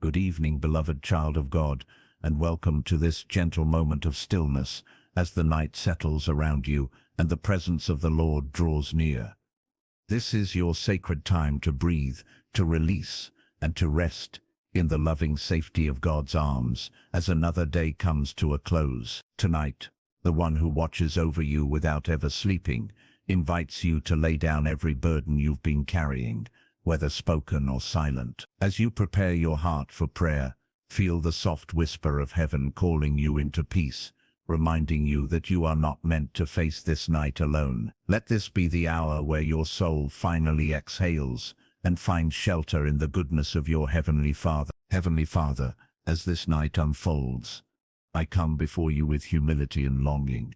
Good evening, beloved child of God, and welcome to this gentle moment of stillness as the night settles around you and the presence of the Lord draws near. This is your sacred time to breathe, to release, and to rest in the loving safety of God's arms as another day comes to a close. Tonight, the one who watches over you without ever sleeping invites you to lay down every burden you've been carrying, whether spoken or silent. As you prepare your heart for prayer, feel the soft whisper of heaven calling you into peace, reminding you that you are not meant to face this night alone. Let this be the hour where your soul finally exhales and finds shelter in the goodness of your Heavenly Father. Heavenly Father, as this night unfolds, I come before you with humility and longing,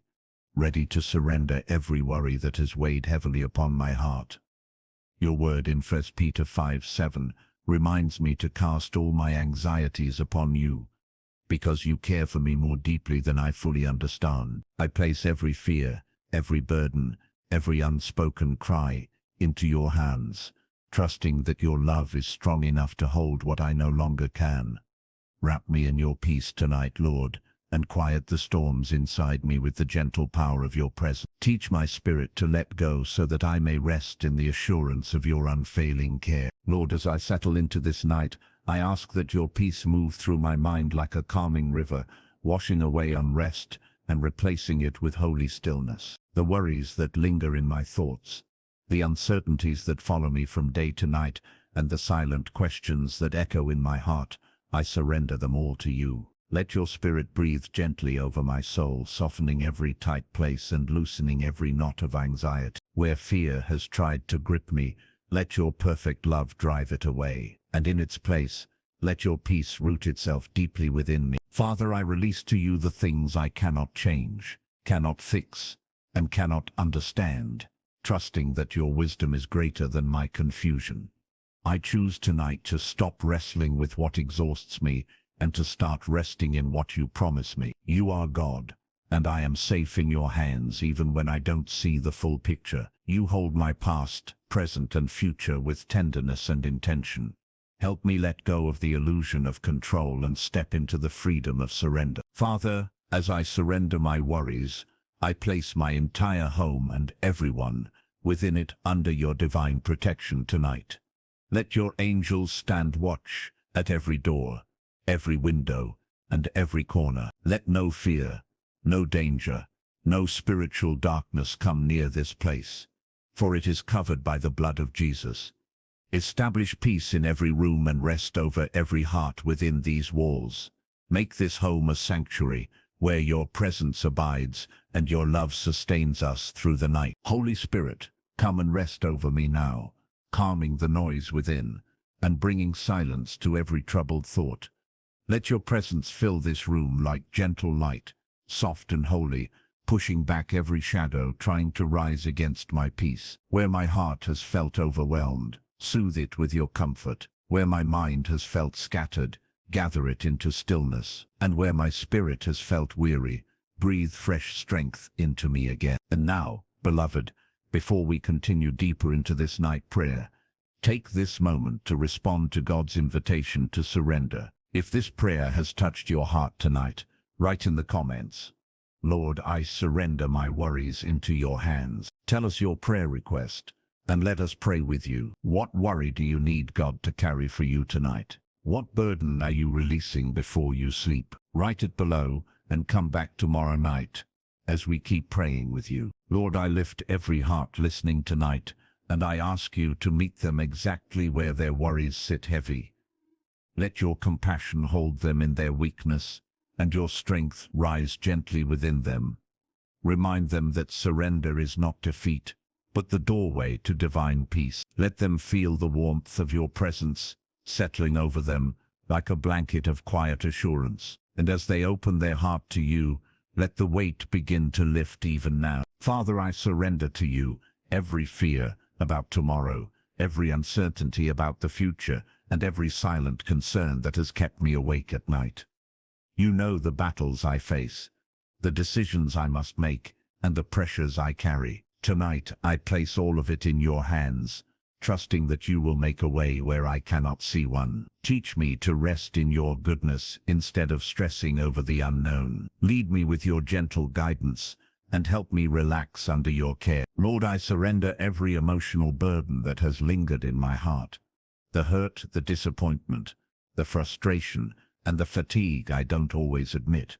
ready to surrender every worry that has weighed heavily upon my heart. Your word in 1 Peter 5:7 reminds me to cast all my anxieties upon you, because you care for me more deeply than I fully understand. I place every fear, every burden, every unspoken cry into your hands, trusting that your love is strong enough to hold what I no longer can. Wrap me in your peace tonight, Lord, and quiet the storms inside me with the gentle power of your presence. Teach my spirit to let go so that I may rest in the assurance of your unfailing care. Lord, as I settle into this night, I ask that your peace move through my mind like a calming river, washing away unrest and replacing it with holy stillness. The worries that linger in my thoughts, the uncertainties that follow me from day to night, and the silent questions that echo in my heart, I surrender them all to you. Let your spirit breathe gently over my soul, softening every tight place and loosening every knot of anxiety. Where fear has tried to grip me, let your perfect love drive it away, and in its place, let your peace root itself deeply within me. Father, I release to you the things I cannot change, cannot fix, and cannot understand, trusting that your wisdom is greater than my confusion. I choose tonight to stop wrestling with what exhausts me and to start resting in what you promise me. You are God, and I am safe in your hands even when I don't see the full picture. You hold my past, present, and future with tenderness and intention. Help me let go of the illusion of control and step into the freedom of surrender. Father, as I surrender my worries, I place my entire home and everyone within it under your divine protection tonight. Let your angels stand watch at every door, every window, and every corner. Let no fear, no danger, no spiritual darkness come near this place, for it is covered by the blood of Jesus. Establish peace in every room and rest over every heart within these walls. Make this home a sanctuary where your presence abides and your love sustains us through the night. Holy Spirit, come and rest over me now, calming the noise within and bringing silence to every troubled thought. Let your presence fill this room like gentle light, soft and holy, pushing back every shadow trying to rise against my peace. Where my heart has felt overwhelmed, soothe it with your comfort. Where my mind has felt scattered, gather it into stillness. And where my spirit has felt weary, breathe fresh strength into me again. And now, beloved, before we continue deeper into this night prayer, take this moment to respond to God's invitation to surrender. If this prayer has touched your heart tonight, write in the comments, "Lord, I surrender my worries into your hands." Tell us your prayer request, and let us pray with you. What worry do you need God to carry for you tonight? What burden are you releasing before you sleep? Write it below and come back tomorrow night as we keep praying with you. Lord, I lift every heart listening tonight, and I ask you to meet them exactly where their worries sit heavy. Let your compassion hold them in their weakness, and your strength rise gently within them. Remind them that surrender is not defeat, but the doorway to divine peace. Let them feel the warmth of your presence, settling over them like a blanket of quiet assurance. And as they open their heart to you, let the weight begin to lift even now. Father, I surrender to you every fear about tomorrow, every uncertainty about the future, and every silent concern that has kept me awake at night. You know the battles I face, the decisions I must make, and the pressures I carry. Tonight, I place all of it in your hands, trusting that you will make a way where I cannot see one. Teach me to rest in your goodness instead of stressing over the unknown. Lead me with your gentle guidance and help me relax under your care. Lord, I surrender every emotional burden that has lingered in my heart. The hurt, the disappointment, the frustration, and the fatigue I don't always admit.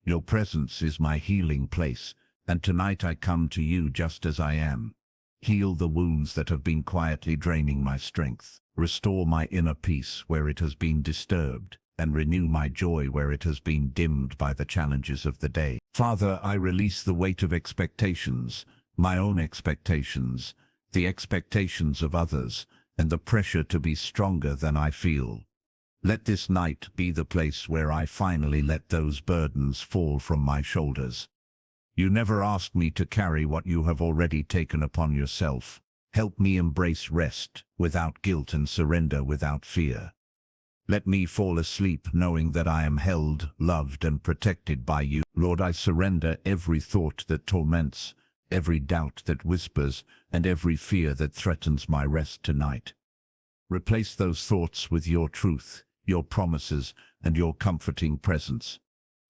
Your presence is my healing place, and tonight I come to you just as I am. Heal the wounds that have been quietly draining my strength. Restore my inner peace where it has been disturbed, and renew my joy where it has been dimmed by the challenges of the day. Father, I release the weight of expectations, my own expectations, the expectations of others, and the pressure to be stronger than I feel. Let this night be the place where I finally let those burdens fall from my shoulders. You never asked me to carry what you have already taken upon yourself. Help me embrace rest without guilt and surrender without fear. Let me fall asleep knowing that I am held, loved, and protected by you. Lord, I surrender every thought that torments, every doubt that whispers, and every fear that threatens my rest tonight. Replace those thoughts with your truth, your promises, and your comforting presence.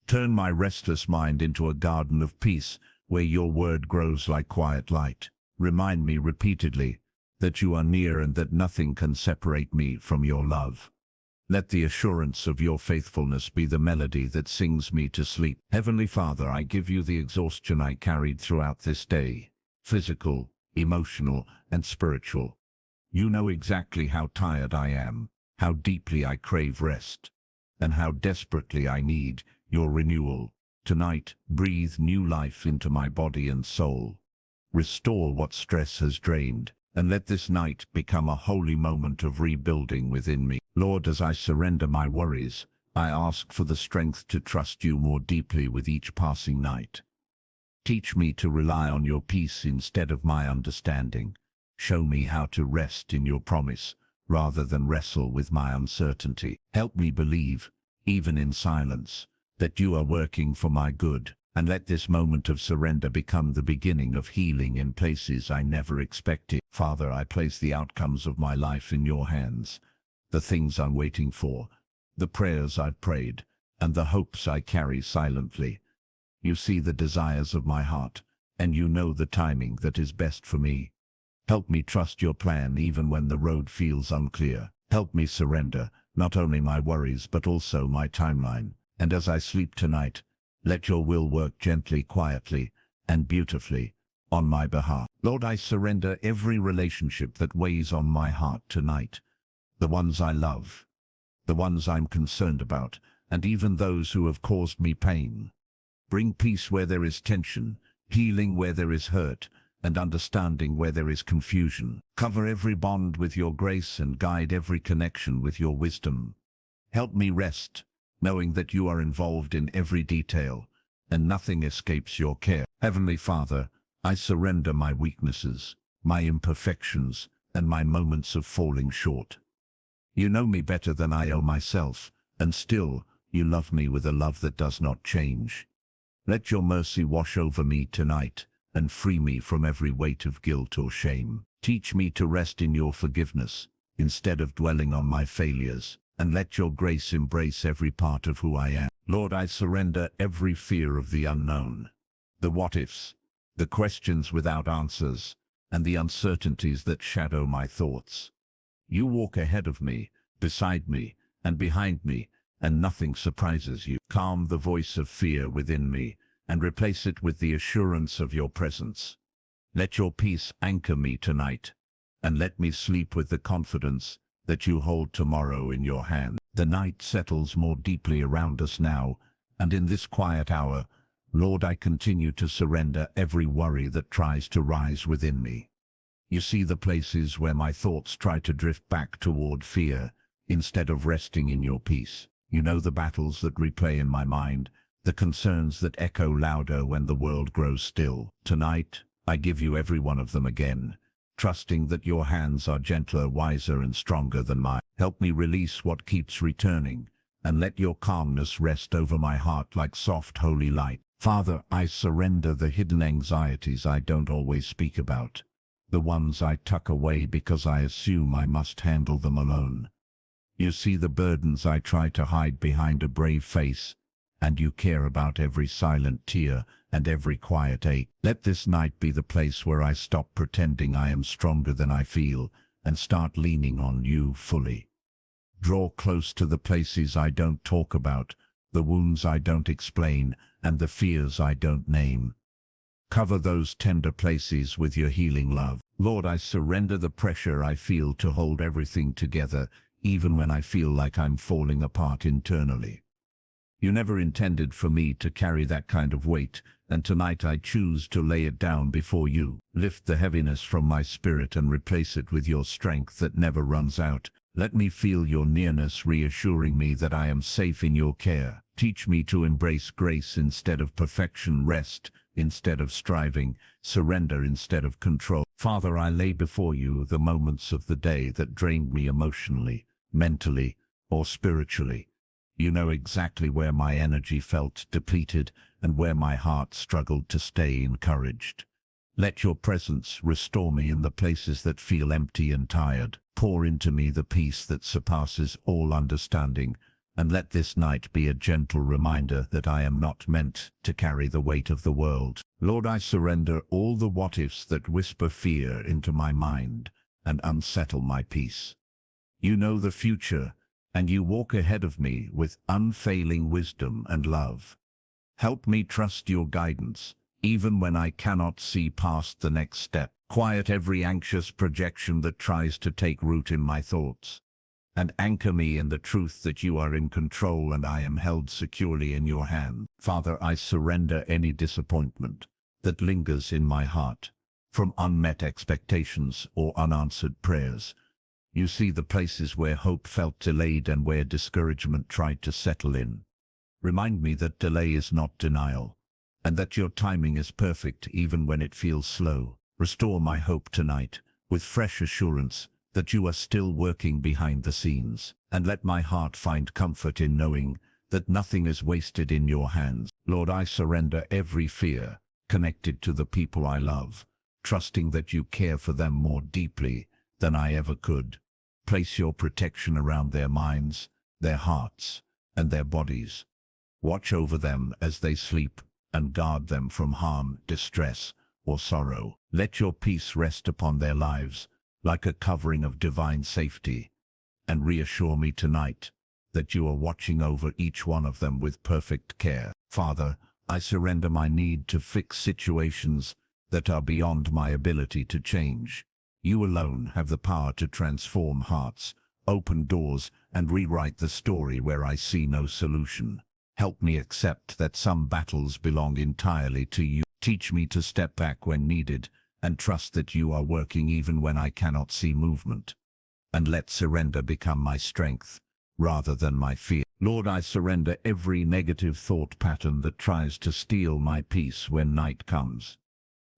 Turn my restless mind into a garden of peace where your word grows like quiet light. Remind me repeatedly that you are near and that nothing can separate me from your love. Let the assurance of your faithfulness be the melody that sings me to sleep. Heavenly Father, I give you the exhaustion I carried throughout this day, physical, emotional, and spiritual. You know exactly how tired I am, how deeply I crave rest, and how desperately I need your renewal. Tonight, breathe new life into my body and soul. Restore what stress has drained, and let this night become a holy moment of rebuilding within me. Lord, as I surrender my worries, I ask for the strength to trust you more deeply with each passing night. Teach me to rely on your peace instead of my understanding. Show me how to rest in your promise, rather than wrestle with my uncertainty. Help me believe, even in silence, that you are working for my good, and let this moment of surrender become the beginning of healing in places I never expected. Father, I place the outcomes of my life in your hands, the things I'm waiting for, the prayers I've prayed, and the hopes I carry silently. You see the desires of my heart, and you know the timing that is best for me. Help me trust your plan even when the road feels unclear. Help me surrender not only my worries but also my timeline. And as I sleep tonight, let your will work gently, quietly, and beautifully on my behalf. Lord, I surrender every relationship that weighs on my heart tonight. The ones I love, the ones I'm concerned about, and even those who have caused me pain. Bring peace where there is tension, healing where there is hurt, and understanding where there is confusion. Cover every bond with your grace and guide every connection with your wisdom. Help me rest, knowing that you are involved in every detail, and nothing escapes your care. Heavenly Father, I surrender my weaknesses, my imperfections, and my moments of falling short. You know me better than I know myself, and still, you love me with a love that does not change. Let your mercy wash over me tonight, and free me from every weight of guilt or shame. Teach me to rest in your forgiveness, instead of dwelling on my failures, and let your grace embrace every part of who I am. Lord, I surrender every fear of the unknown, the what-ifs, the questions without answers, and the uncertainties that shadow my thoughts. You walk ahead of me, beside me, and behind me, and nothing surprises you. Calm the voice of fear within me, and replace it with the assurance of your presence. Let your peace anchor me tonight, and let me sleep with the confidence that you hold tomorrow in your hand. The night settles more deeply around us now, and in this quiet hour, Lord, I continue to surrender every worry that tries to rise within me. You see the places where my thoughts try to drift back toward fear, instead of resting in your peace. You know the battles that replay in my mind, the concerns that echo louder when the world grows still. Tonight, I give you every one of them again, trusting that your hands are gentler, wiser, and stronger than mine. Help me release what keeps returning, and let your calmness rest over my heart like soft, holy light. Father, I surrender the hidden anxieties I don't always speak about, the ones I tuck away because I assume I must handle them alone. You see the burdens I try to hide behind a brave face, and you care about every silent tear and every quiet ache. Let this night be the place where I stop pretending I am stronger than I feel and start leaning on you fully. Draw close to the places I don't talk about, the wounds I don't explain, and the fears I don't name. Cover those tender places with your healing love. Lord, I surrender the pressure I feel to hold everything together, even when I feel like I'm falling apart internally. You never intended for me to carry that kind of weight, and tonight I choose to lay it down before you. Lift the heaviness from my spirit and replace it with your strength that never runs out. Let me feel your nearness, reassuring me that I am safe in your care. Teach me to embrace grace instead of perfection, rest instead of striving, surrender instead of control. Father, I lay before you the moments of the day that drained me emotionally, mentally, or spiritually. You know exactly where my energy felt depleted and where my heart struggled to stay encouraged. Let your presence restore me in the places that feel empty and tired. Pour into me the peace that surpasses all understanding, and let this night be a gentle reminder that I am not meant to carry the weight of the world. Lord, I surrender all the what-ifs that whisper fear into my mind and unsettle my peace. You know the future, and you walk ahead of me with unfailing wisdom and love. Help me trust your guidance, even when I cannot see past the next step. Quiet every anxious projection that tries to take root in my thoughts, and anchor me in the truth that you are in control and I am held securely in your hand. Father, I surrender any disappointment that lingers in my heart, from unmet expectations or unanswered prayers. You see the places where hope felt delayed and where discouragement tried to settle in. Remind me that delay is not denial, and that your timing is perfect even when it feels slow. Restore my hope tonight with fresh assurance that you are still working behind the scenes, and let my heart find comfort in knowing that nothing is wasted in your hands. Lord, I surrender every fear connected to the people I love, trusting that you care for them more deeply than I ever could. Place your protection around their minds, their hearts, and their bodies. Watch over them as they sleep and guard them from harm, distress, or sorrow. Let your peace rest upon their lives like a covering of divine safety, and reassure me tonight that you are watching over each one of them with perfect care. Father, I surrender my need to fix situations that are beyond my ability to change. You alone have the power to transform hearts, open doors, and rewrite the story where I see no solution. Help me accept that some battles belong entirely to you. Teach me to step back when needed and trust that you are working even when I cannot see movement. And let surrender become my strength rather than my fear. Lord, I surrender every negative thought pattern that tries to steal my peace when night comes.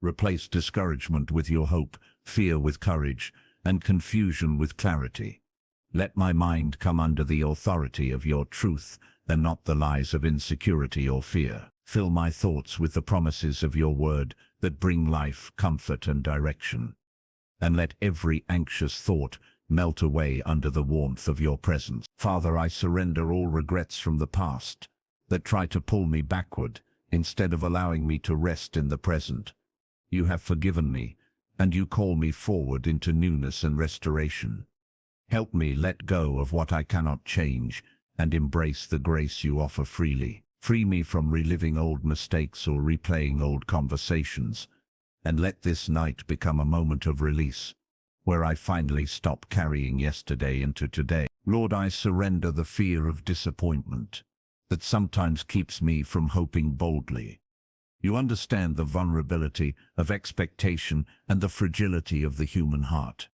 Replace discouragement with your hope, fear with courage, and confusion with clarity. Let my mind come under the authority of your truth and not the lies of insecurity or fear. Fill my thoughts with the promises of your word that bring life, comfort, and direction. And let every anxious thought melt away under the warmth of your presence. Father, I surrender all regrets from the past that try to pull me backward instead of allowing me to rest in the present. You have forgiven me, and you call me forward into newness and restoration. Help me let go of what I cannot change and embrace the grace you offer freely. Free me from reliving old mistakes or replaying old conversations, and let this night become a moment of release, where I finally stop carrying yesterday into today. Lord, I surrender the fear of disappointment that sometimes keeps me from hoping boldly. You understand the vulnerability of expectation and the fragility of the human heart.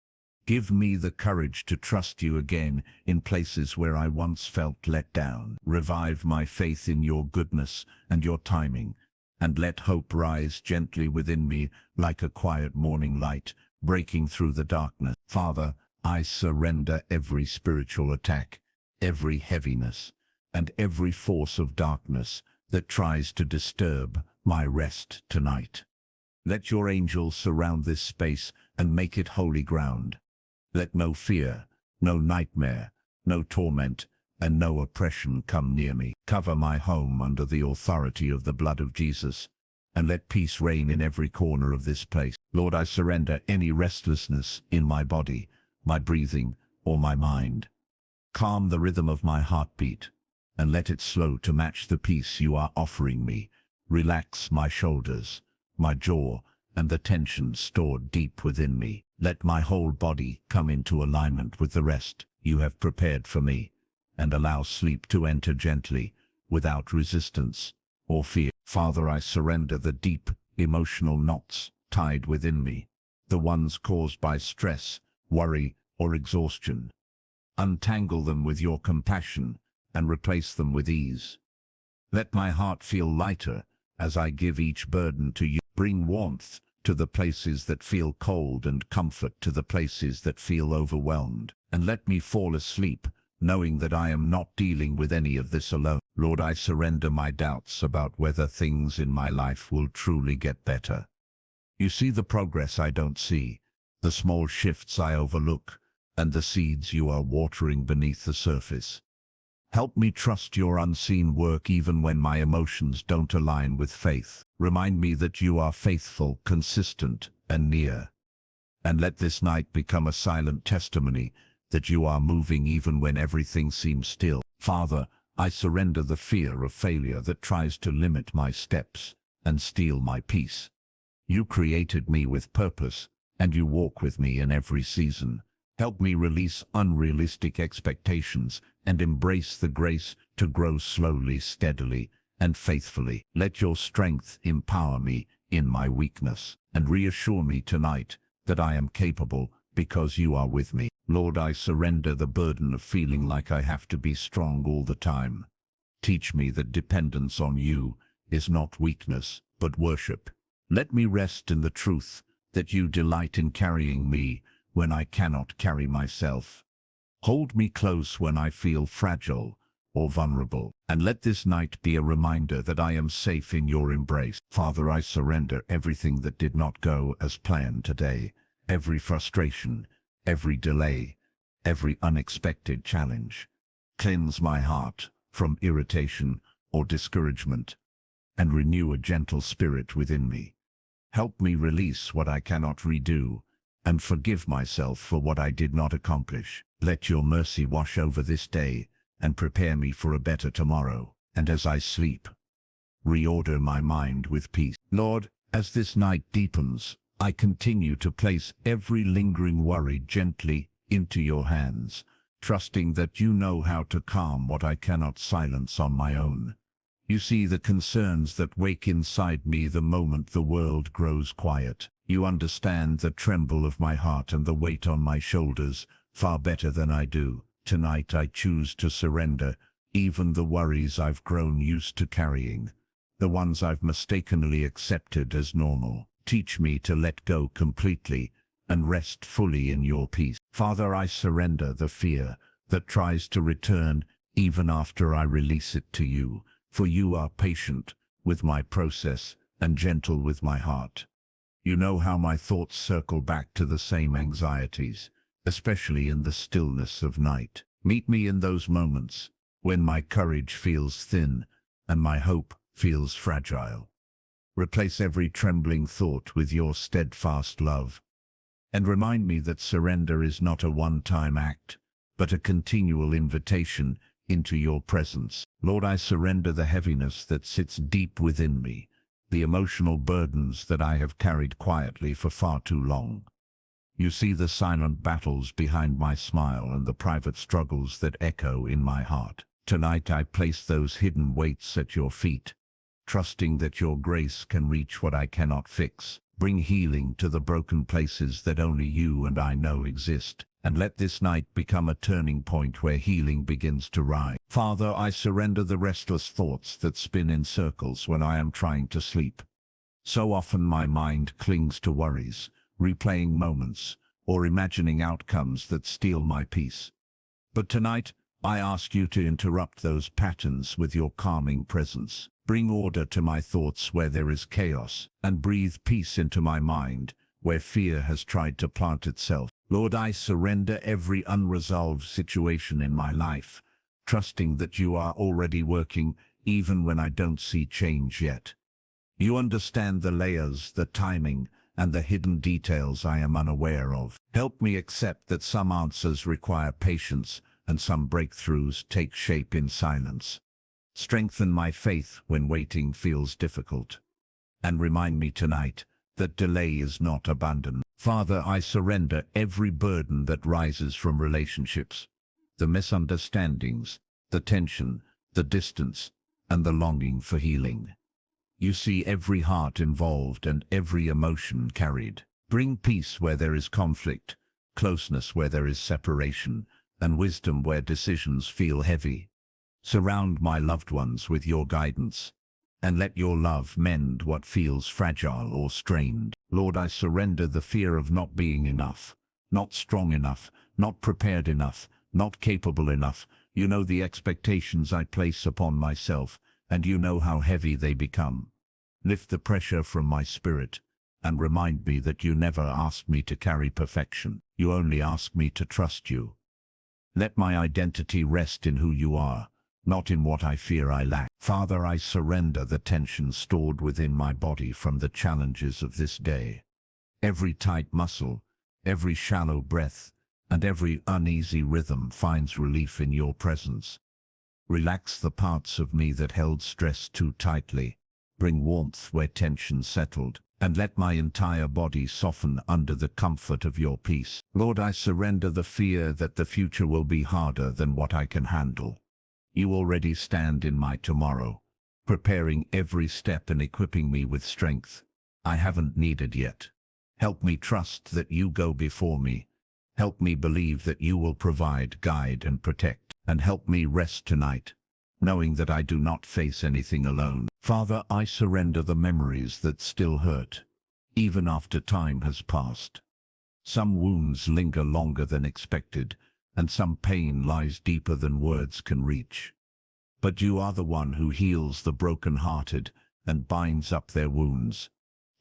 Give me the courage to trust you again in places where I once felt let down. Revive my faith in your goodness and your timing, and let hope rise gently within me like a quiet morning light, breaking through the darkness. Father, I surrender every spiritual attack, every heaviness, and every force of darkness that tries to disturb my rest tonight. Let your angels surround this space and make it holy ground. Let no fear, no nightmare, no torment, and no oppression come near me. Cover my home under the authority of the blood of Jesus, and let peace reign in every corner of this place. Lord, I surrender any restlessness in my body, my breathing, or my mind. Calm the rhythm of my heartbeat, and let it slow to match the peace you are offering me. Relax my shoulders, my jaw, and the tension stored deep within me. Let my whole body come into alignment with the rest you have prepared for me, and allow sleep to enter gently, without resistance or fear. Father, I surrender the deep emotional knots tied within me, the ones caused by stress, worry, or exhaustion. Untangle them with your compassion and replace them with ease. Let my heart feel lighter as I give each burden to you. Bring warmth to the places that feel cold and comfort to the places that feel overwhelmed. And let me fall asleep, knowing that I am not dealing with any of this alone. Lord, I surrender my doubts about whether things in my life will truly get better. You see the progress I don't see, the small shifts I overlook, and the seeds you are watering beneath the surface. Help me trust your unseen work even when my emotions don't align with faith. Remind me that you are faithful, consistent, and near. And let this night become a silent testimony that you are moving even when everything seems still. Father, I surrender the fear of failure that tries to limit my steps and steal my peace. You created me with purpose, and you walk with me in every season. Help me release unrealistic expectations and embrace the grace to grow slowly, steadily, and faithfully. Let your strength empower me in my weakness, and reassure me tonight that I am capable because you are with me. Lord, I surrender the burden of feeling like I have to be strong all the time. Teach me that dependence on you is not weakness, but worship. Let me rest in the truth that you delight in carrying me when I cannot carry myself. Hold me close when I feel fragile or vulnerable, and let this night be a reminder that I am safe in your embrace. Father, I surrender everything that did not go as planned today, every frustration, every delay, every unexpected challenge. Cleanse my heart from irritation or discouragement, and renew a gentle spirit within me. Help me release what I cannot redo, and forgive myself for what I did not accomplish. Let your mercy wash over this day and prepare me for a better tomorrow. And as I sleep, reorder my mind with peace. Lord, as this night deepens, I continue to place every lingering worry gently into your hands, trusting that you know how to calm what I cannot silence on my own. You see the concerns that wake inside me the moment the world grows quiet. You understand the tremble of my heart and the weight on my shoulders far better than I do. Tonight I choose to surrender even the worries I've grown used to carrying, the ones I've mistakenly accepted as normal. Teach me to let go completely and rest fully in your peace. Father, I surrender the fear that tries to return even after I release it to you, for you are patient with my process and gentle with my heart. You know how my thoughts circle back to the same anxieties, especially in the stillness of night. Meet me in those moments when my courage feels thin and my hope feels fragile. Replace every trembling thought with your steadfast love, and remind me that surrender is not a one-time act, but a continual invitation into your presence. Lord, I surrender the heaviness that sits deep within me, the emotional burdens that I have carried quietly for far too long. You see the silent battles behind my smile and the private struggles that echo in my heart. Tonight I place those hidden weights at your feet, trusting that your grace can reach what I cannot fix. Bring healing to the broken places that only you and I know exist, and let this night become a turning point where healing begins to rise. Father, I surrender the restless thoughts that spin in circles when I am trying to sleep. So often my mind clings to worries, replaying moments, or imagining outcomes that steal my peace. But tonight, I ask you to interrupt those patterns with your calming presence. Bring order to my thoughts where there is chaos, and breathe peace into my mind where fear has tried to plant itself. Lord, I surrender every unresolved situation in my life, trusting that you are already working even when I don't see change yet. You understand the layers, the timing, and the hidden details I am unaware of. Help me accept that some answers require patience and some breakthroughs take shape in silence. Strengthen my faith when waiting feels difficult. And remind me tonight that delay is not abandon. Father, I surrender every burden that rises from relationships, the misunderstandings, the tension, the distance, and the longing for healing. You see every heart involved and every emotion carried. Bring peace where there is conflict, closeness where there is separation, and wisdom where decisions feel heavy. Surround my loved ones with your guidance, and let your love mend what feels fragile or strained. Lord, I surrender the fear of not being enough, not strong enough, not prepared enough, not capable enough. You know the expectations I place upon myself, and you know how heavy they become. Lift the pressure from my spirit, and remind me that you never asked me to carry perfection. You only asked me to trust you. Let my identity rest in who you are, not in what I fear I lack. Father, I surrender the tension stored within my body from the challenges of this day. Every tight muscle, every shallow breath, and every uneasy rhythm finds relief in your presence. Relax the parts of me that held stress too tightly. Bring warmth where tension settled, and let my entire body soften under the comfort of your peace. Lord, I surrender the fear that the future will be harder than what I can handle. You already stand in my tomorrow, preparing every step and equipping me with strength I haven't needed yet. Help me trust that you go before me. Help me believe that you will provide, guide, and protect. And help me rest tonight, knowing that I do not face anything alone. Father, I surrender the memories that still hurt, even after time has passed. Some wounds linger longer than expected, and some pain lies deeper than words can reach. But you are the one who heals the broken-hearted and binds up their wounds.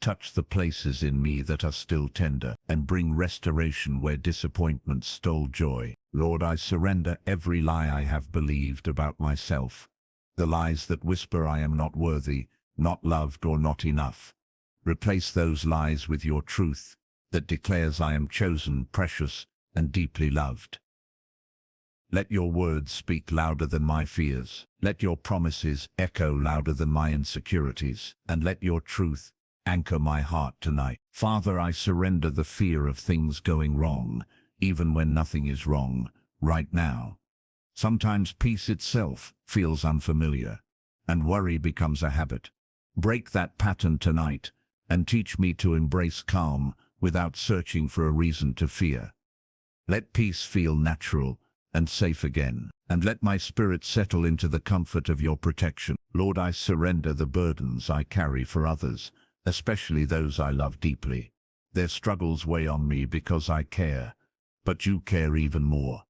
Touch the places in me that are still tender, and bring restoration where disappointment stole joy. Lord, I surrender every lie I have believed about myself, the lies that whisper I am not worthy, not loved, or not enough. Replace those lies with your truth that declares I am chosen, precious, and deeply loved. Let your words speak louder than my fears. Let your promises echo louder than my insecurities, and let your truth anchor my heart tonight. Father, I surrender the fear of things going wrong, even when nothing is wrong, right now. Sometimes peace itself feels unfamiliar, and worry becomes a habit. Break that pattern tonight, and teach me to embrace calm without searching for a reason to fear. Let peace feel natural and safe again, and let my spirit settle into the comfort of your protection. Lord, I surrender the burdens I carry for others, especially those I love deeply. Their struggles weigh on me because I care, but you care even more.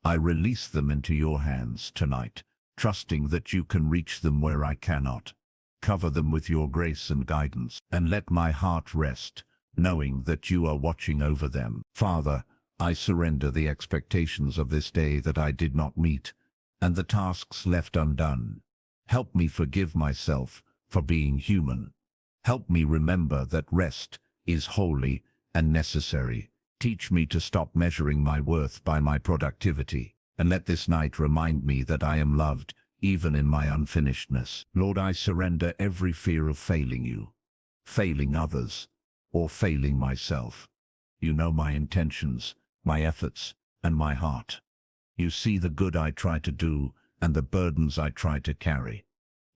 I release them into your hands tonight, trusting that you can reach them where I cannot. Cover them with your grace and guidance, and let my heart rest, knowing that you are watching over them. Father, I surrender the expectations of this day that I did not meet, and the tasks left undone. Help me forgive myself for being human. Help me remember that rest is holy and necessary. Teach me to stop measuring my worth by my productivity, and let this night remind me that I am loved, even in my unfinishedness. Lord, I surrender every fear of failing you, failing others, or failing myself. You know my intentions, my efforts, and my heart. You see the good I try to do and the burdens I try to carry.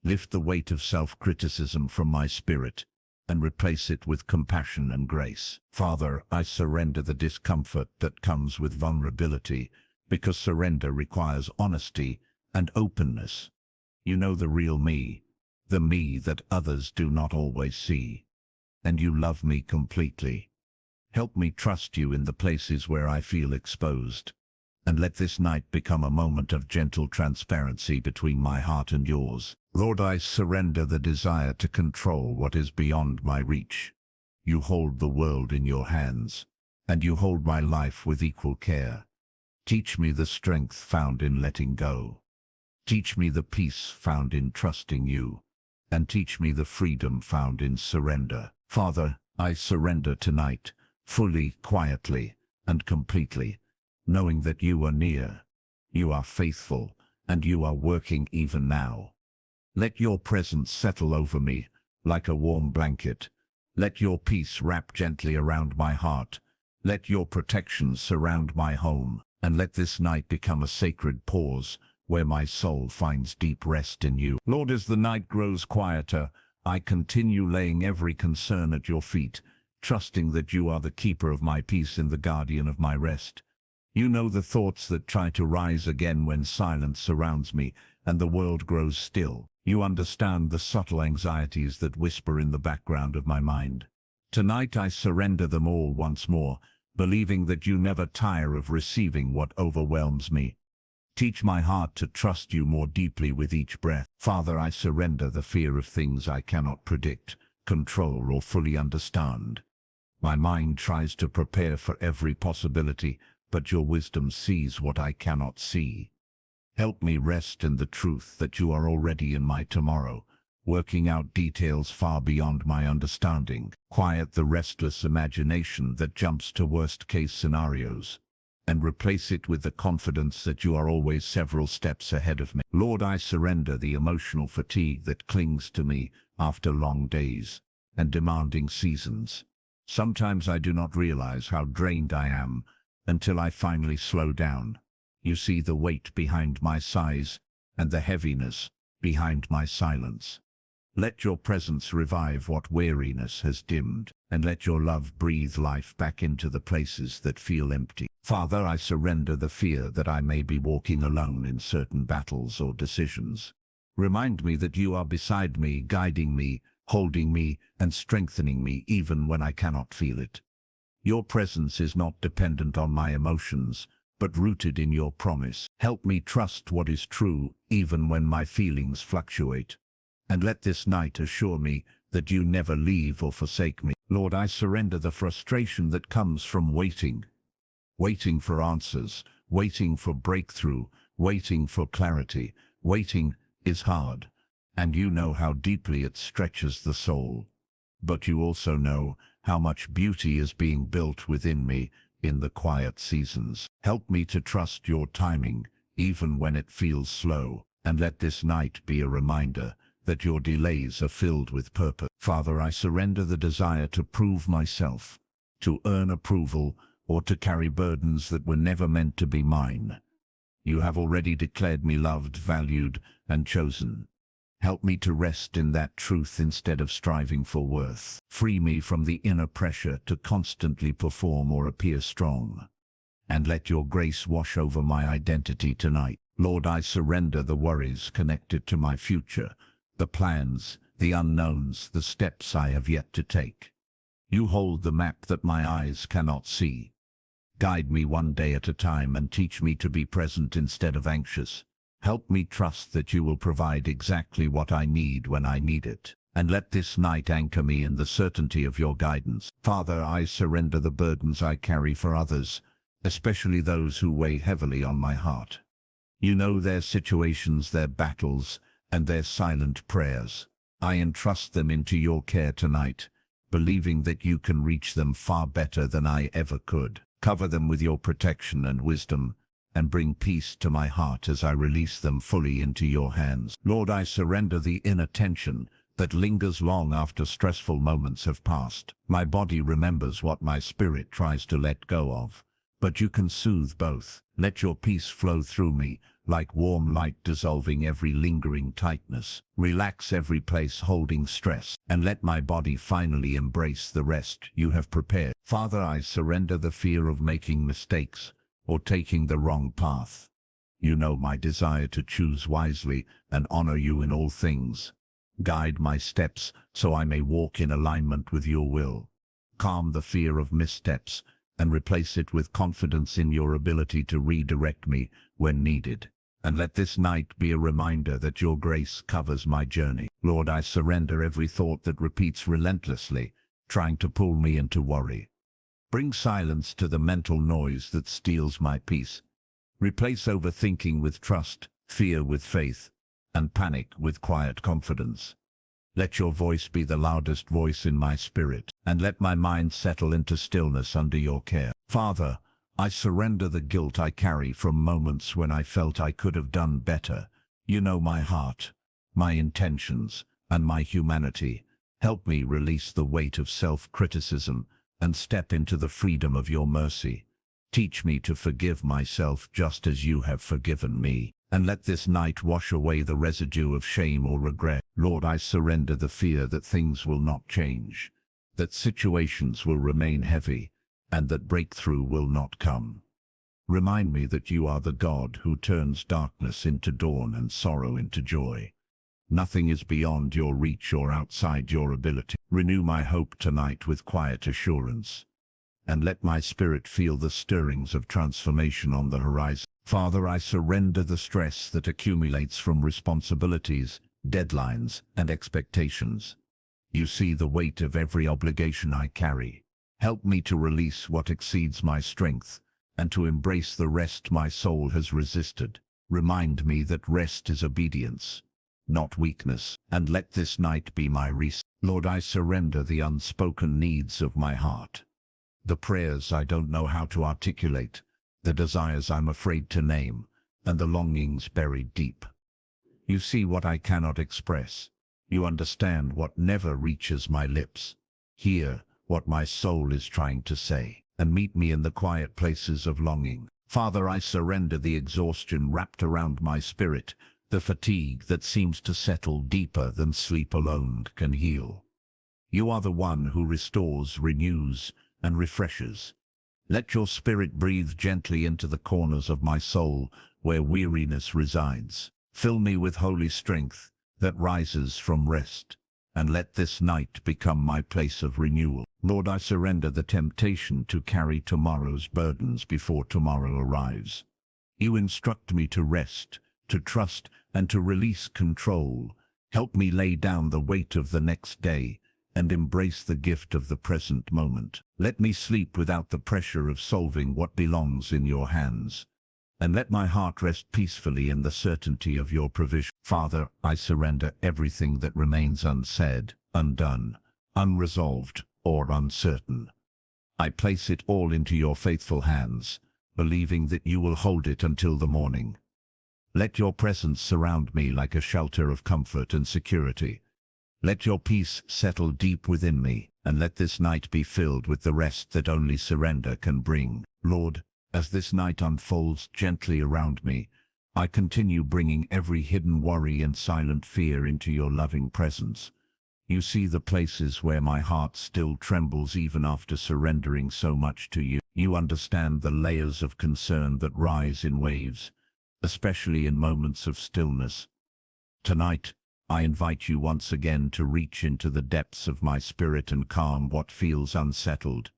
Lift the weight of self-criticism from my spirit and replace it with compassion and grace. Father, I surrender the discomfort that comes with vulnerability, because surrender requires honesty and openness. You know the real me, the me that others do not always see. And you love me completely. Help me trust you in the places where I feel exposed. and let this night become a moment of gentle transparency between my heart and yours. Lord, I surrender the desire to control what is beyond my reach. You hold the world in your hands, and you hold my life with equal care. Teach me the strength found in letting go. Teach me the peace found in trusting you, and teach me the freedom found in surrender. Father, I surrender tonight, fully, quietly, and completely, knowing that you are near, you are faithful, and you are working even now. Let your presence settle over me like a warm blanket. Let your peace wrap gently around my heart. Let your protection surround my home, and let this night become a sacred pause where my soul finds deep rest in you. Lord, as the night grows quieter, I continue laying every concern at your feet, trusting that you are the keeper of my peace and the guardian of my rest. You know the thoughts that try to rise again when silence surrounds me and the world grows still. You understand the subtle anxieties that whisper in the background of my mind. Tonight I surrender them all once more, believing that you never tire of receiving what overwhelms me. Teach my heart to trust you more deeply with each breath. Father, I surrender the fear of things I cannot predict, control, or fully understand. My mind tries to prepare for every possibility, but your wisdom sees what I cannot see. Help me rest in the truth that you are already in my tomorrow, working out details far beyond my understanding. Quiet the restless imagination that jumps to worst-case scenarios, and replace it with the confidence that you are always several steps ahead of me. Lord, I surrender the emotional fatigue that clings to me after long days and demanding seasons. Sometimes I do not realize how drained I am until I finally slow down. You see the weight behind my sighs and the heaviness behind my silence. Let your presence revive what weariness has dimmed, and let your love breathe life back into the places that feel empty. Father, I surrender the fear that I may be walking alone in certain battles or decisions. Remind me that you are beside me, guiding me, holding me, and strengthening me even when I cannot feel it. Your presence is not dependent on my emotions, but rooted in your promise. Help me trust what is true even when my feelings fluctuate. And let this night assure me that you never leave or forsake me. Lord, I surrender the frustration that comes from waiting for answers, waiting for breakthrough, waiting for clarity. Waiting is hard, and you know how deeply it stretches the soul. But you also know how much beauty is being built within me in the quiet seasons. Help me to trust your timing, even when it feels slow, and let this night be a reminder that your delays are filled with purpose. Father, I surrender the desire to prove myself, to earn approval, or to carry burdens that were never meant to be mine. You have already declared me loved, valued, and chosen. Help me to rest in that truth instead of striving for worth. Free me from the inner pressure to constantly perform or appear strong. And let your grace wash over my identity tonight. Lord, I surrender the worries connected to my future, the plans, the unknowns, the steps I have yet to take. You hold the map that my eyes cannot see. Guide me one day at a time and teach me to be present instead of anxious. Help me trust that you will provide exactly what I need when I need it. And let this night anchor me in the certainty of your guidance. Father, I surrender the burdens I carry for others, especially those who weigh heavily on my heart. You know their situations, their battles, and their silent prayers. I entrust them into your care tonight, believing that you can reach them far better than I ever could. Cover them with your protection and wisdom, and bring peace to my heart as I release them fully into your hands. Lord, I surrender the inner tension that lingers long after stressful moments have passed. My body remembers what my spirit tries to let go of, but you can soothe both. Let your peace flow through me, like warm light dissolving every lingering tightness. Relax every place holding stress, and let my body finally embrace the rest you have prepared. Father, I surrender the fear of making mistakes or taking the wrong path. You know my desire to choose wisely and honor you in all things. Guide my steps so I may walk in alignment with your will. Calm the fear of missteps and replace it with confidence in your ability to redirect me when needed. And let this night be a reminder that your grace covers my journey. Lord, I surrender every thought that repeats relentlessly, trying to pull me into worry. Bring silence to the mental noise that steals my peace. Replace overthinking with trust, fear with faith, and panic with quiet confidence. Let your voice be the loudest voice in my spirit, and let my mind settle into stillness under your care. Father, I surrender the guilt I carry from moments when I felt I could have done better. You know my heart, my intentions, and my humanity. Help me release the weight of self-criticism and step into the freedom of your mercy. Teach me to forgive myself just as you have forgiven me, and let this night wash away the residue of shame or regret. Lord, I surrender the fear that things will not change, that situations will remain heavy, and that breakthrough will not come. Remind me that you are the God who turns darkness into dawn and sorrow into joy. Nothing is beyond your reach or outside your ability. Renew my hope tonight with quiet assurance, and let my spirit feel the stirrings of transformation on the horizon. Father, I surrender the stress that accumulates from responsibilities, deadlines, and expectations. You see the weight of every obligation I carry. Help me to release what exceeds my strength, and to embrace the rest my soul has resisted. Remind me that rest is obedience, not weakness, and let this night be my reset. Lord, I surrender the unspoken needs of my heart, the prayers I don't know how to articulate, the desires I'm afraid to name, and the longings buried deep. You see what I cannot express. You understand what never reaches my lips. Hear what my soul is trying to say, and meet me in the quiet places of longing. Father, I surrender the exhaustion wrapped around my spirit, the fatigue that seems to settle deeper than sleep alone can heal. You are the one who restores, renews, and refreshes. Let your spirit breathe gently into the corners of my soul where weariness resides. Fill me with holy strength that rises from rest, and let this night become my place of renewal. Lord, I surrender the temptation to carry tomorrow's burdens before tomorrow arrives. You instruct me to rest, to trust, and to release control. Help me lay down the weight of the next day and embrace the gift of the present moment. Let me sleep without the pressure of solving what belongs in your hands, and let my heart rest peacefully in the certainty of your provision. Father, I surrender everything that remains unsaid, undone, unresolved, or uncertain. I place it all into your faithful hands, believing that you will hold it until the morning. Let your presence surround me like a shelter of comfort and security. Let your peace settle deep within me, and let this night be filled with the rest that only surrender can bring. Lord, as this night unfolds gently around me, I continue bringing every hidden worry and silent fear into your loving presence. You see the places where my heart still trembles even after surrendering so much to you. You understand the layers of concern that rise in waves, especially in moments of stillness. Tonight, I invite you once again to reach into the depths of my spirit and calm what feels unsettled.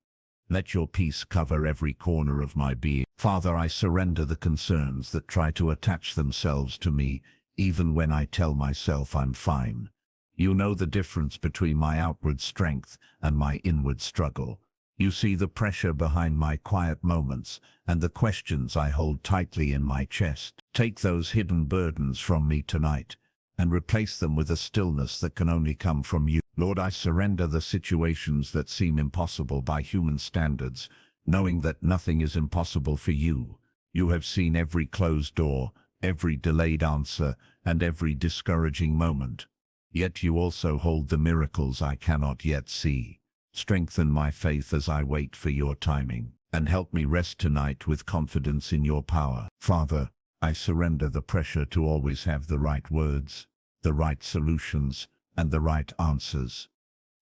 Let your peace cover every corner of my being. Father, I surrender the concerns that try to attach themselves to me, even when I tell myself I'm fine. You know the difference between my outward strength and my inward struggle. You see the pressure behind my quiet moments and the questions I hold tightly in my chest. Take those hidden burdens from me tonight and replace them with a stillness that can only come from you. Lord, I surrender the situations that seem impossible by human standards, knowing that nothing is impossible for you. You have seen every closed door, every delayed answer, and every discouraging moment. Yet you also hold the miracles I cannot yet see. Strengthen my faith as I wait for your timing, and help me rest tonight with confidence in your power. Father, I surrender the pressure to always have the right words, the right solutions, and the right answers.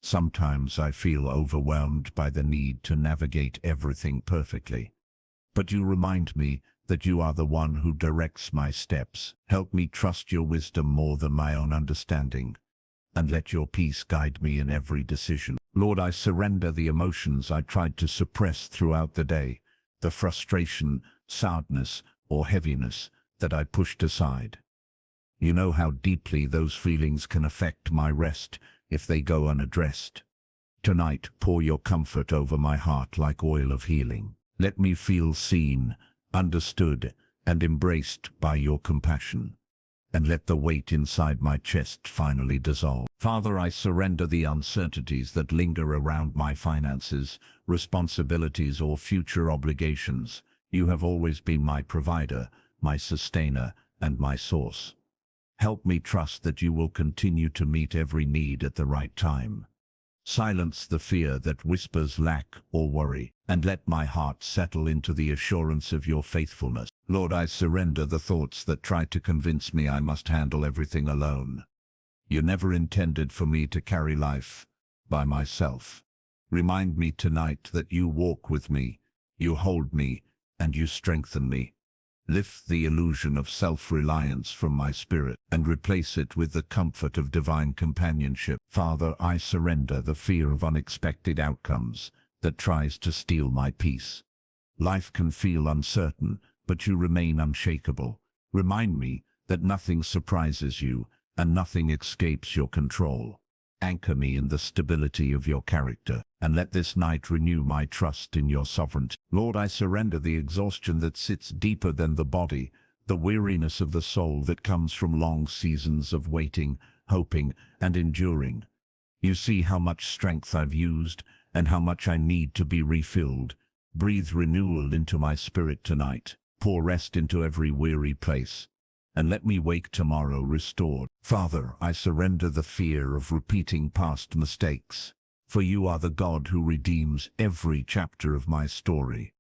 Sometimes I feel overwhelmed by the need to navigate everything perfectly. But you remind me that you are the one who directs my steps. Help me trust your wisdom more than my own understanding, and let your peace guide me in every decision. Lord, I surrender the emotions I tried to suppress throughout the day, the frustration, sadness, or heaviness that I pushed aside. You know how deeply those feelings can affect my rest if they go unaddressed. Tonight, pour your comfort over my heart like oil of healing. Let me feel seen, understood, and embraced by your compassion. And let the weight inside my chest finally dissolve. Father, I surrender the uncertainties that linger around my finances, responsibilities, or future obligations. You have always been my provider, my sustainer, and my source. Help me trust that you will continue to meet every need at the right time. Silence the fear that whispers lack or worry, and let my heart settle into the assurance of your faithfulness. Lord, I surrender the thoughts that try to convince me I must handle everything alone. You never intended for me to carry life by myself. Remind me tonight that you walk with me, you hold me, and you strengthen me. Lift the illusion of self-reliance from my spirit and replace it with the comfort of divine companionship. Father, I surrender the fear of unexpected outcomes that tries to steal my peace. Life can feel uncertain, but you remain unshakable. Remind me that nothing surprises you and nothing escapes your control. Anchor me in the stability of your character, and let this night renew my trust in your sovereignty. Lord, I surrender the exhaustion that sits deeper than the body, the weariness of the soul that comes from long seasons of waiting, hoping, and enduring. You see how much strength I've used and how much I need to be refilled. Breathe renewal into my spirit tonight. Pour rest into every weary place, and let me wake tomorrow restored. Father, I surrender the fear of repeating past mistakes, for you are the God who redeems every chapter of my story.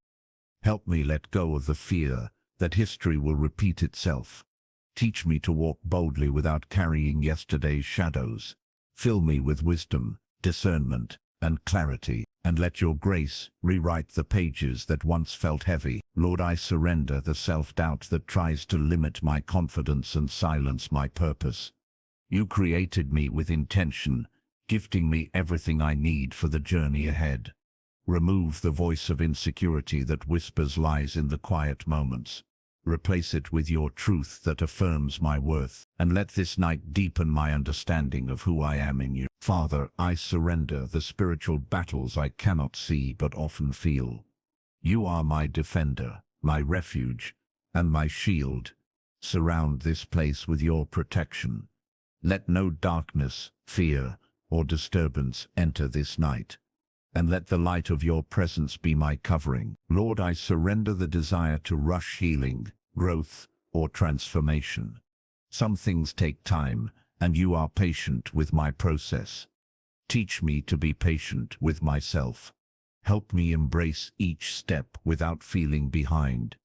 Help me let go of the fear that history will repeat itself. Teach me to walk boldly without carrying yesterday's shadows. Fill me with wisdom, discernment, and clarity, and let your grace rewrite the pages that once felt heavy. Lord, I surrender the self-doubt that tries to limit my confidence and silence my purpose. You created me with intention, gifting me everything I need for the journey ahead. Remove the voice of insecurity that whispers lies in the quiet moments. Replace it with your truth that affirms my worth, and let this night deepen my understanding of who I am in you. Father, I surrender the spiritual battles I cannot see but often feel. You are my defender, my refuge, and my shield. Surround this place with your protection. Let no darkness, fear, or disturbance enter this night, and let the light of your presence be my covering. Lord, I surrender the desire to rush healing, growth, or transformation. Some things take time, and you are patient with my process. Teach me to be patient with myself. Help me embrace each step without feeling behind.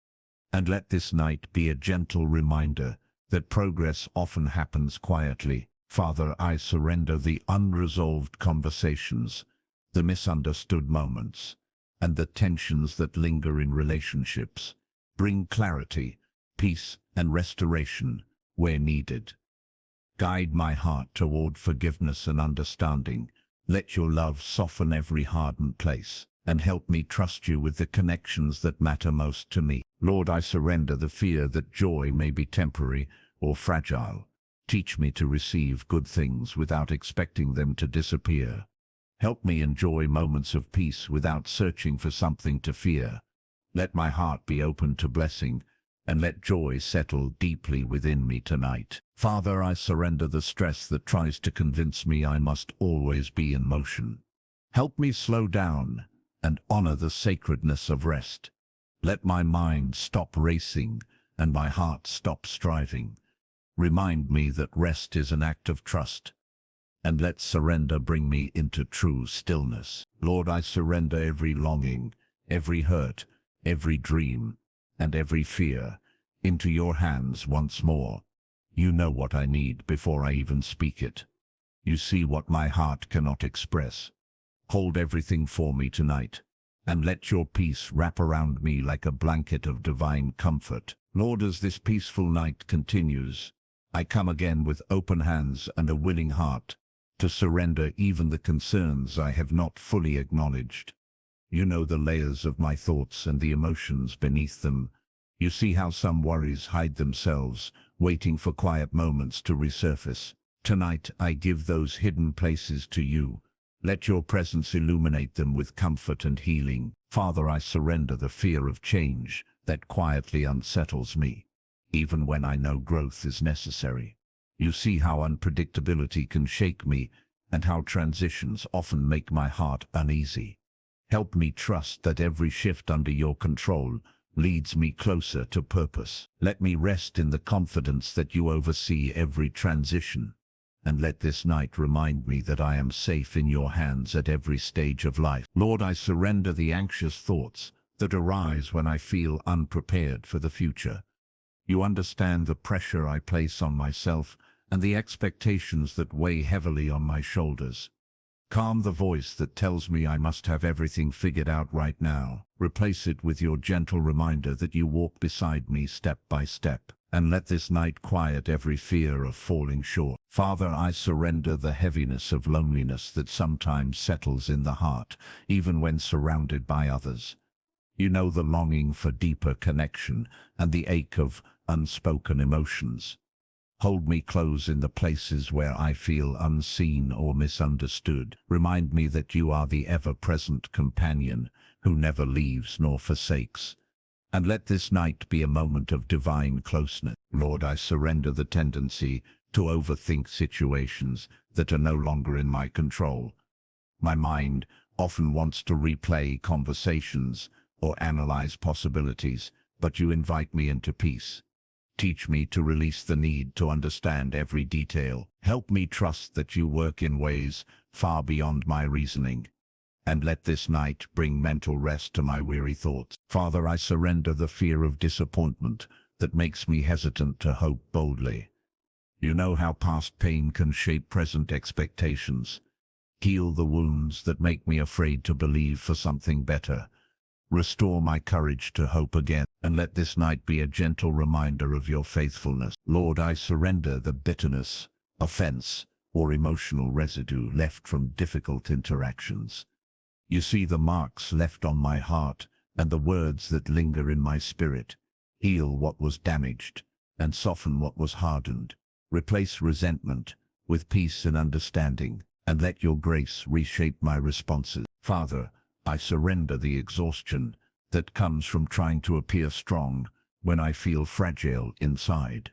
And let this night be a gentle reminder that progress often happens quietly. Father, I surrender the unresolved conversations, the misunderstood moments, and the tensions that linger in relationships. Bring clarity, peace, and restoration where needed. Guide my heart toward forgiveness and understanding. Let your love soften every hardened place, and help me trust you with the connections that matter most to me. Lord, I surrender the fear that joy may be temporary or fragile. Teach me to receive good things without expecting them to disappear. Help me enjoy moments of peace without searching for something to fear. Let my heart be open to blessing, and let joy settle deeply within me tonight. Father, I surrender the stress that tries to convince me I must always be in motion. Help me slow down and honor the sacredness of rest. Let my mind stop racing and my heart stop striving. Remind me that rest is an act of trust, and let surrender bring me into true stillness. Lord, I surrender every longing, every hurt, every dream, and every fear into your hands once more. You know what I need before I even speak it. You see what my heart cannot express. Hold everything for me tonight, and let your peace wrap around me like a blanket of divine comfort. Lord, as this peaceful night continues, I come again with open hands and a willing heart to to surrender even the concerns I have not fully acknowledged. You know the layers of my thoughts and the emotions beneath them. You see how some worries hide themselves, waiting for quiet moments to resurface. Tonight I give those hidden places to you. Let your presence illuminate them with comfort and healing. Father, I surrender the fear of change that quietly unsettles me, even when I know growth is necessary. You see how unpredictability can shake me and how transitions often make my heart uneasy. Help me trust that every shift under your control leads me closer to purpose. Let me rest in the confidence that you oversee every transition. And let this night remind me that I am safe in your hands at every stage of life. Lord, I surrender the anxious thoughts that arise when I feel unprepared for the future. You understand the pressure I place on myself and the expectations that weigh heavily on my shoulders. Calm the voice that tells me I must have everything figured out right now. Replace it with your gentle reminder that you walk beside me step by step. And let this night quiet every fear of falling short. Father, I surrender the heaviness of loneliness that sometimes settles in the heart, even when surrounded by others. You know the longing for deeper connection and the ache of unspoken emotions. Hold me close in the places where I feel unseen or misunderstood. Remind me that you are the ever-present companion who never leaves nor forsakes. And let this night be a moment of divine closeness. Lord, I surrender the tendency to overthink situations that are no longer in my control. My mind often wants to replay conversations or analyze possibilities, but you invite me into peace. Teach me to release the need to understand every detail. Help me trust that you work in ways far beyond my reasoning. And let this night bring mental rest to my weary thoughts. Father, I surrender the fear of disappointment that makes me hesitant to hope boldly. You know how past pain can shape present expectations. Heal the wounds that make me afraid to believe for something better. Restore my courage to hope again, and let this night be a gentle reminder of your faithfulness. Lord, I surrender the bitterness, offense, or emotional residue left from difficult interactions. You see the marks left on my heart and the words that linger in my spirit. Heal what was damaged and soften what was hardened. Replace resentment with peace and understanding, and let your grace reshape my responses. Father, I surrender the exhaustion that comes from trying to appear strong when I feel fragile inside.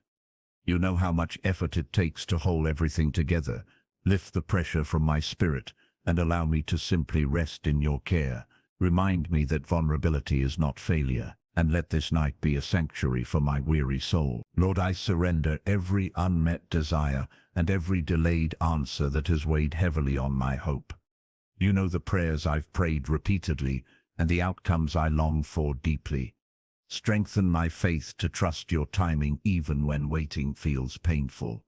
You know how much effort it takes to hold everything together. Lift the pressure from my spirit and allow me to simply rest in your care. Remind me that vulnerability is not failure, and let this night be a sanctuary for my weary soul. Lord, I surrender every unmet desire and every delayed answer that has weighed heavily on my hope. You know the prayers I've prayed repeatedly and the outcomes I long for deeply. Strengthen my faith to trust your timing even when waiting feels painful.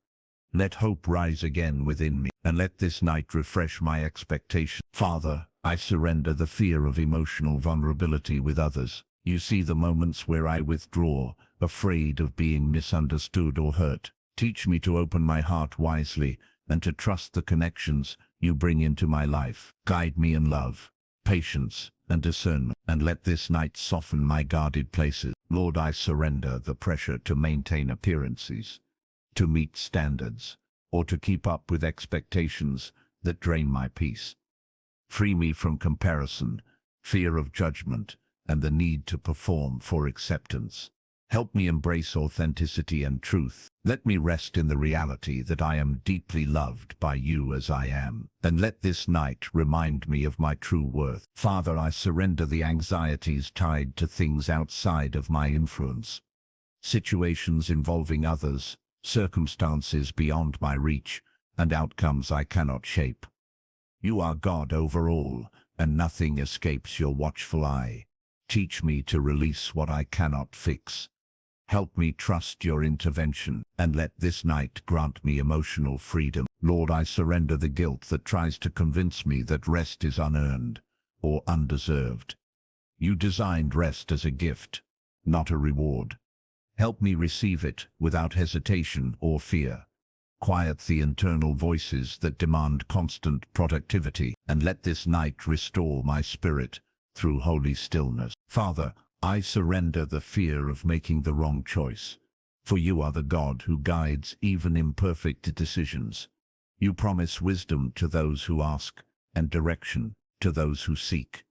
Let hope rise again within me, and let this night refresh my expectation. Father, I surrender the fear of emotional vulnerability with others. You see the moments where I withdraw, afraid of being misunderstood or hurt. Teach me to open my heart wisely and to trust the connections you bring into my life. Guide me in love, patience, and discernment, and let this night soften my guarded places. Lord, I surrender the pressure to maintain appearances, to meet standards, or to keep up with expectations that drain my peace. Free me from comparison, fear of judgment, and the need to perform for acceptance. Help me embrace authenticity and truth. Let me rest in the reality that I am deeply loved by you as I am. And let this night remind me of my true worth. Father, I surrender the anxieties tied to things outside of my influence. Situations involving others, circumstances beyond my reach, and outcomes I cannot shape. You are God over all, and nothing escapes your watchful eye. Teach me to release what I cannot fix. Help me trust your intervention, and let this night grant me emotional freedom. Lord, I surrender the guilt that tries to convince me that rest is unearned or undeserved. You designed rest as a gift, not a reward. Help me receive it without hesitation or fear. Quiet the internal voices that demand constant productivity, and let this night restore my spirit through holy stillness. Father, I surrender the fear of making the wrong choice, for you are the God who guides even imperfect decisions. You promise wisdom to those who ask, and direction to those who seek.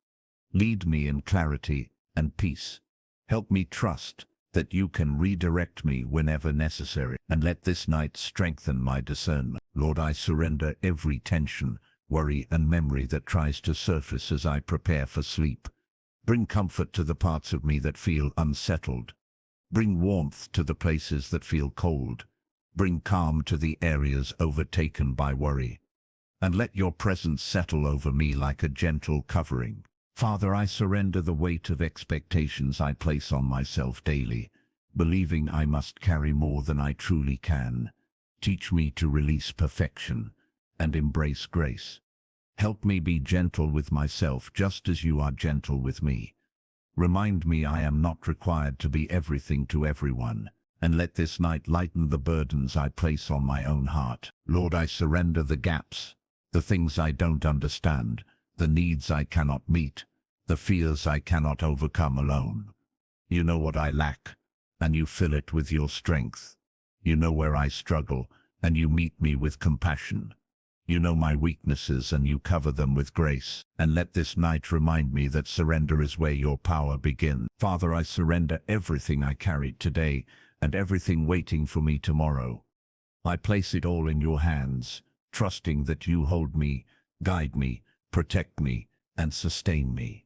Lead me in clarity and peace. Help me trust that you can redirect me whenever necessary, and let this night strengthen my discernment. Lord, I surrender every tension, worry, and memory that tries to surface as I prepare for sleep. Bring comfort to the parts of me that feel unsettled. Bring warmth to the places that feel cold. Bring calm to the areas overtaken by worry. And let your presence settle over me like a gentle covering. Father, I surrender the weight of expectations I place on myself daily, believing I must carry more than I truly can. Teach me to release perfection and embrace grace. Help me be gentle with myself just as you are gentle with me. Remind me I am not required to be everything to everyone, and let this night lighten the burdens I place on my own heart. Lord, I surrender the gaps, the things I don't understand, the needs I cannot meet, the fears I cannot overcome alone. You know what I lack, and you fill it with your strength. You know where I struggle, and you meet me with compassion. You know my weaknesses, and you cover them with grace. And let this night remind me that surrender is where your power begins. Father, I surrender everything I carried today, and everything waiting for me tomorrow. I place it all in your hands, trusting that you hold me, guide me, protect me, and sustain me.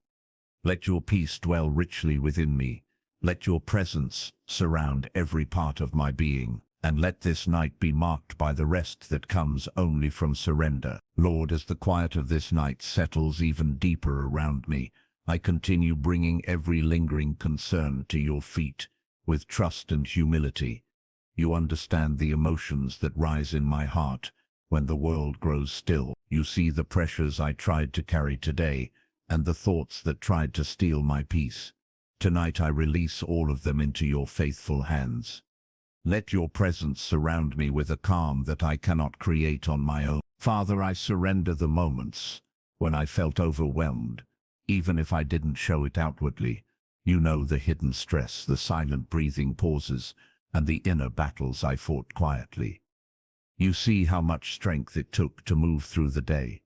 Let your peace dwell richly within me. Let your presence surround every part of my being, and let this night be marked by the rest that comes only from surrender. Lord, as the quiet of this night settles even deeper around me, I continue bringing every lingering concern to your feet with trust and humility. You understand the emotions that rise in my heart when the world grows still. You see the pressures I tried to carry today and the thoughts that tried to steal my peace. Tonight I release all of them into your faithful hands. Let your presence surround me with a calm that I cannot create on my own. Father, I surrender the moments when I felt overwhelmed, even if I didn't show it outwardly. You know the hidden stress, the silent breathing pauses, and the inner battles I fought quietly. You see how much strength it took to move through the day.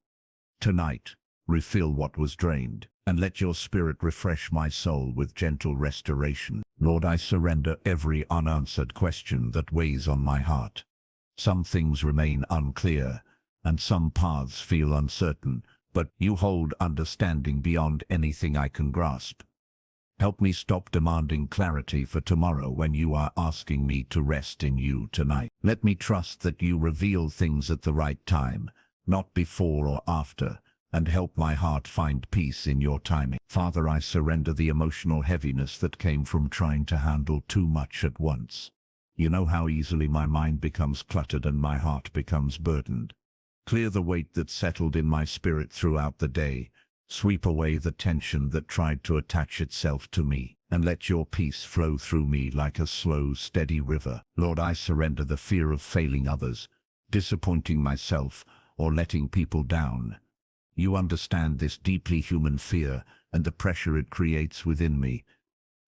Tonight, refill what was drained, and let your spirit refresh my soul with gentle restoration. Lord, I surrender every unanswered question that weighs on my heart. Some things remain unclear, and some paths feel uncertain, but you hold understanding beyond anything I can grasp. Help me stop demanding clarity for tomorrow when you are asking me to rest in you tonight. Let me trust that you reveal things at the right time, not before or after, and help my heart find peace in your timing. Father, I surrender the emotional heaviness that came from trying to handle too much at once. You know how easily my mind becomes cluttered and my heart becomes burdened. Clear the weight that settled in my spirit throughout the day. Sweep away the tension that tried to attach itself to me, and let your peace flow through me like a slow, steady river. Lord, I surrender the fear of failing others, disappointing myself, or letting people down. You understand this deeply human fear and the pressure it creates within me.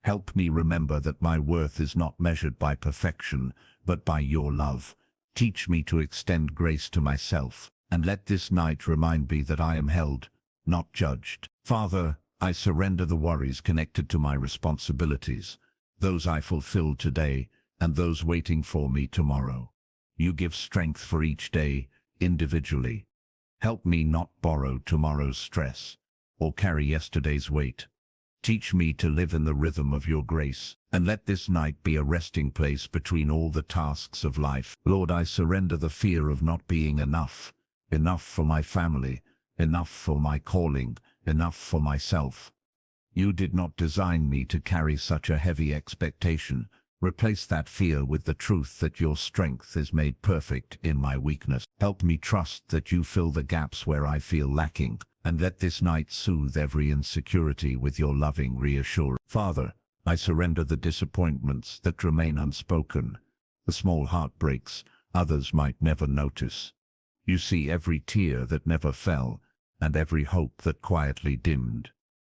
Help me remember that my worth is not measured by perfection, but by your love. Teach me to extend grace to myself, and let this night remind me that I am held, not judged. Father, I surrender the worries connected to my responsibilities, those I fulfill today and those waiting for me tomorrow. You give strength for each day, individually. Help me not borrow tomorrow's stress or carry yesterday's weight. Teach me to live in the rhythm of your grace, and let this night be a resting place between all the tasks of life. Lord, I surrender the fear of not being enough. Enough for my family, enough for my calling, enough for myself. You did not design me to carry such a heavy expectation. Replace that fear with the truth that your strength is made perfect in my weakness. Help me trust that you fill the gaps where I feel lacking, and let this night soothe every insecurity with your loving reassurance. Father, I surrender the disappointments that remain unspoken, the small heartbreaks others might never notice. You see every tear that never fell, and every hope that quietly dimmed.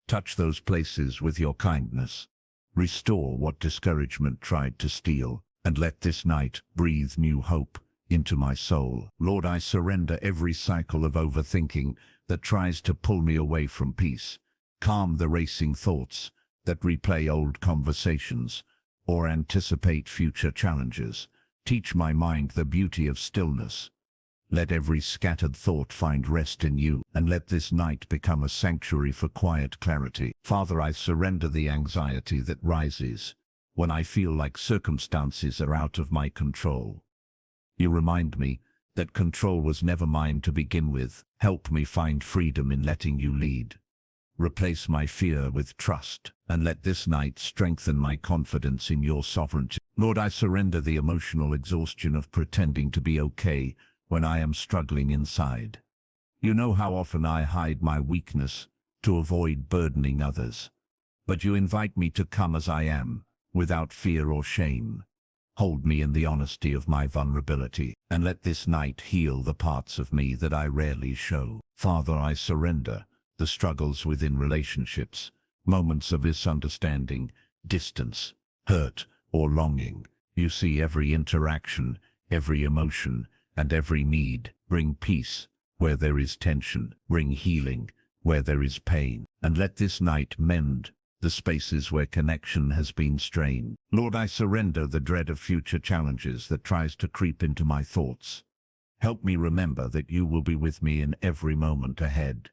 Touch those places with your kindness. Restore what discouragement tried to steal, and let this night breathe new hope into my soul. Lord, I surrender every cycle of overthinking that tries to pull me away from peace. Calm the racing thoughts that replay old conversations or anticipate future challenges. Teach my mind the beauty of stillness. Let every scattered thought find rest in you, and let this night become a sanctuary for quiet clarity. Father, I surrender the anxiety that rises when I feel like circumstances are out of my control. You remind me that control was never mine to begin with. Help me find freedom in letting you lead. Replace my fear with trust, and let this night strengthen my confidence in your sovereignty. Lord, I surrender the emotional exhaustion of pretending to be okay when I am struggling inside. You know how often I hide my weakness to avoid burdening others. But you invite me to come as I am, without fear or shame. Hold me in the honesty of my vulnerability, and let this night heal the parts of me that I rarely show. Father, I surrender the struggles within relationships, moments of misunderstanding, distance, hurt, or longing. You see every interaction, every emotion, and every need. Bring peace where there is tension. Bring healing where there is pain. And let this night mend the spaces where connection has been strained. Lord, I surrender the dread of future challenges that tries to creep into my thoughts. Help me remember that you will be with me in every moment ahead.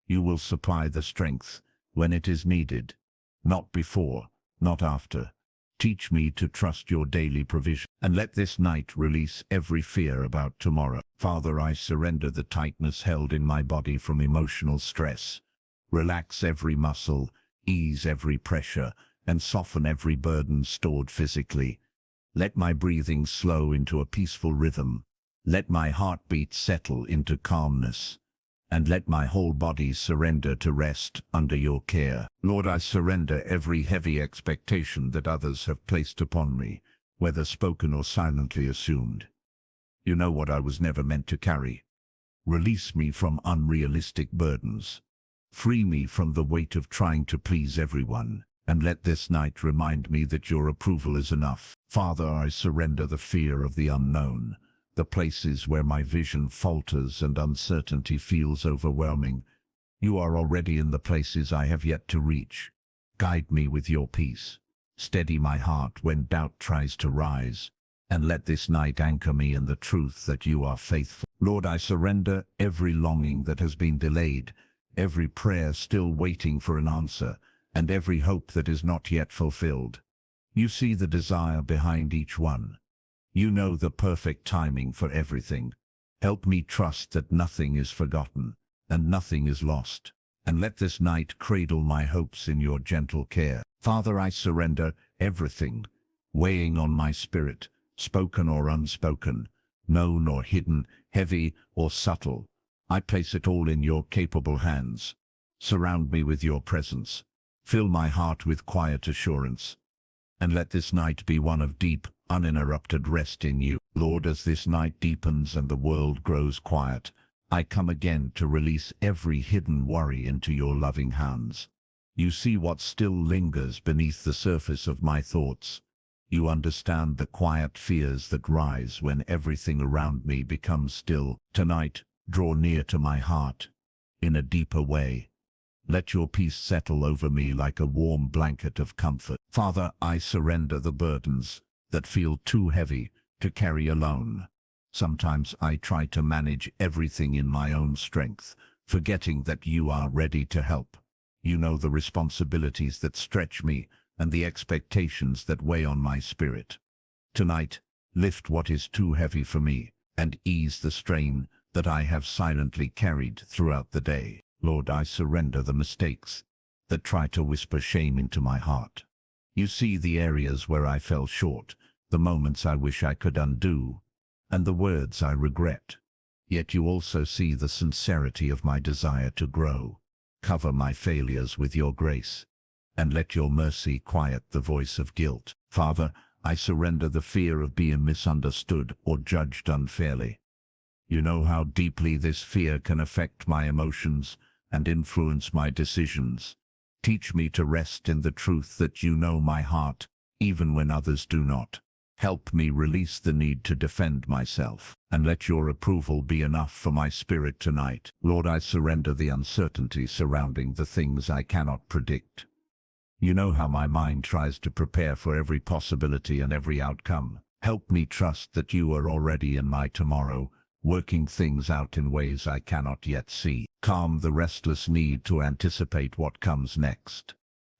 You will supply the strength when it is needed, not before, not after. Teach me to trust your daily provision, and let this night release every fear about tomorrow. Father, I surrender the tightness held in my body from emotional stress. Relax every muscle, ease every pressure, and soften every burden stored physically. Let my breathing slow into a peaceful rhythm. Let my heartbeat settle into calmness, and let my whole body surrender to rest under your care. Lord, I surrender every heavy expectation that others have placed upon me, whether spoken or silently assumed. You know what I was never meant to carry. Release me from unrealistic burdens. Free me from the weight of trying to please everyone, and let this night remind me that your approval is enough. Father, I surrender the fear of the unknown, the places where my vision falters and uncertainty feels overwhelming. You are already in the places I have yet to reach. Guide me with your peace. Steady my heart when doubt tries to rise, and let this night anchor me in the truth that you are faithful. Lord, I surrender every longing that has been delayed, every prayer still waiting for an answer, and every hope that is not yet fulfilled. You see the desire behind each one. You know the perfect timing for everything. Help me trust that nothing is forgotten and nothing is lost, and let this night cradle my hopes in your gentle care. Father, I surrender everything weighing on my spirit, spoken or unspoken, known or hidden, heavy or subtle. I place it all in your capable hands. Surround me with your presence. Fill my heart with quiet assurance, and let this night be one of deep, uninterrupted rest in you. Lord, as this night deepens and the world grows quiet, I come again to release every hidden worry into your loving hands. You see what still lingers beneath the surface of my thoughts. You understand the quiet fears that rise when everything around me becomes still. Tonight, draw near to my heart in a deeper way. Let your peace settle over me like a warm blanket of comfort. Father, I surrender the burdens that feel too heavy to carry alone. Sometimes I try to manage everything in my own strength, forgetting that you are ready to help. You know the responsibilities that stretch me and the expectations that weigh on my spirit. Tonight, lift what is too heavy for me and ease the strain that I have silently carried throughout the day. Lord, I surrender the mistakes that try to whisper shame into my heart. You see the areas where I fell short, the moments I wish I could undo, and the words I regret. Yet you also see the sincerity of my desire to grow. Cover my failures with your grace, and let your mercy quiet the voice of guilt. Father, I surrender the fear of being misunderstood or judged unfairly. You know how deeply this fear can affect my emotions and influence my decisions. Teach me to rest in the truth that you know my heart, even when others do not. Help me release the need to defend myself, and let your approval be enough for my spirit tonight. Lord, I surrender the uncertainty surrounding the things I cannot predict. You know how my mind tries to prepare for every possibility and every outcome. Help me trust that you are already in my tomorrow, working things out in ways I cannot yet see. Calm the restless need to anticipate what comes next,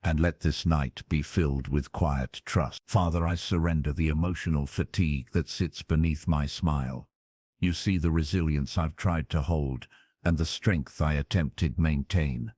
and let this night be filled with quiet trust. Father, I surrender the emotional fatigue that sits beneath my smile. You see the resilience I've tried to hold, and the strength I attempted to maintain.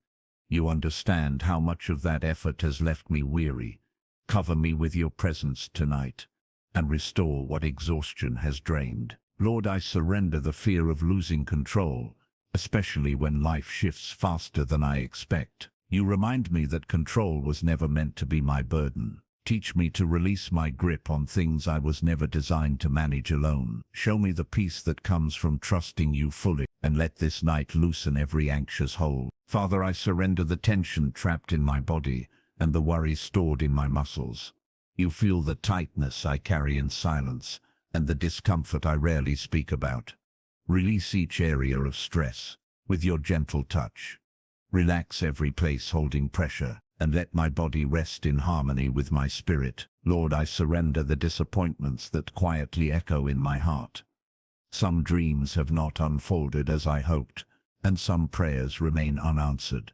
You understand how much of that effort has left me weary. Cover me with your presence tonight, and restore what exhaustion has drained. Lord, I surrender the fear of losing control, especially when life shifts faster than I expect. You remind me that control was never meant to be my burden. Teach me to release my grip on things I was never designed to manage alone. Show me the peace that comes from trusting you fully, and let this night loosen every anxious hold. Father, I surrender the tension trapped in my body and the worry stored in my muscles. You feel the tightness I carry in silence, and the discomfort I rarely speak about. Release each area of stress with your gentle touch. Relax every place holding pressure, and let my body rest in harmony with my spirit. Lord, I surrender the disappointments that quietly echo in my heart. Some dreams have not unfolded as I hoped, and some prayers remain unanswered.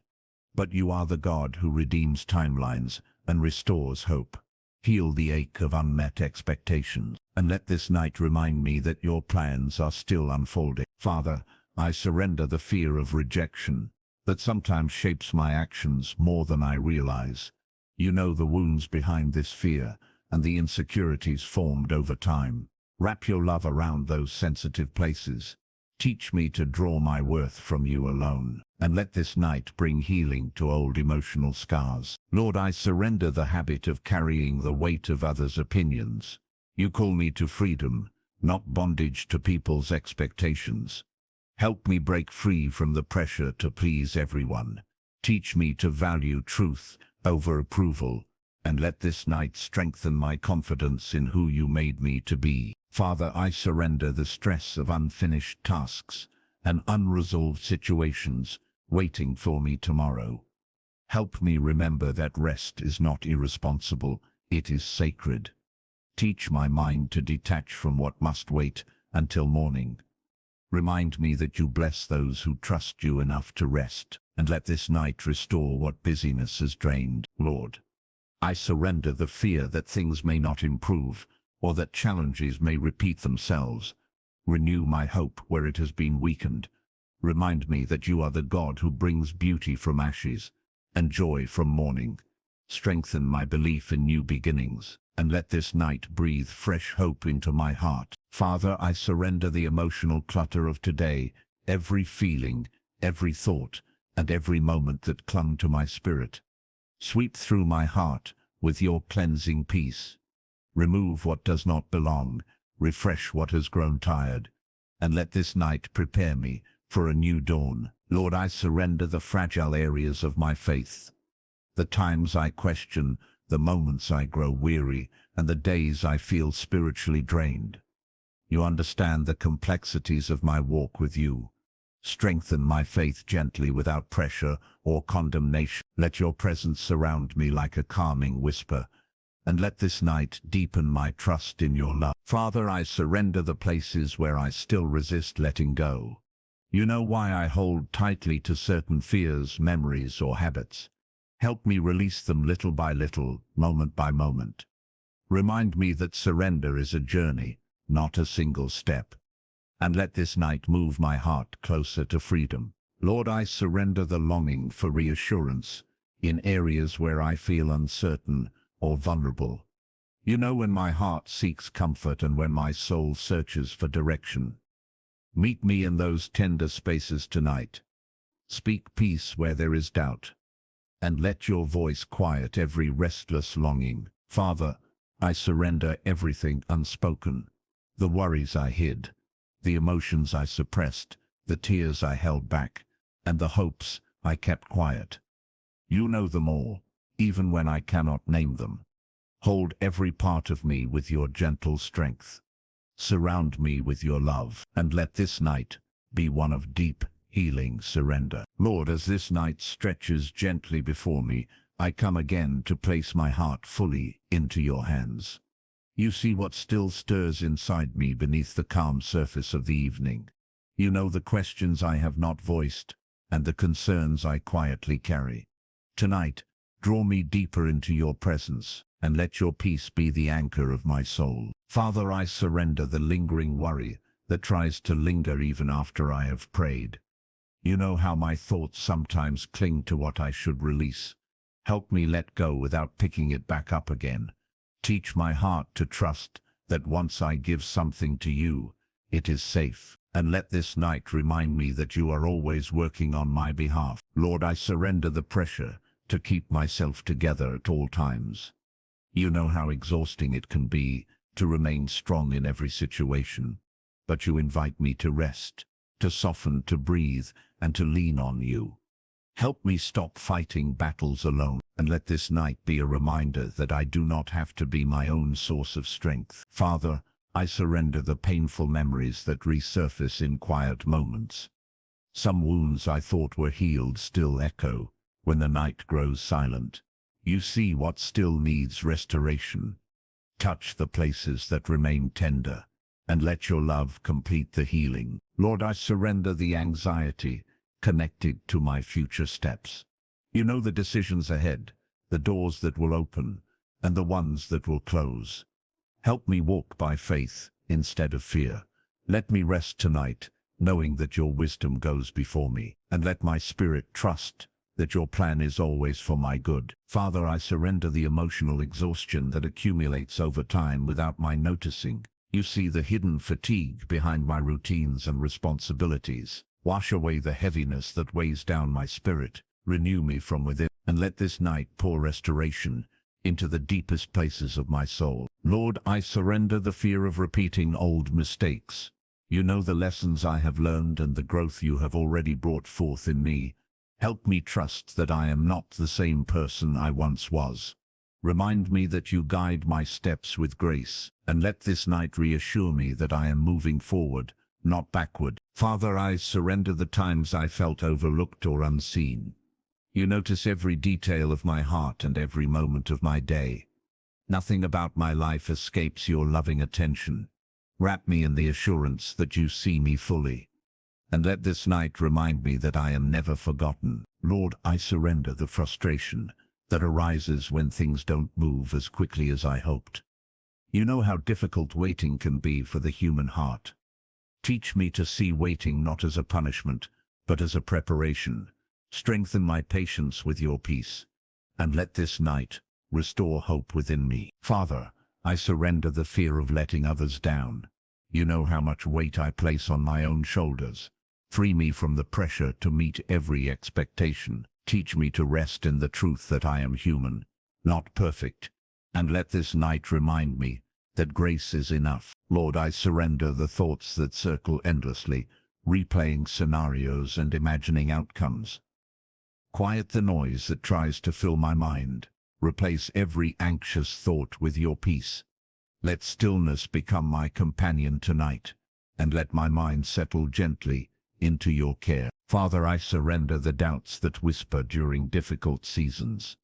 But you are the God who redeems timelines and restores hope. Heal the ache of unmet expectations, and let this night remind me that your plans are still unfolding. Father, I surrender the fear of rejection that sometimes shapes my actions more than I realize. You know the wounds behind this fear and the insecurities formed over time. Wrap your love around those sensitive places. Teach me to draw my worth from you alone, and let this night bring healing to old emotional scars. Lord, I surrender the habit of carrying the weight of others' opinions. You call me to freedom, not bondage to people's expectations. Help me break free from the pressure to please everyone. Teach me to value truth over approval, and let this night strengthen my confidence in who you made me to be. Father, I surrender the stress of unfinished tasks and unresolved situations waiting for me tomorrow. Help me remember that rest is not irresponsible, it is sacred. Teach my mind to detach from what must wait until morning. Remind me that you bless those who trust you enough to rest, and let this night restore what busyness has drained. Lord, I surrender the fear that things may not improve, or that challenges may repeat themselves. Renew my hope where it has been weakened. Remind me that you are the God who brings beauty from ashes and joy from mourning. Strengthen my belief in new beginnings, and let this night breathe fresh hope into my heart. Father, I surrender the emotional clutter of today, every feeling, every thought, and every moment that clung to my spirit. Sweep through my heart with your cleansing peace. Remove what does not belong, refresh what has grown tired, and let this night prepare me for a new dawn. Lord, I surrender the fragile areas of my faith. The times I question, the moments I grow weary, and the days I feel spiritually drained. You understand the complexities of my walk with you. Strengthen my faith gently without pressure or condemnation. Let your presence surround me like a calming whisper, and let this night deepen my trust in your love. Father, I surrender the places where I still resist letting go. You know why I hold tightly to certain fears, memories, or habits. Help me release them little by little, moment by moment. Remind me that surrender is a journey, not a single step. And let this night move my heart closer to freedom. Lord, I surrender the longing for reassurance in areas where I feel uncertain or vulnerable. You know when my heart seeks comfort and when my soul searches for direction. Meet me in those tender spaces tonight. Speak peace where there is doubt, and let your voice quiet every restless longing. Father, I surrender everything unspoken, the worries I hid, the emotions I suppressed, the tears I held back, and the hopes I kept quiet. You know them all, even when I cannot name them. Hold every part of me with your gentle strength. Surround me with your love, and let this night be one of deep, healing surrender. Lord, as this night stretches gently before me, I come again to place my heart fully into your hands. You see what still stirs inside me beneath the calm surface of the evening. You know the questions I have not voiced, and the concerns I quietly carry. Tonight, draw me deeper into your presence, and let your peace be the anchor of my soul. Father, I surrender the lingering worry that tries to linger even after I have prayed. You know how my thoughts sometimes cling to what I should release. Help me let go without picking it back up again. Teach my heart to trust that once I give something to you, it is safe. And let this night remind me that you are always working on my behalf. Lord, I surrender the pressure to keep myself together at all times. You know how exhausting it can be to remain strong in every situation. But you invite me to rest, to soften, to breathe, and to lean on you. Help me stop fighting battles alone, and let this night be a reminder that I do not have to be my own source of strength. Father, I surrender the painful memories that resurface in quiet moments. Some wounds I thought were healed still echo when the night grows silent. You see what still needs restoration. Touch the places that remain tender, and let your love complete the healing. Lord, I surrender the anxiety connected to my future steps. You know the decisions ahead, the doors that will open, and the ones that will close. Help me walk by faith instead of fear. Let me rest tonight, knowing that your wisdom goes before me, and let my spirit trust that your plan is always for my good. Father, I surrender the emotional exhaustion that accumulates over time without my noticing. You see the hidden fatigue behind my routines and responsibilities. Wash away the heaviness that weighs down my spirit. Renew me from within, and let this night pour restoration into the deepest places of my soul. Lord, I surrender the fear of repeating old mistakes. You know the lessons I have learned and the growth you have already brought forth in me. Help me trust that I am not the same person I once was. Remind me that you guide my steps with grace, and let this night reassure me that I am moving forward, not backward. Father, I surrender the times I felt overlooked or unseen. You notice every detail of my heart and every moment of my day. Nothing about my life escapes your loving attention. Wrap me in the assurance that you see me fully. And let this night remind me that I am never forgotten. Lord, I surrender the frustration that arises when things don't move as quickly as I hoped. You know how difficult waiting can be for the human heart. Teach me to see waiting not as a punishment, but as a preparation. Strengthen my patience with your peace, and let this night restore hope within me. Father, I surrender the fear of letting others down. You know how much weight I place on my own shoulders. Free me from the pressure to meet every expectation. Teach me to rest in the truth that I am human, not perfect, and let this night remind me that grace is enough. Lord, I surrender the thoughts that circle endlessly, replaying scenarios and imagining outcomes. Quiet the noise that tries to fill my mind. Replace every anxious thought with your peace. Let stillness become my companion tonight, and let my mind settle gently into your care. Father, I surrender the doubts that whisper during difficult seasons.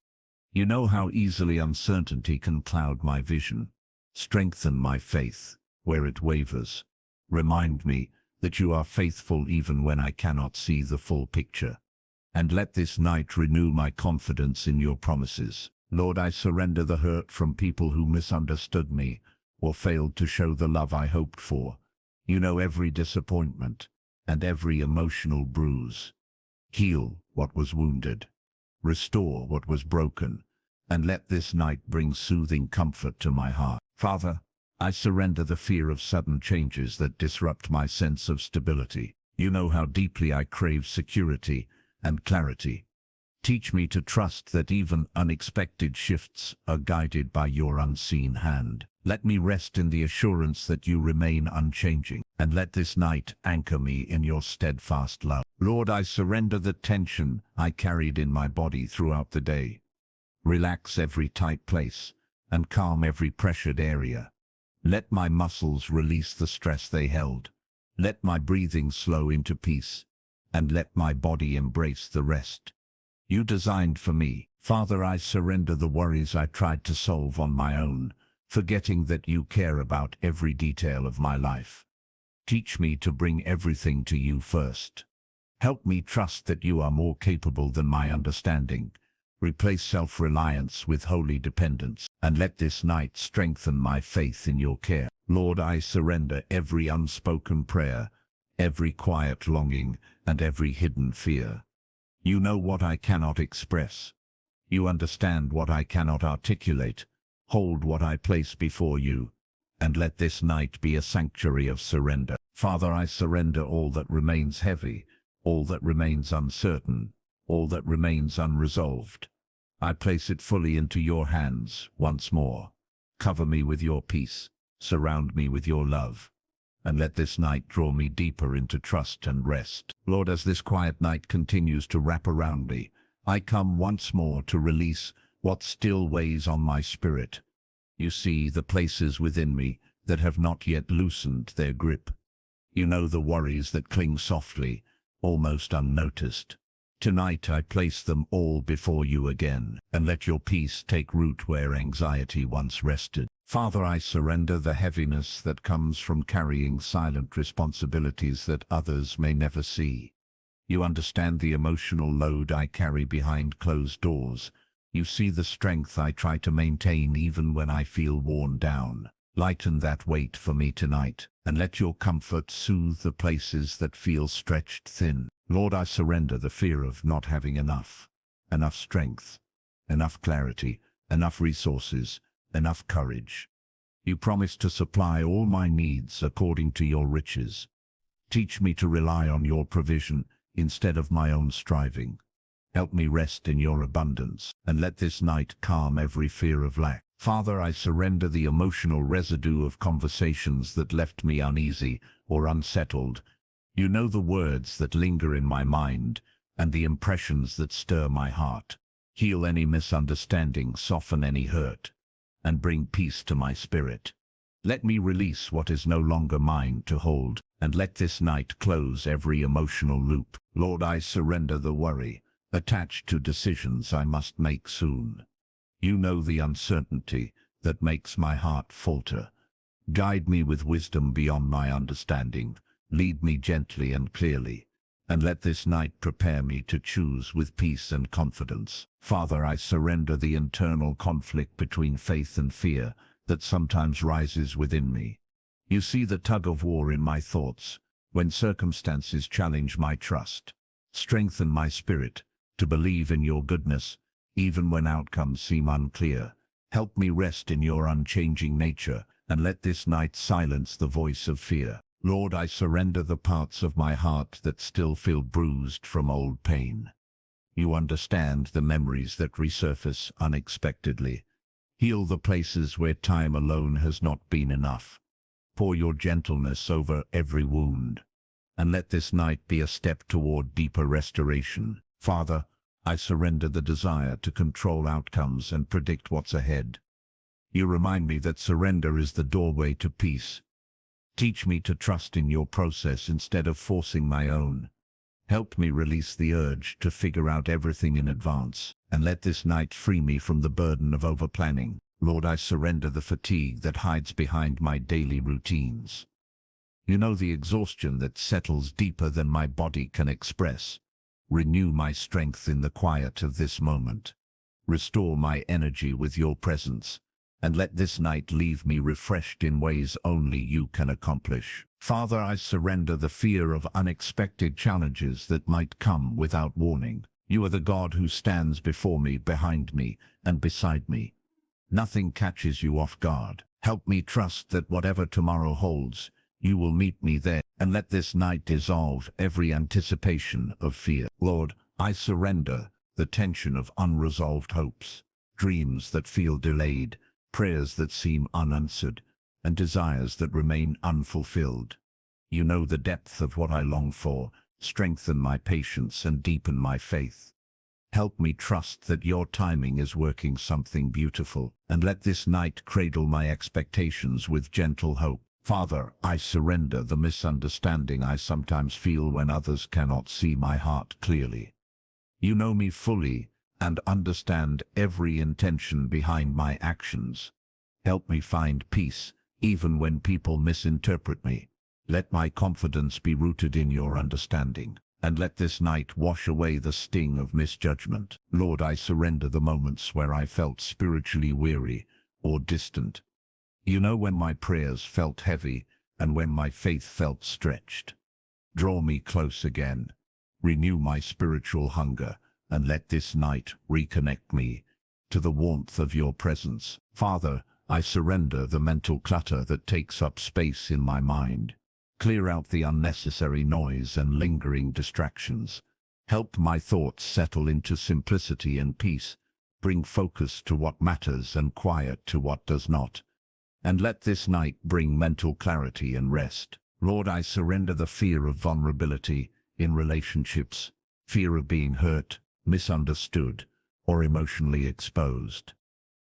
You know how easily uncertainty can cloud my vision. Strengthen my faith where it wavers. Remind me that you are faithful even when I cannot see the full picture. And let this night renew my confidence in your promises. Lord, I surrender the hurt from people who misunderstood me or failed to show the love I hoped for. You know every disappointment and every emotional bruise. Heal what was wounded, restore what was broken, and let this night bring soothing comfort to my heart. Father, I surrender the fear of sudden changes that disrupt my sense of stability. You know how deeply I crave security and clarity. Teach me to trust that even unexpected shifts are guided by your unseen hand. Let me rest in the assurance that you remain unchanging, and let this night anchor me in your steadfast love. Lord, I surrender the tension I carried in my body throughout the day. Relax every tight place and calm every pressured area. Let my muscles release the stress they held. Let my breathing slow into peace, and let my body embrace the rest you designed for me. Father, I surrender the worries I tried to solve on my own, forgetting that you care about every detail of my life. Teach me to bring everything to you first. Help me trust that you are more capable than my understanding. Replace self-reliance with holy dependence, and let this night strengthen my faith in your care. Lord, I surrender every unspoken prayer, every quiet longing, and every hidden fear. You know what I cannot express. You understand what I cannot articulate. Hold what I place before you, and let this night be a sanctuary of surrender. Father, I surrender all that remains heavy, all that remains uncertain, all that remains unresolved. I place it fully into your hands once more. Cover me with your peace, surround me with your love, and let this night draw me deeper into trust and rest. Lord, as this quiet night continues to wrap around me, I come once more to release what still weighs on my spirit. You see the places within me that have not yet loosened their grip. You know the worries that cling softly, almost unnoticed. Tonight I place them all before you again, and let your peace take root where anxiety once rested. Father, I surrender the heaviness that comes from carrying silent responsibilities that others may never see. You understand the emotional load I carry behind closed doors. You see the strength I try to maintain even when I feel worn down. Lighten that weight for me tonight, and let your comfort soothe the places that feel stretched thin. Lord, I surrender the fear of not having enough strength, enough clarity, enough resources, enough courage. You promise to supply all my needs according to your riches. Teach me to rely on your provision instead of my own striving. Help me rest in your abundance, and let this night calm every fear of lack. Father, I surrender the emotional residue of conversations that left me uneasy or unsettled. You know the words that linger in my mind and the impressions that stir my heart. Heal any misunderstanding, soften any hurt, and bring peace to my spirit. Let me release what is no longer mine to hold, and let this night close every emotional loop. Lord, I surrender the worry attached to decisions I must make soon. You know the uncertainty that makes my heart falter. Guide me with wisdom beyond my understanding. Lead me gently and clearly, and let this night prepare me to choose with peace and confidence. Father, I surrender the internal conflict between faith and fear that sometimes rises within me. You see the tug-of-war in my thoughts when circumstances challenge my trust. Strengthen my spirit to believe in your goodness, even when outcomes seem unclear. Help me rest in your unchanging nature, and let this night silence the voice of fear. Lord, I surrender the parts of my heart that still feel bruised from old pain. You understand the memories that resurface unexpectedly. Heal the places where time alone has not been enough. Pour your gentleness over every wound, and let this night be a step toward deeper restoration. Father, I surrender the desire to control outcomes and predict what's ahead. You remind me that surrender is the doorway to peace. Teach me to trust in your process instead of forcing my own. Help me release the urge to figure out everything in advance, and let this night free me from the burden of overplanning. Lord, I surrender the fatigue that hides behind my daily routines. You know the exhaustion that settles deeper than my body can express. Renew my strength in the quiet of this moment. Restore my energy with your presence, and let this night leave me refreshed in ways only you can accomplish. Father, I surrender the fear of unexpected challenges that might come without warning. You are the God who stands before me, behind me, and beside me. Nothing catches you off guard. Help me trust that whatever tomorrow holds, you will meet me there, and let this night dissolve every anticipation of fear. Lord, I surrender the tension of unresolved hopes, dreams that feel delayed, prayers that seem unanswered, and desires that remain unfulfilled. You know the depth of what I long for. Strengthen my patience and deepen my faith. Help me trust that your timing is working something beautiful, and let this night cradle my expectations with gentle hope. Father, I surrender the misunderstanding I sometimes feel when others cannot see my heart clearly. You know me fully and understand every intention behind my actions. Help me find peace, even when people misinterpret me. Let my confidence be rooted in your understanding, and let this night wash away the sting of misjudgment. Lord, I surrender the moments where I felt spiritually weary or distant. You know when my prayers felt heavy and when my faith felt stretched. Draw me close again, renew my spiritual hunger, and let this night reconnect me to the warmth of your presence. Father, I surrender the mental clutter that takes up space in my mind. Clear out the unnecessary noise and lingering distractions. Help my thoughts settle into simplicity and peace. Bring focus to what matters and quiet to what does not. And let this night bring mental clarity and rest. Lord, I surrender the fear of vulnerability in relationships, fear of being hurt, misunderstood, or emotionally exposed.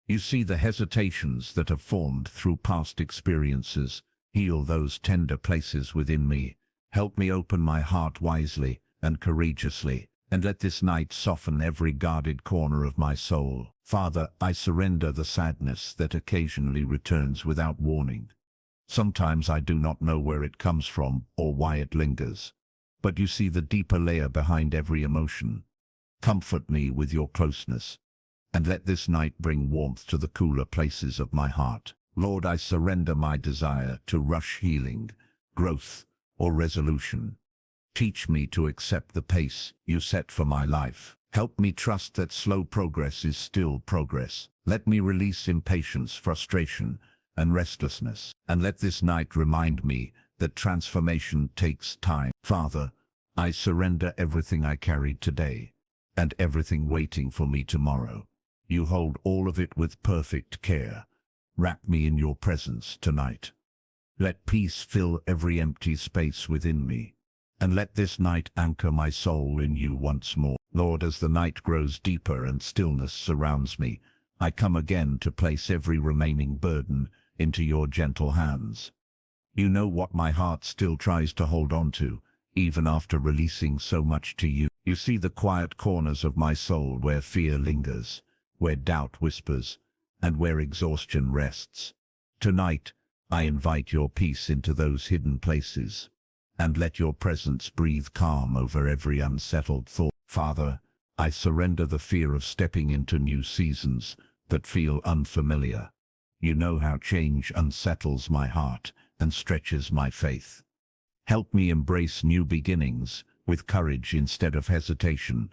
You see the hesitations that have formed through past experiences. Heal those tender places within me. Help me open my heart wisely and courageously, and let this night soften every guarded corner of my soul. Father, I surrender the sadness that occasionally returns without warning. Sometimes I do not know where it comes from or why it lingers, but you see the deeper layer behind every emotion. Comfort me with your closeness, and let this night bring warmth to the cooler places of my heart. Lord, I surrender my desire to rush healing, growth, or resolution. Teach me to accept the pace you set for my life. Help me trust that slow progress is still progress. Let me release impatience, frustration, and restlessness. And let this night remind me that transformation takes time. Father, I surrender everything I carried today, and everything waiting for me tomorrow. You hold all of it with perfect care. Wrap me in your presence tonight. Let peace fill every empty space within me, and let this night anchor my soul in you once more. Lord, as the night grows deeper and stillness surrounds me, I come again to place every remaining burden into your gentle hands. You know what my heart still tries to hold on to, even after releasing so much to you. You see the quiet corners of my soul where fear lingers, where doubt whispers, and where exhaustion rests. Tonight, I invite your peace into those hidden places, and let your presence breathe calm over every unsettled thought. Father, I surrender the fear of stepping into new seasons that feel unfamiliar. You know how change unsettles my heart and stretches my faith. Help me embrace new beginnings with courage instead of hesitation.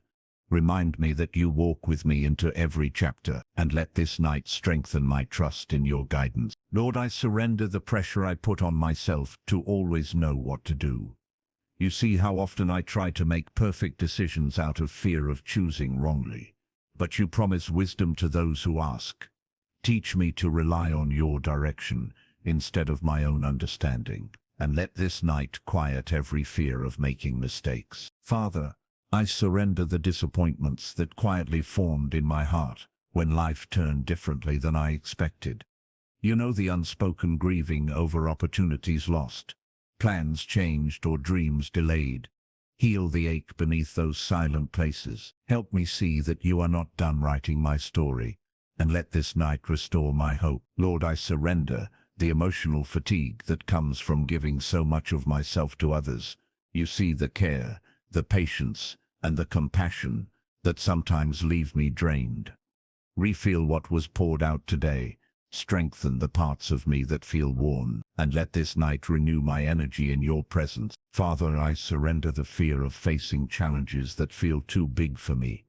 Remind me that you walk with me into every chapter, and let this night strengthen my trust in your guidance. Lord, I surrender the pressure I put on myself to always know what to do. You see how often I try to make perfect decisions out of fear of choosing wrongly. But you promise wisdom to those who ask. Teach me to rely on your direction instead of my own understanding, and let this night quiet every fear of making mistakes. Father, I surrender the disappointments that quietly formed in my heart when life turned differently than I expected. You know the unspoken grieving over opportunities lost, plans changed or dreams delayed. Heal the ache beneath those silent places. Help me see that you are not done writing my story, and let this night restore my hope. Lord, I surrender the emotional fatigue that comes from giving so much of myself to others. You see the care, the patience, and the compassion that sometimes leave me drained. Refill what was poured out today. Strengthen the parts of me that feel worn, and let this night renew my energy in your presence. Father, I surrender the fear of facing challenges that feel too big for me.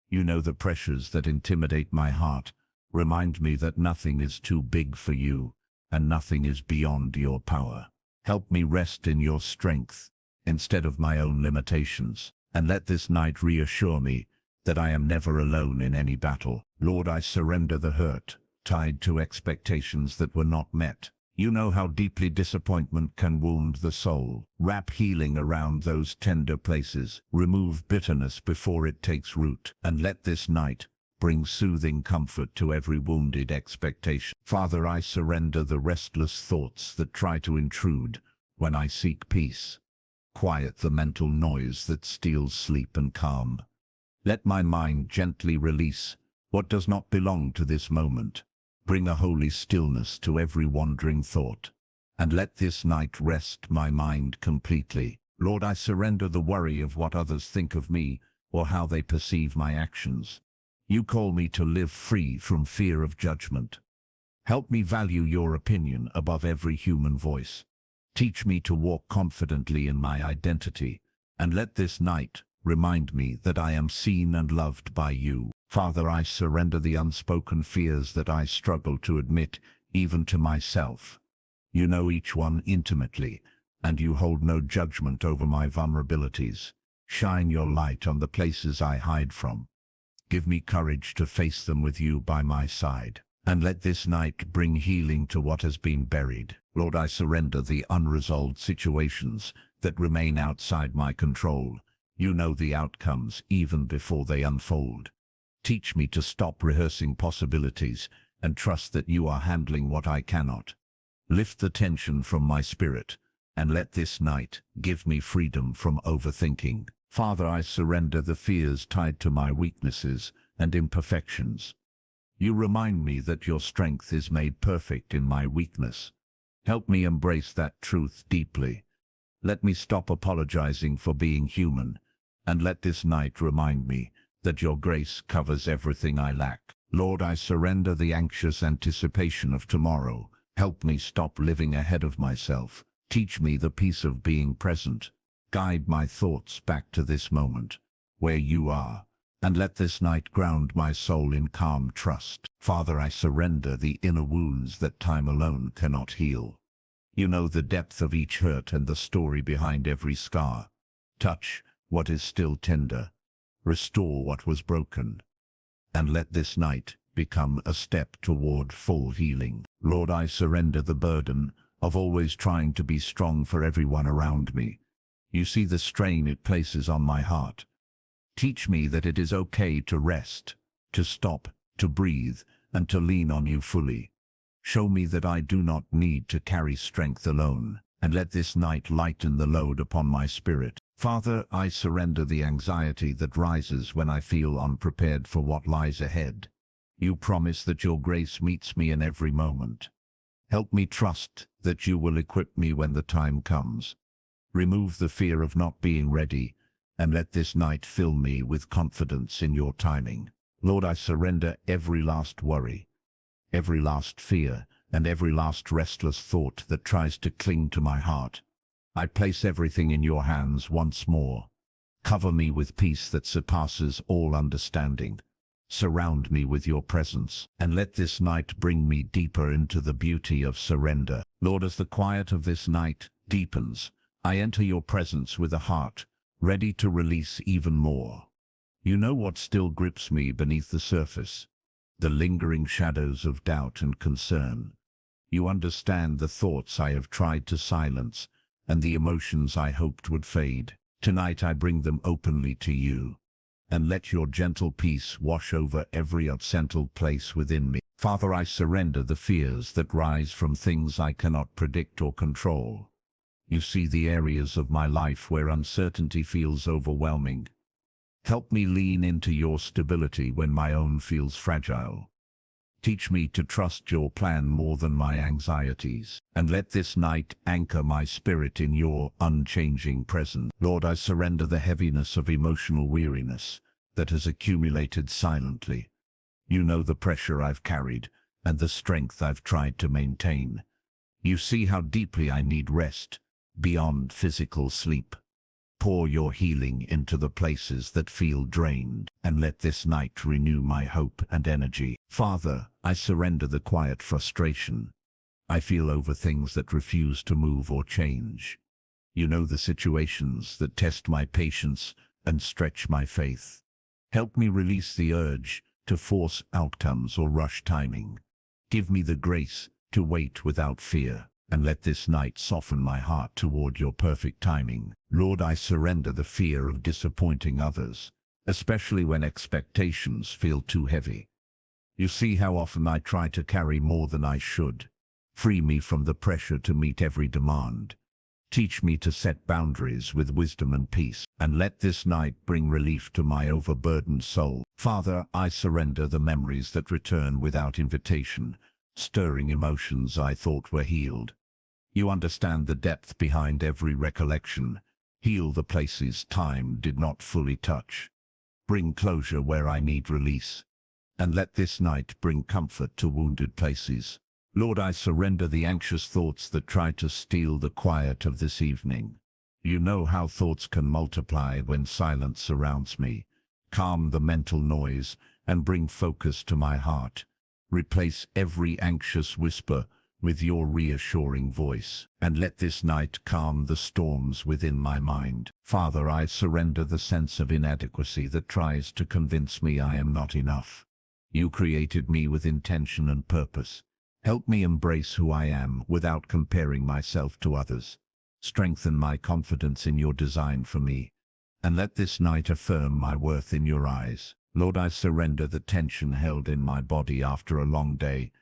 You know the pressures that intimidate my heart. Remind me that nothing is too big for you, and nothing is beyond your power. Help me rest in your strength instead of my own limitations, and let this night reassure me that I am never alone in any battle. Lord, I surrender the hurt, tied to expectations that were not met. You know how deeply disappointment can wound the soul. Wrap healing around those tender places. Remove bitterness before it takes root. And let this night bring soothing comfort to every wounded expectation. Father, I surrender the restless thoughts that try to intrude when I seek peace. Quiet the mental noise that steals sleep and calm. Let my mind gently release what does not belong to this moment. Bring a holy stillness to every wandering thought, and let this night rest my mind completely. Lord, I surrender the worry of what others think of me or how they perceive my actions. You call me to live free from fear of judgment. Help me value your opinion above every human voice. Teach me to walk confidently in my identity, and let this night remind me that I am seen and loved by you. Father, I surrender the unspoken fears that I struggle to admit, even to myself. You know each one intimately, and you hold no judgment over my vulnerabilities. Shine your light on the places I hide from. Give me courage to face them with you by my side. And let this night bring healing to what has been buried. Lord, I surrender the unresolved situations that remain outside my control. You know the outcomes even before they unfold. Teach me to stop rehearsing possibilities and trust that you are handling what I cannot. Lift the tension from my spirit, and let this night give me freedom from overthinking. Father, I surrender the fears tied to my weaknesses and imperfections. You remind me that your strength is made perfect in my weakness. Help me embrace that truth deeply. Let me stop apologizing for being human, and let this night remind me that your grace covers everything I lack. Lord, I surrender the anxious anticipation of tomorrow. Help me stop living ahead of myself. Teach me the peace of being present. Guide my thoughts back to this moment, where you are, and let this night ground my soul in calm trust. Father, I surrender the inner wounds that time alone cannot heal. You know the depth of each hurt and the story behind every scar. Touch what is still tender. Restore what was broken, and let this night become a step toward full healing. Lord, I surrender the burden of always trying to be strong for everyone around me. You see the strain it places on my heart. Teach me that it is okay to rest, to stop, to breathe, and to lean on you fully. Show me that I do not need to carry strength alone, and let this night lighten the load upon my spirit. Father, I surrender the anxiety that rises when I feel unprepared for what lies ahead. You promise that your grace meets me in every moment. Help me trust that you will equip me when the time comes. Remove the fear of not being ready, and let this night fill me with confidence in your timing. Lord, I surrender every last worry, every last fear, and every last restless thought that tries to cling to my heart. I place everything in your hands once more. Cover me with peace that surpasses all understanding. Surround me with your presence, and let this night bring me deeper into the beauty of surrender. Lord, as the quiet of this night deepens, I enter your presence with a heart ready to release even more. You know what still grips me beneath the surface, the lingering shadows of doubt and concern. You understand the thoughts I have tried to silence, and the emotions I hoped would fade. Tonight I bring them openly to you, and let your gentle peace wash over every unsettled place within me. Father, I surrender the fears that rise from things I cannot predict or control. You see the areas of my life where uncertainty feels overwhelming. Help me lean into your stability when my own feels fragile. Teach me to trust your plan more than my anxieties, and let this night anchor my spirit in your unchanging presence. Lord, I surrender the heaviness of emotional weariness that has accumulated silently. You know the pressure I've carried and the strength I've tried to maintain. You see how deeply I need rest beyond physical sleep. Pour your healing into the places that feel drained, and let this night renew my hope and energy. Father, I surrender the quiet frustration I feel over things that refuse to move or change. You know the situations that test my patience and stretch my faith. Help me release the urge to force outcomes or rush timing. Give me the grace to wait without fear, and let this night soften my heart toward your perfect timing. Lord, I surrender the fear of disappointing others, especially when expectations feel too heavy. You see how often I try to carry more than I should. Free me from the pressure to meet every demand. Teach me to set boundaries with wisdom and peace, and let this night bring relief to my overburdened soul. Father, I surrender the memories that return without invitation, stirring emotions I thought were healed. You understand the depth behind every recollection. Heal the places time did not fully touch. Bring closure where I need release. And let this night bring comfort to wounded places. Lord, I surrender the anxious thoughts that try to steal the quiet of this evening. You know how thoughts can multiply when silence surrounds me. Calm the mental noise and bring focus to my heart. Replace every anxious whisper with your reassuring voice, and let this night calm the storms within my mind. Father, I surrender the sense of inadequacy that tries to convince me I am not enough. You created me with intention and purpose. Help me embrace who I am without comparing myself to others. Strengthen my confidence in your design for me, and let this night affirm my worth in your eyes. Lord, I surrender the tension held in my body after a long day.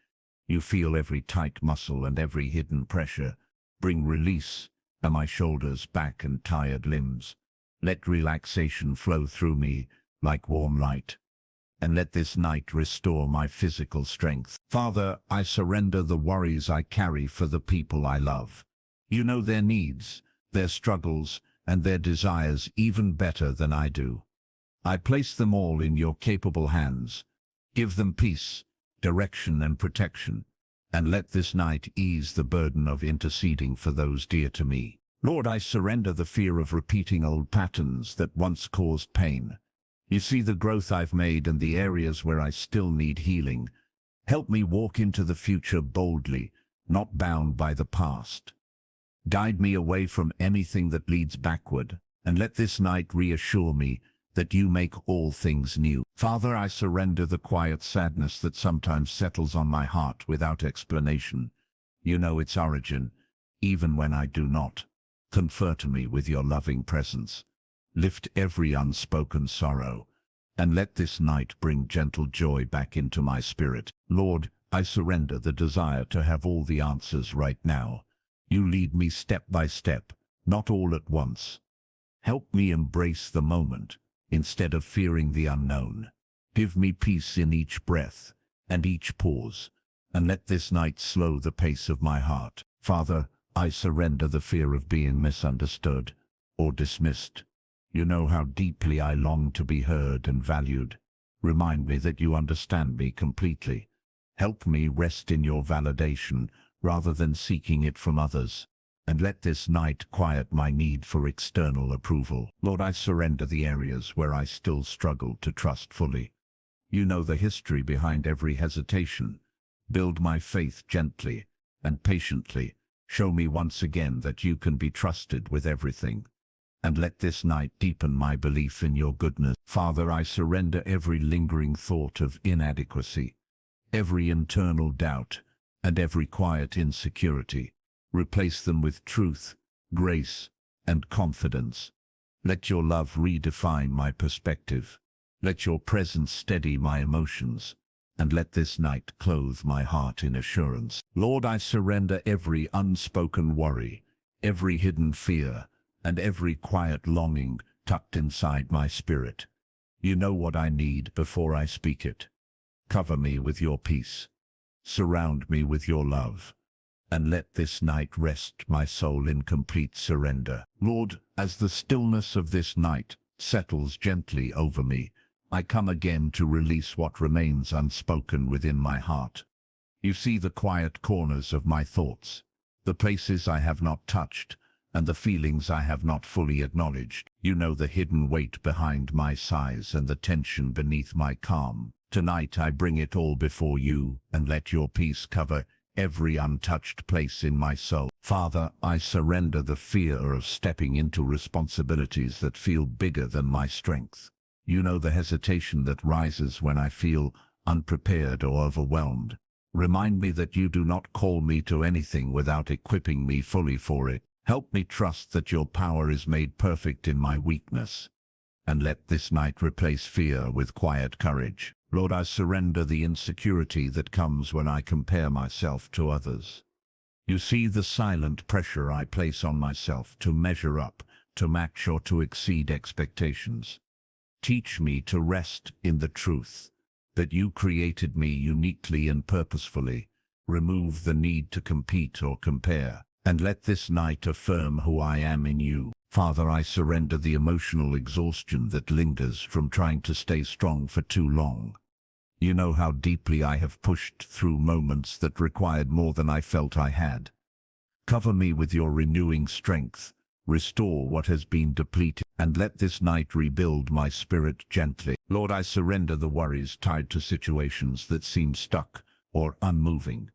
You feel every tight muscle and every hidden pressure. Bring release to my shoulders, back, and tired limbs. Let relaxation flow through me like warm light, and let this night restore my physical strength. Father, I surrender the worries I carry for the people I love. You know their needs, their struggles, and their desires even better than I do. I place them all in your capable hands. Give them peace, direction, and protection, and let this night ease the burden of interceding for those dear to me. Lord, I surrender the fear of repeating old patterns that once caused pain. You see the growth I've made and the areas where I still need healing. Help me walk into the future boldly, not bound by the past. Guide me away from anything that leads backward, and let this night reassure me that you make all things new. Father, I surrender the quiet sadness that sometimes settles on my heart without explanation. You know its origin, even when I do not. Comfort me with your loving presence. Lift every unspoken sorrow, and let this night bring gentle joy back into my spirit. Lord, I surrender the desire to have all the answers right now. You lead me step by step, not all at once. Help me embrace the moment instead of fearing the unknown. Give me peace in each breath and each pause, and let this night slow the pace of my heart. Father, I surrender the fear of being misunderstood or dismissed. You know how deeply I long to be heard and valued. Remind me that you understand me completely. Help me rest in your validation rather than seeking it from others. And let this night quiet my need for external approval. Lord, I surrender the areas where I still struggle to trust fully. You know the history behind every hesitation. Build my faith gently and patiently. Show me once again that you can be trusted with everything. And let this night deepen my belief in your goodness. Father, I surrender every lingering thought of inadequacy, every internal doubt, and every quiet insecurity. Replace them with truth, grace, and confidence. Let your love redefine my perspective. Let your presence steady my emotions, and let this night clothe my heart in assurance. Lord, I surrender every unspoken worry, every hidden fear, and every quiet longing tucked inside my spirit. You know what I need before I speak it. Cover me with your peace. Surround me with your love, and let this night rest my soul in complete surrender. Lord, as the stillness of this night settles gently over me, I come again to release what remains unspoken within my heart. You see the quiet corners of my thoughts, the places I have not touched, and the feelings I have not fully acknowledged. You know the hidden weight behind my sighs and the tension beneath my calm. Tonight I bring it all before you, and let your peace cover every untouched place in my soul. Father, I surrender the fear of stepping into responsibilities that feel bigger than my strength. You know the hesitation that rises when I feel unprepared or overwhelmed. Remind me that you do not call me to anything without equipping me fully for it. Help me trust that your power is made perfect in my weakness. And let this night replace fear with quiet courage. Lord, I surrender the insecurity that comes when I compare myself to others. You see the silent pressure I place on myself to measure up, to match or to exceed expectations. Teach me to rest in the truth that you created me uniquely and purposefully. Remove the need to compete or compare, and let this night affirm who I am in you. Father, I surrender the emotional exhaustion that lingers from trying to stay strong for too long. You know how deeply I have pushed through moments that required more than I felt I had. Cover me with your renewing strength. Restore what has been depleted, and let this night rebuild my spirit gently. Lord, I surrender the worries tied to situations that seem stuck or unmoving.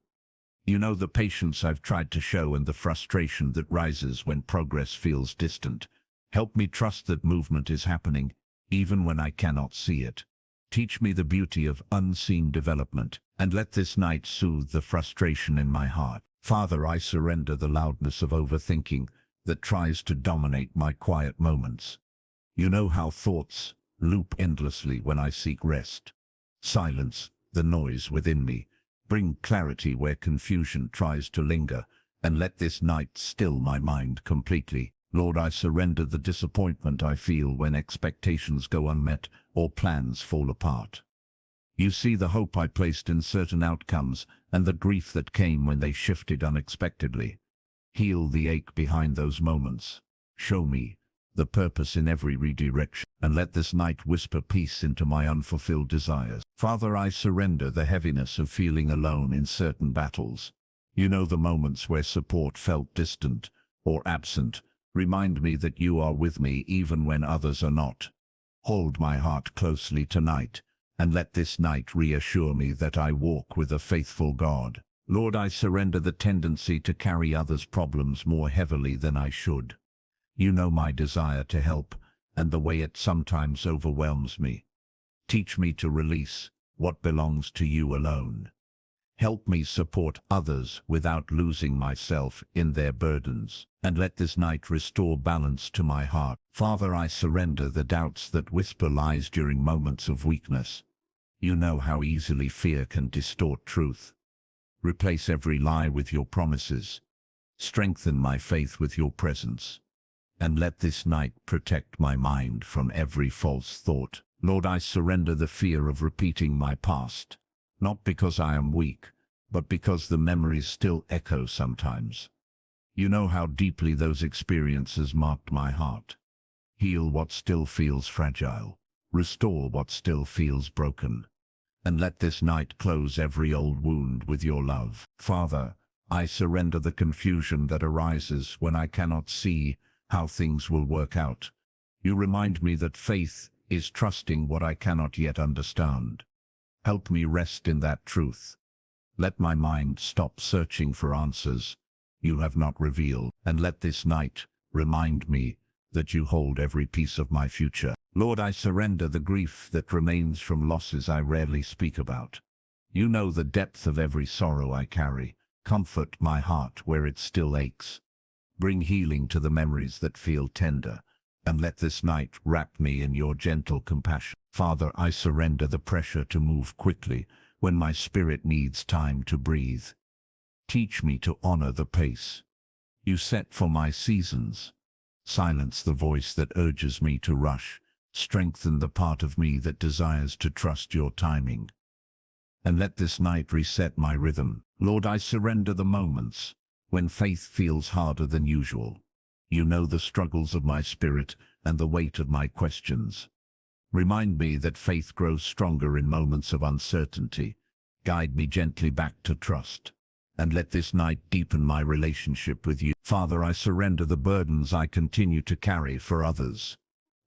You know the patience I've tried to show and the frustration that rises when progress feels distant. Help me trust that movement is happening, even when I cannot see it. Teach me the beauty of unseen development, and let this night soothe the frustration in my heart. Father, I surrender the loudness of overthinking that tries to dominate my quiet moments. You know how thoughts loop endlessly when I seek rest. Silence the noise within me. Bring clarity where confusion tries to linger, and let this night still my mind completely. Lord, I surrender the disappointment I feel when expectations go unmet or plans fall apart. You see the hope I placed in certain outcomes and the grief that came when they shifted unexpectedly. Heal the ache behind those moments. Show me the purpose in every redirection, and let this night whisper peace into my unfulfilled desires. Father, I surrender the heaviness of feeling alone in certain battles. You know the moments where support felt distant or absent. Remind me that you are with me even when others are not. Hold my heart closely tonight, and let this night reassure me that I walk with a faithful God. Lord, I surrender the tendency to carry others' problems more heavily than I should. You know my desire to help and the way it sometimes overwhelms me. Teach me to release what belongs to you alone. Help me support others without losing myself in their burdens, and let this night restore balance to my heart. Father, I surrender the doubts that whisper lies during moments of weakness. You know how easily fear can distort truth. Replace every lie with your promises. Strengthen my faith with your presence. And let this night protect my mind from every false thought. Lord, I surrender the fear of repeating my past, not because I am weak, but because the memories still echo sometimes. You know how deeply those experiences marked my heart. Heal what still feels fragile. Restore what still feels broken. And let this night close every old wound with your love. Father, I surrender the confusion that arises when I cannot see how things will work out. You remind me that faith is trusting what I cannot yet understand. Help me rest in that truth. Let my mind stop searching for answers you have not revealed, and let this night remind me that you hold every piece of my future. Lord, I surrender the grief that remains from losses I rarely speak about. You know the depth of every sorrow I carry. Comfort my heart where it still aches. Bring healing to the memories that feel tender, and let this night wrap me in your gentle compassion. Father, I surrender the pressure to move quickly when my spirit needs time to breathe. Teach me to honor the pace you set for my seasons. Silence the voice that urges me to rush. Strengthen the part of me that desires to trust your timing. And let this night reset my rhythm. Lord, I surrender the moments when faith feels harder than usual. You know the struggles of my spirit and the weight of my questions. Remind me that faith grows stronger in moments of uncertainty. Guide me gently back to trust. And let this night deepen my relationship with you. Father, I surrender the burdens I continue to carry for others,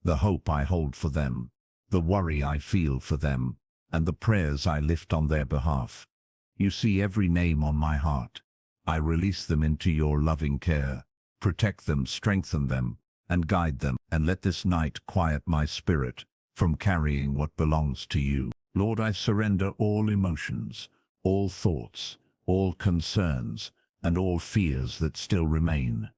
the hope I hold for them, the worry I feel for them, and the prayers I lift on their behalf. You see every name on my heart. I release them into your loving care. Protect them, strengthen them, and guide them, and let this night quiet my spirit from carrying what belongs to you. Lord, I surrender all emotions, all thoughts, all concerns, and all fears that still remain.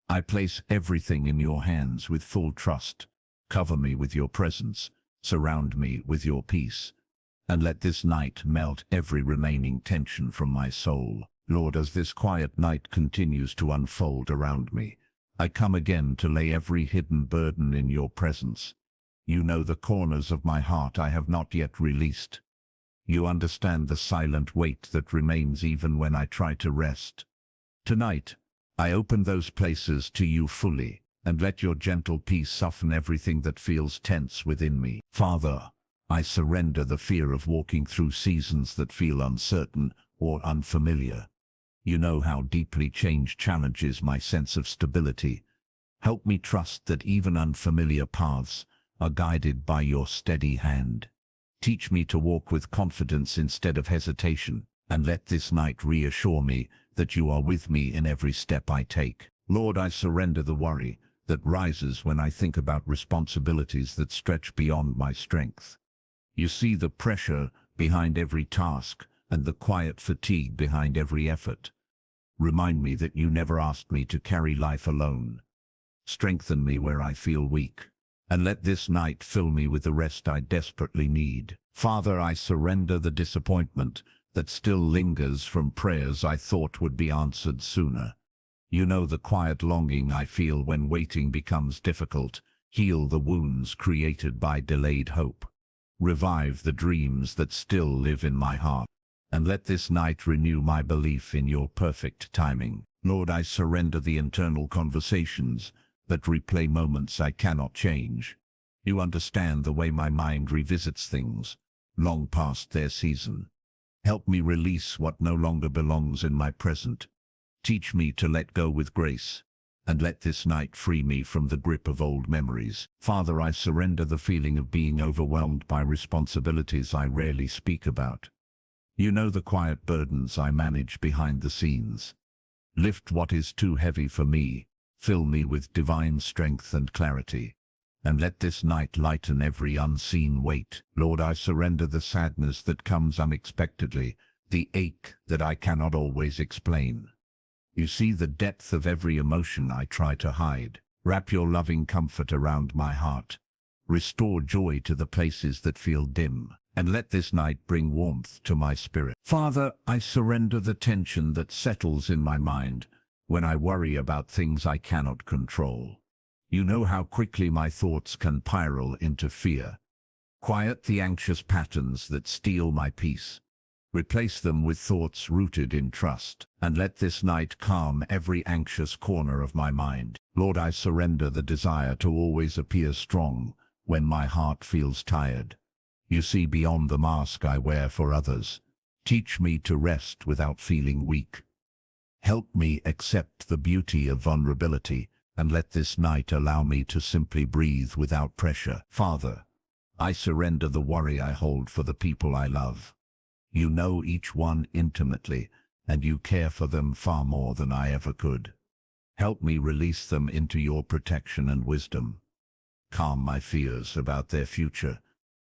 I place everything in your hands with full trust. Cover me with your presence, surround me with your peace, and let this night melt every remaining tension from my soul. Lord, as this quiet night continues to unfold around me, I come again to lay every hidden burden in your presence. You know the corners of my heart I have not yet released. You understand the silent weight that remains even when I try to rest. Tonight, I open those places to you fully, and let your gentle peace soften everything that feels tense within me. Father, I surrender the fear of walking through seasons that feel uncertain or unfamiliar. You know how deeply change challenges my sense of stability. Help me trust that even unfamiliar paths are guided by your steady hand. Teach me to walk with confidence instead of hesitation, and let this night reassure me that you are with me in every step I take. Lord, I surrender the worry that rises when I think about responsibilities that stretch beyond my strength. You see the pressure behind every task and the quiet fatigue behind every effort. Remind me that you never asked me to carry life alone. Strengthen me where I feel weak, and let this night fill me with the rest I desperately need. Father, I surrender the disappointment that still lingers from prayers I thought would be answered sooner. You know the quiet longing I feel when waiting becomes difficult. Heal the wounds created by delayed hope. Revive the dreams that still live in my heart, and let this night renew my belief in your perfect timing. Lord, I surrender the internal conversations that replay moments I cannot change. You understand the way my mind revisits things, long past their season. Help me release what no longer belongs in my present. Teach me to let go with grace, and let this night free me from the grip of old memories. Father, I surrender the feeling of being overwhelmed by responsibilities I rarely speak about. You know the quiet burdens I manage behind the scenes. Lift what is too heavy for me, fill me with divine strength and clarity, and let this night lighten every unseen weight. Lord, I surrender the sadness that comes unexpectedly, the ache that I cannot always explain. You see the depth of every emotion I try to hide. Wrap your loving comfort around my heart. Restore joy to the places that feel dim, and let this night bring warmth to my spirit. Father, I surrender the tension that settles in my mind when I worry about things I cannot control. You know how quickly my thoughts can spiral into fear. Quiet the anxious patterns that steal my peace. Replace them with thoughts rooted in trust, and let this night calm every anxious corner of my mind. Lord, I surrender the desire to always appear strong when my heart feels tired. You see beyond the mask I wear for others. Teach me to rest without feeling weak. Help me accept the beauty of vulnerability, and let this night allow me to simply breathe without pressure. Father, I surrender the worry I hold for the people I love. You know each one intimately, and you care for them far more than I ever could. Help me release them into your protection and wisdom. Calm my fears about their future,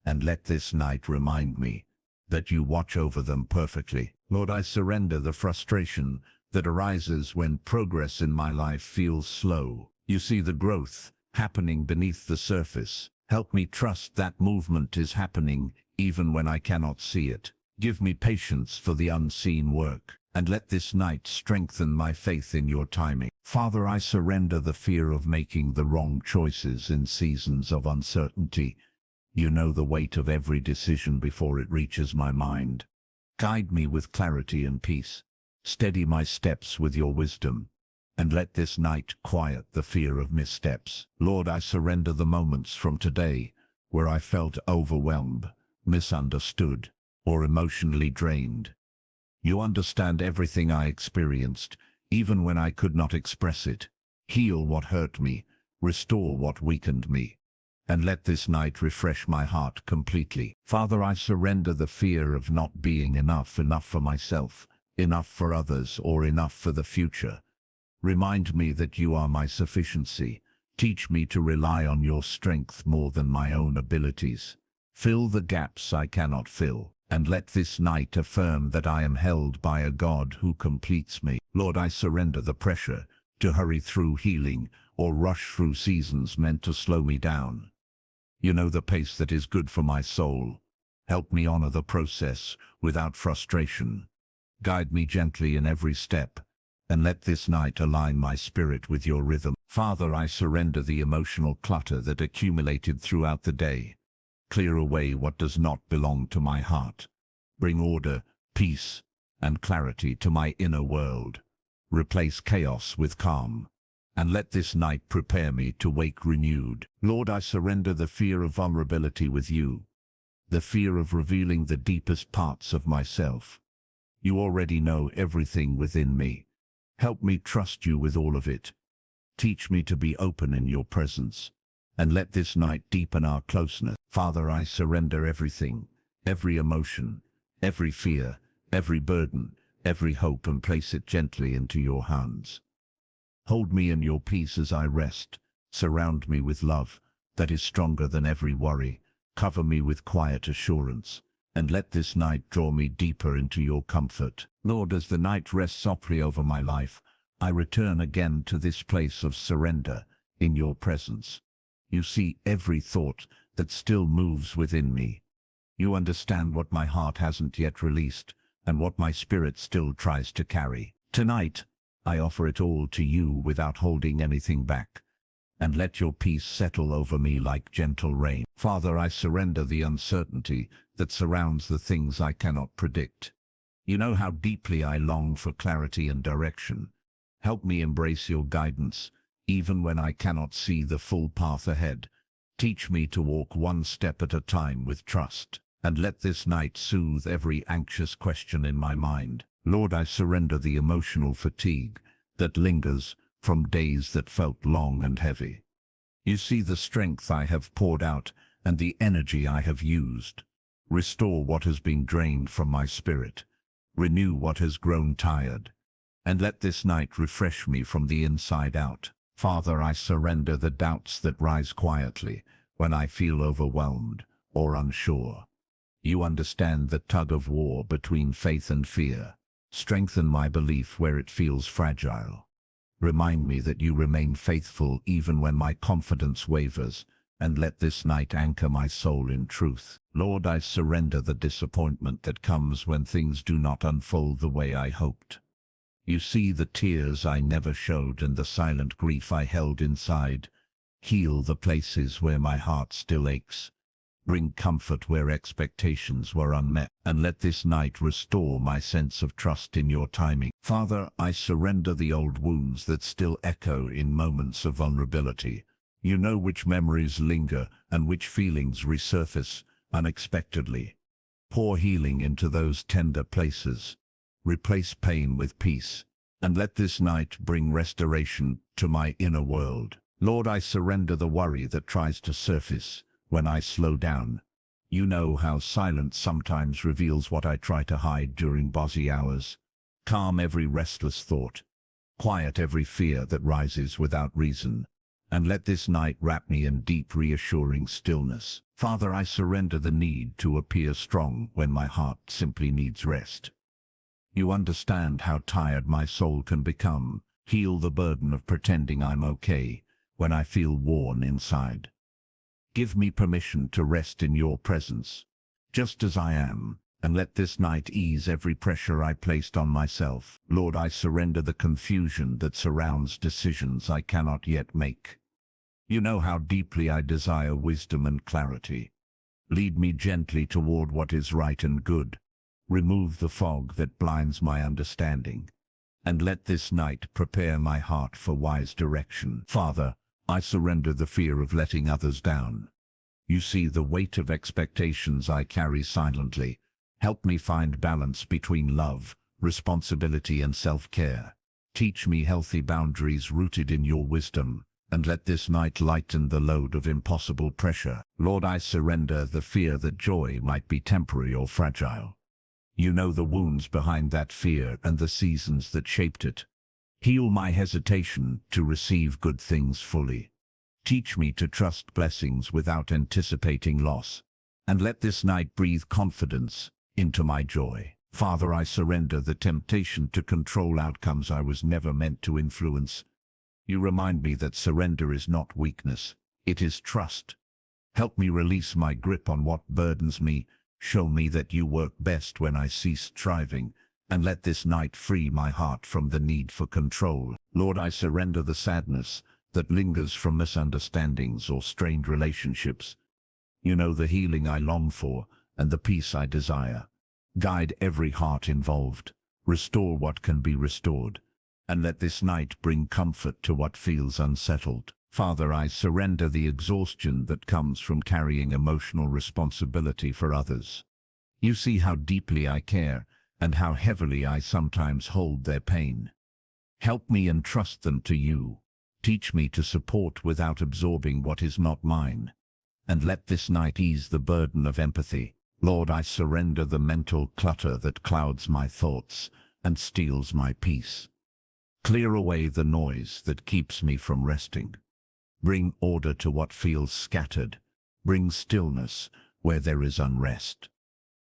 and let this night remind me that you watch over them perfectly. Lord, I surrender the frustration that arises when progress in my life feels slow. You see the growth happening beneath the surface. Help me trust that movement is happening even when I cannot see it. Give me patience for the unseen work, and let this night strengthen my faith in your timing. Father, I surrender the fear of making the wrong choices in seasons of uncertainty. You know the weight of every decision before it reaches my mind. Guide me with clarity and peace. Steady my steps with your wisdom, and let this night quiet the fear of missteps. Lord, I surrender the moments from today where I felt overwhelmed, misunderstood, or emotionally drained. You understand everything I experienced, even when I could not express it. Heal what hurt me, restore what weakened me, and let this night refresh my heart completely. Father, I surrender the fear of not being enough for myself, enough for others, or enough for the future. Remind me that you are my sufficiency. Teach me to rely on your strength more than my own abilities. Fill the gaps I cannot fill, and let this night affirm that I am held by a God who completes me. Lord, I surrender the pressure to hurry through healing or rush through seasons meant to slow me down. You know the pace that is good for my soul. Help me honor the process without frustration. Guide me gently in every step, and let this night align my spirit with your rhythm. Father, I surrender the emotional clutter that accumulated throughout the day. Clear away what does not belong to my heart. Bring order, peace, and clarity to my inner world. Replace chaos with calm, and let this night prepare me to wake renewed. Lord, I surrender the fear of vulnerability with you, the fear of revealing the deepest parts of myself. You already know everything within me. Help me trust you with all of it. Teach me to be open in your presence, and let this night deepen our closeness. Father, I surrender everything, every emotion, every fear, every burden, every hope, and place it gently into your hands. Hold me in your peace as I rest. Surround me with love that is stronger than every worry. Cover me with quiet assurance, and let this night draw me deeper into your comfort. Lord, as the night rests softly over my life, I return again to this place of surrender in your presence. You see every thought that still moves within me. You understand what my heart hasn't yet released and what my spirit still tries to carry. Tonight, I offer it all to you without holding anything back, and let your peace settle over me like gentle rain. Father, I surrender the uncertainty that surrounds the things I cannot predict. You know how deeply I long for clarity and direction. Help me embrace your guidance, even when I cannot see the full path ahead. Teach me to walk one step at a time with trust, and let this night soothe every anxious question in my mind. Lord, I surrender the emotional fatigue that lingers from days that felt long and heavy. You see the strength I have poured out and the energy I have used. Restore what has been drained from my spirit. Renew what has grown tired, and let this night refresh me from the inside out. Father, I surrender the doubts that rise quietly when I feel overwhelmed or unsure. You understand the tug of war between faith and fear. Strengthen my belief where it feels fragile. Remind me that you remain faithful even when my confidence wavers, and let this night anchor my soul in truth. Lord, I surrender the disappointment that comes when things do not unfold the way I hoped. You see the tears I never showed and the silent grief I held inside. Heal the places where my heart still aches. Bring comfort where expectations were unmet, and let this night restore my sense of trust in your timing. Father, I surrender the old wounds that still echo in moments of vulnerability. You know which memories linger and which feelings resurface unexpectedly. Pour healing into those tender places. Replace pain with peace, and let this night bring restoration to my inner world. Lord, I surrender the worry that tries to surface when I slow down. You know how silence sometimes reveals what I try to hide during busy hours. Calm every restless thought. Quiet every fear that rises without reason. And let this night wrap me in deep, reassuring stillness. Father, I surrender the need to appear strong when my heart simply needs rest. You understand how tired my soul can become. Heal the burden of pretending I'm okay when I feel worn inside. Give me permission to rest in your presence, just as I am, and let this night ease every pressure I placed on myself. Lord, I surrender the confusion that surrounds decisions I cannot yet make. You know how deeply I desire wisdom and clarity. Lead me gently toward what is right and good. Remove the fog that blinds my understanding, and let this night prepare my heart for wise direction. Father, I surrender the fear of letting others down. You see the weight of expectations I carry silently. Help me find balance between love, responsibility, and self-care. Teach me healthy boundaries rooted in your wisdom, and let this night lighten the load of impossible pressure. Lord, I surrender the fear that joy might be temporary or fragile. You know the wounds behind that fear and the seasons that shaped it. Heal my hesitation to receive good things fully. Teach me to trust blessings without anticipating loss. And let this night breathe confidence into my joy. Father, I surrender the temptation to control outcomes I was never meant to influence. You remind me that surrender is not weakness, it is trust. Help me release my grip on what burdens me. Show me that you work best when I cease striving, and let this night free my heart from the need for control. Lord, I surrender the sadness that lingers from misunderstandings or strained relationships. You know the healing I long for and the peace I desire. Guide every heart involved. Restore what can be restored, and let this night bring comfort to what feels unsettled. Father, I surrender the exhaustion that comes from carrying emotional responsibility for others. You see how deeply I care and how heavily I sometimes hold their pain. Help me entrust them to you. Teach me to support without absorbing what is not mine. And let this night ease the burden of empathy. Lord, I surrender the mental clutter that clouds my thoughts and steals my peace. Clear away the noise that keeps me from resting. Bring order to what feels scattered. Bring stillness where there is unrest.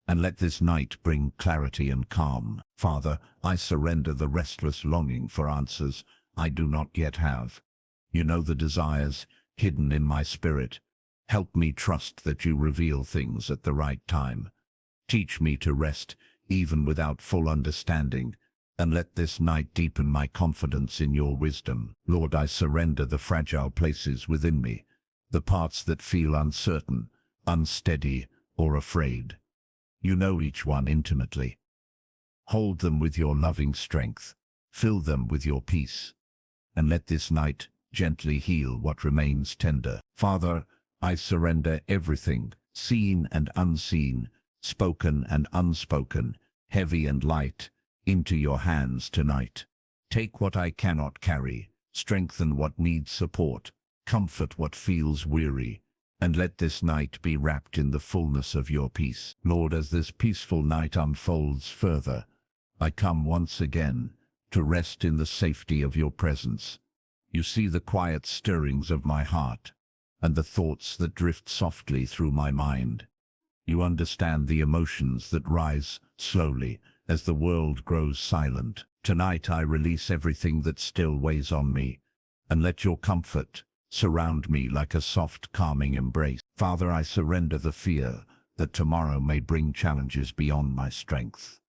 And let this night bring clarity and calm. Father, I surrender the restless longing for answers I do not yet have. You know the desires hidden in my spirit. Help me trust that you reveal things at the right time. Teach me to rest even without full understanding, and let this night deepen my confidence in your wisdom. Lord, I surrender the fragile places within me, the parts that feel uncertain, unsteady, or afraid. You know each one intimately. Hold them with your loving strength. Fill them with your peace. And let this night gently heal what remains tender. Father, I surrender everything, seen and unseen, spoken and unspoken, heavy and light, into your hands tonight. Take what I cannot carry, strengthen what needs support, comfort what feels weary, and let this night be wrapped in the fullness of your peace. Lord, as this peaceful night unfolds further, I come once again to rest in the safety of your presence. You see the quiet stirrings of my heart and the thoughts that drift softly through my mind. You understand the emotions that rise slowly as the world grows silent. Tonight I release everything that still weighs on me, and let your comfort surround me like a soft, calming embrace. Father, I surrender the fear that tomorrow may bring challenges beyond my strength.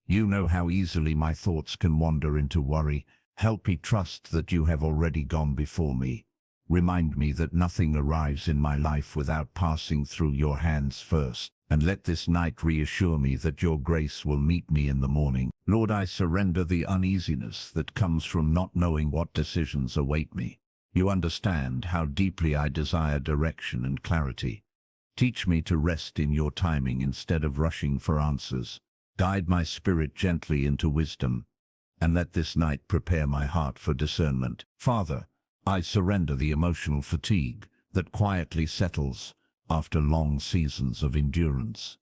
You know how easily my thoughts can wander into worry. Help me trust that you have already gone before me. Remind me that nothing arrives in my life without passing through your hands first, and let this night reassure me that your grace will meet me in the morning. Lord, I surrender the uneasiness that comes from not knowing what decisions await me. You understand how deeply I desire direction and clarity. Teach me to rest in your timing instead of rushing for answers. Guide my spirit gently into wisdom, and let this night prepare my heart for discernment. Father, I surrender the emotional fatigue that quietly settles after long seasons of endurance.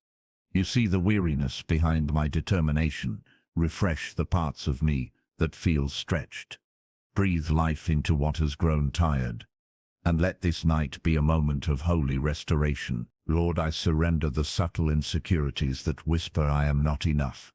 You see the weariness behind my determination. Refresh the parts of me that feel stretched. Breathe life into what has grown tired, and let this night be a moment of holy restoration. Lord, I surrender the subtle insecurities that whisper I am not enough.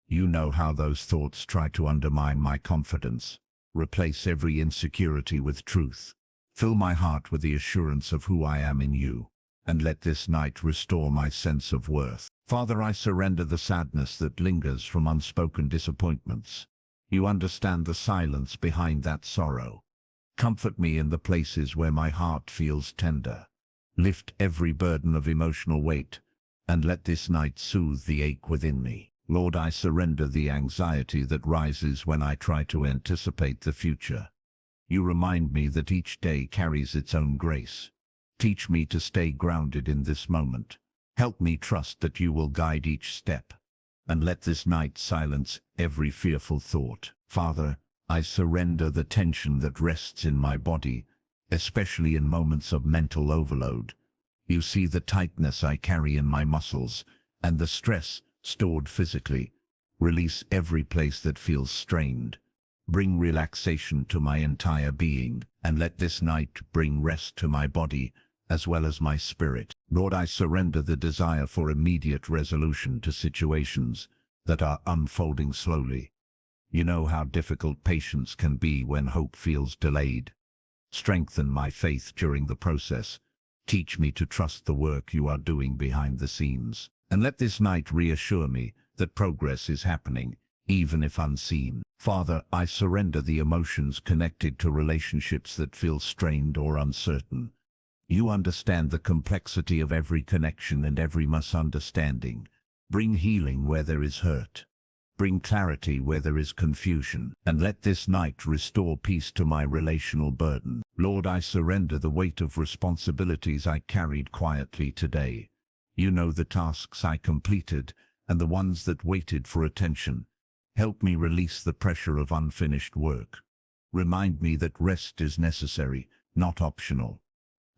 You know how those thoughts try to undermine my confidence. Replace every insecurity with truth. Fill my heart with the assurance of who I am in you, and let this night restore my sense of worth. Father, I surrender the sadness that lingers from unspoken disappointments. You understand the silence behind that sorrow. Comfort me in the places where my heart feels tender. Lift every burden of emotional weight, and let this night soothe the ache within me. Lord, I surrender the anxiety that rises when I try to anticipate the future. You remind me that each day carries its own grace. Teach me to stay grounded in this moment. Help me trust that you will guide each step, and let this night silence every fearful thought. Father, I surrender the tension that rests in my body, especially in moments of mental overload. You see the tightness I carry in my muscles and the stress stored physically. Release every place that feels strained. bring relaxation to my entire being, and let this night bring rest to my body as well as my spirit. Lord, I surrender the desire for immediate resolution to situations that are unfolding slowly. You know how difficult patience can be when hope feels delayed. Strengthen my faith during the process. Teach me to trust the work you are doing behind the scenes. And let this night reassure me that progress is happening, even if unseen. Father, I surrender the emotions connected to relationships that feel strained or uncertain. You understand the complexity of every connection and every misunderstanding. Bring healing where there is hurt. Bring clarity where there is confusion, and let this night restore peace to my relational burden. Lord, I surrender the weight of responsibilities I carried quietly today. You know the tasks I completed and the ones that waited for attention. Help me release the pressure of unfinished work. Remind me that rest is necessary, not optional.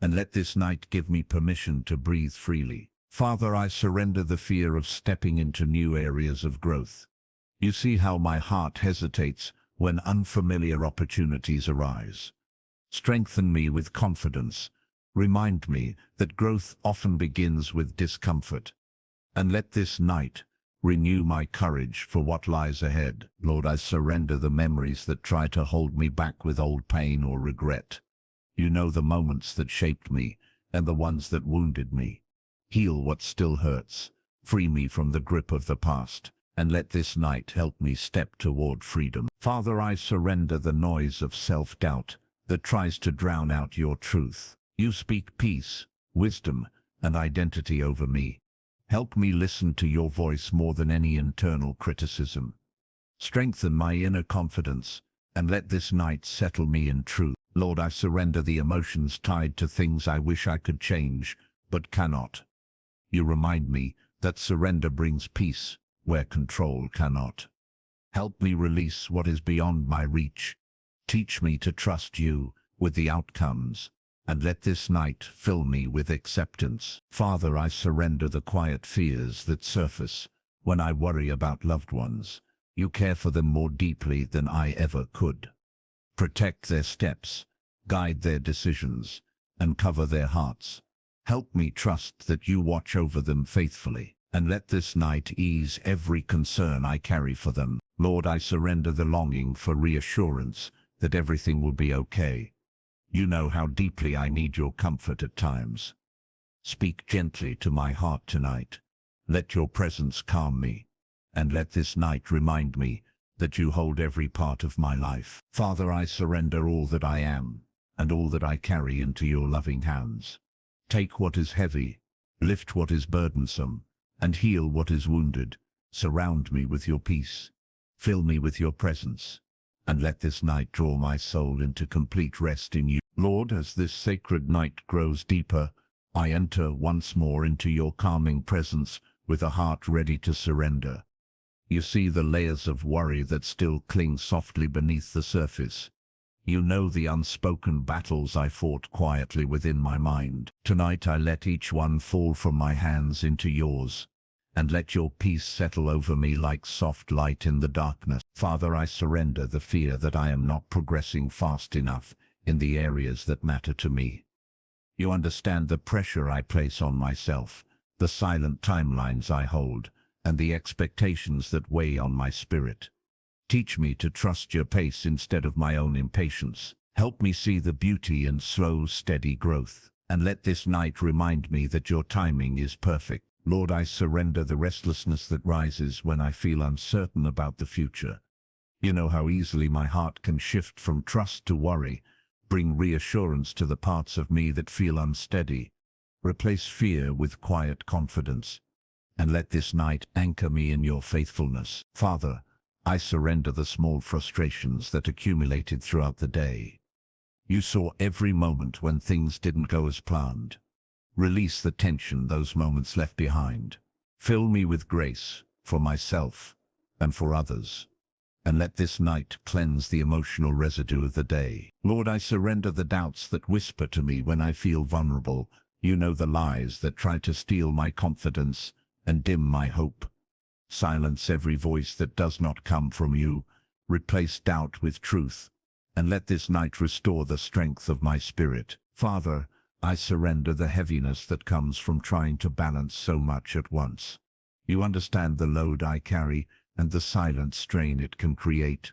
And let this night give me permission to breathe freely. Father, I surrender the fear of stepping into new areas of growth. You see how my heart hesitates when unfamiliar opportunities arise. Strengthen me with confidence. Remind me that growth often begins with discomfort. And let this night renew my courage for what lies ahead. Lord, I surrender the memories that try to hold me back with old pain or regret. You know the moments that shaped me and the ones that wounded me. Heal what still hurts. Free me from the grip of the past. And let this night help me step toward freedom. Father, I surrender the noise of self-doubt that tries to drown out your truth. You speak peace, wisdom, and identity over me. Help me listen to your voice more than any internal criticism. Strengthen my inner confidence, and let this night settle me in truth. Lord, I surrender the emotions tied to things I wish I could change, but cannot. You remind me that surrender brings peace where control cannot. Help me release what is beyond my reach. Teach me to trust you with the outcomes, and let this night fill me with acceptance. Father, I surrender the quiet fears that surface when I worry about loved ones. You care for them more deeply than I ever could. Protect their steps, guide their decisions, and cover their hearts. Help me trust that you watch over them faithfully. And let this night ease every concern I carry for them. Lord, I surrender the longing for reassurance that everything will be okay. You know how deeply I need your comfort at times. Speak gently to my heart tonight. Let your presence calm me, and let this night remind me that you hold every part of my life. Father, I surrender all that I am and all that I carry into your loving hands. Take what is heavy, lift what is burdensome, and heal what is wounded. Surround me with your peace. Fill me with your presence. And let this night draw my soul into complete rest in you. Lord, as this sacred night grows deeper, I enter once more into your calming presence with a heart ready to surrender. You see the layers of worry that still cling softly beneath the surface. You know the unspoken battles I fought quietly within my mind. Tonight I let each one fall from my hands into yours, and let your peace settle over me like soft light in the darkness. Father, I surrender the fear that I am not progressing fast enough in the areas that matter to me. You understand the pressure I place on myself, the silent timelines I hold, and the expectations that weigh on my spirit. Teach me to trust your pace instead of my own impatience. Help me see the beauty in slow, steady growth, and let this night remind me that your timing is perfect. Lord, I surrender the restlessness that rises when I feel uncertain about the future. You know how easily my heart can shift from trust to worry. Bring reassurance to the parts of me that feel unsteady. Replace fear with quiet confidence, and let this night anchor me in your faithfulness. Father, I surrender the small frustrations that accumulated throughout the day. You saw every moment when things didn't go as planned. Release the tension those moments left behind. Fill me with grace for myself and for others, and let this night cleanse the emotional residue of the day. Lord, I surrender the doubts that whisper to me when I feel vulnerable. You know the lies that try to steal my confidence and dim my hope. Silence every voice that does not come from you. Replace doubt with truth, and let this night restore the strength of my spirit. Father, I surrender the heaviness that comes from trying to balance so much at once. You understand the load I carry and the silent strain it can create.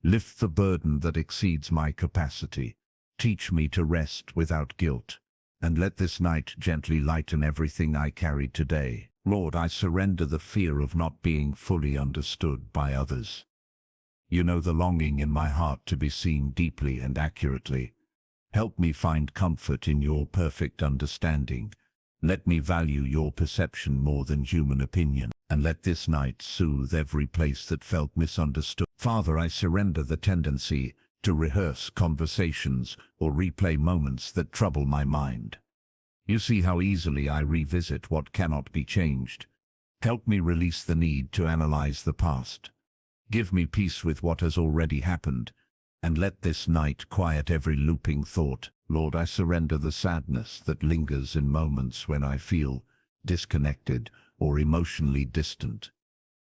Lift the burden that exceeds my capacity. Teach me to rest without guilt, and let this night gently lighten everything I carried today. Lord, I surrender the fear of not being fully understood by others. You know the longing in my heart to be seen deeply and accurately. Help me find comfort in your perfect understanding. Let me value your perception more than human opinion, and let this night soothe every place that felt misunderstood. Father, I surrender the tendency to rehearse conversations or replay moments that trouble my mind. You see how easily I revisit what cannot be changed. Help me release the need to analyze the past. Give me peace with what has already happened, and let this night quiet every looping thought. Lord, I surrender the sadness that lingers in moments when I feel disconnected or emotionally distant.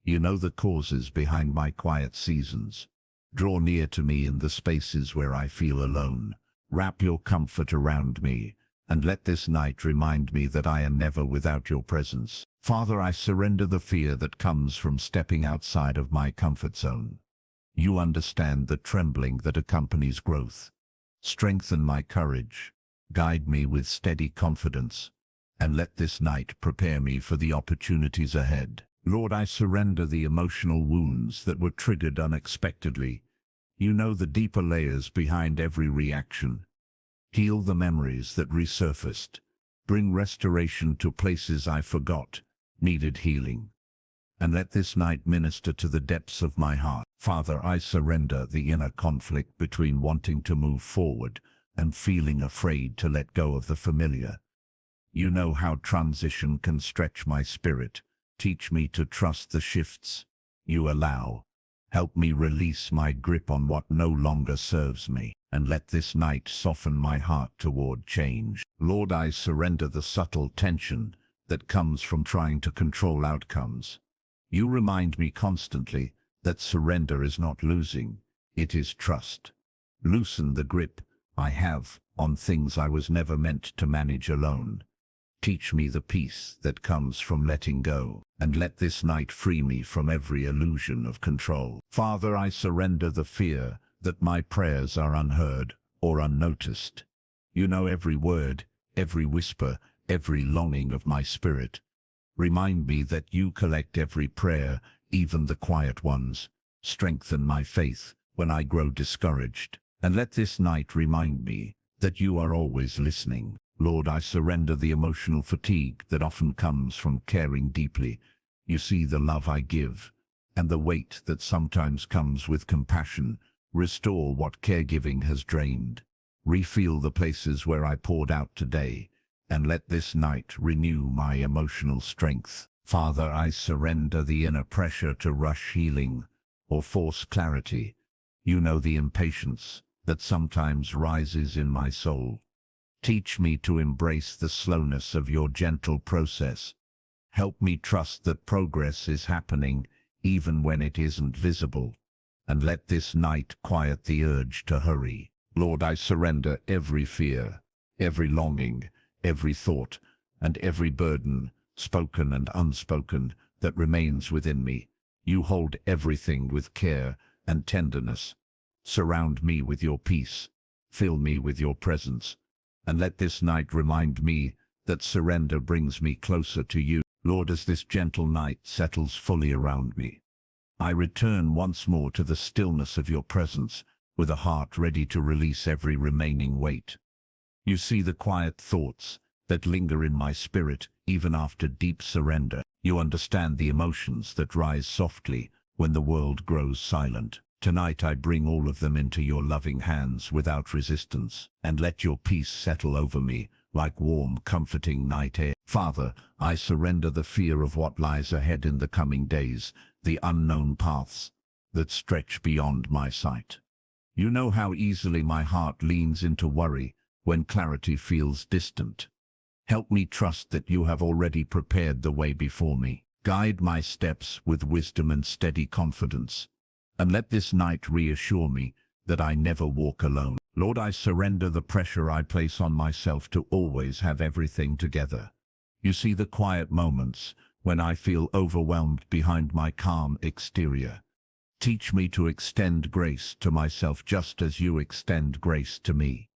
You know the causes behind my quiet seasons. Draw near to me in the spaces where I feel alone. Wrap your comfort around me, and let this night remind me that I am never without your presence. Father, I surrender the fear that comes from stepping outside of my comfort zone. You understand the trembling that accompanies growth. Strengthen my courage, guide me with steady confidence, and let this night prepare me for the opportunities ahead. Lord, I surrender the emotional wounds that were triggered unexpectedly. You know the deeper layers behind every reaction. Heal the memories that resurfaced. Bring restoration to places I forgot needed healing. And let this night minister to the depths of my heart. Father, I surrender the inner conflict between wanting to move forward and feeling afraid to let go of the familiar. You know how transition can stretch my spirit. Teach me to trust the shifts you allow. Help me release my grip on what no longer serves me, and let this night soften my heart toward change. Lord, I surrender the subtle tension that comes from trying to control outcomes. You remind me constantly that surrender is not losing, it is trust. Loosen the grip I have on things I was never meant to manage alone. Teach me the peace that comes from letting go, and let this night free me from every illusion of control. Father, I surrender the fear that my prayers are unheard or unnoticed. You know every word, every whisper, every longing of my spirit. Remind me that you collect every prayer, even the quiet ones. Strengthen my faith when I grow discouraged, and let this night remind me that you are always listening. Lord, I surrender the emotional fatigue that often comes from caring deeply. You see the love I give, and the weight that sometimes comes with compassion. Restore what caregiving has drained. Refill the places where I poured out today, and let this night renew my emotional strength. Father, I surrender the inner pressure to rush healing or force clarity. You know the impatience that sometimes rises in my soul. Teach me to embrace the slowness of your gentle process. Help me trust that progress is happening even when it isn't visible, and let this night quiet the urge to hurry. Lord, I surrender every fear, every longing, every thought, and every burden, spoken and unspoken, that remains within me. You hold everything with care and tenderness. Surround me with your peace. Fill me with your presence. And let this night remind me that surrender brings me closer to you. Lord, as this gentle night settles fully around me, I return once more to the stillness of your presence, with a heart ready to release every remaining weight. You see the quiet thoughts that linger in my spirit even after deep surrender. You understand the emotions that rise softly when the world grows silent. Tonight I bring all of them into your loving hands without resistance, and let your peace settle over me like warm, comforting night air. Father, I surrender the fear of what lies ahead in the coming days, the unknown paths that stretch beyond my sight. You know how easily my heart leans into worry when clarity feels distant. Help me trust that you have already prepared the way before me. Guide my steps with wisdom and steady confidence, and let this night reassure me that I never walk alone. Lord, I surrender the pressure I place on myself to always have everything together. You see the quiet moments when I feel overwhelmed behind my calm exterior. Teach me to extend grace to myself just as you extend grace to me.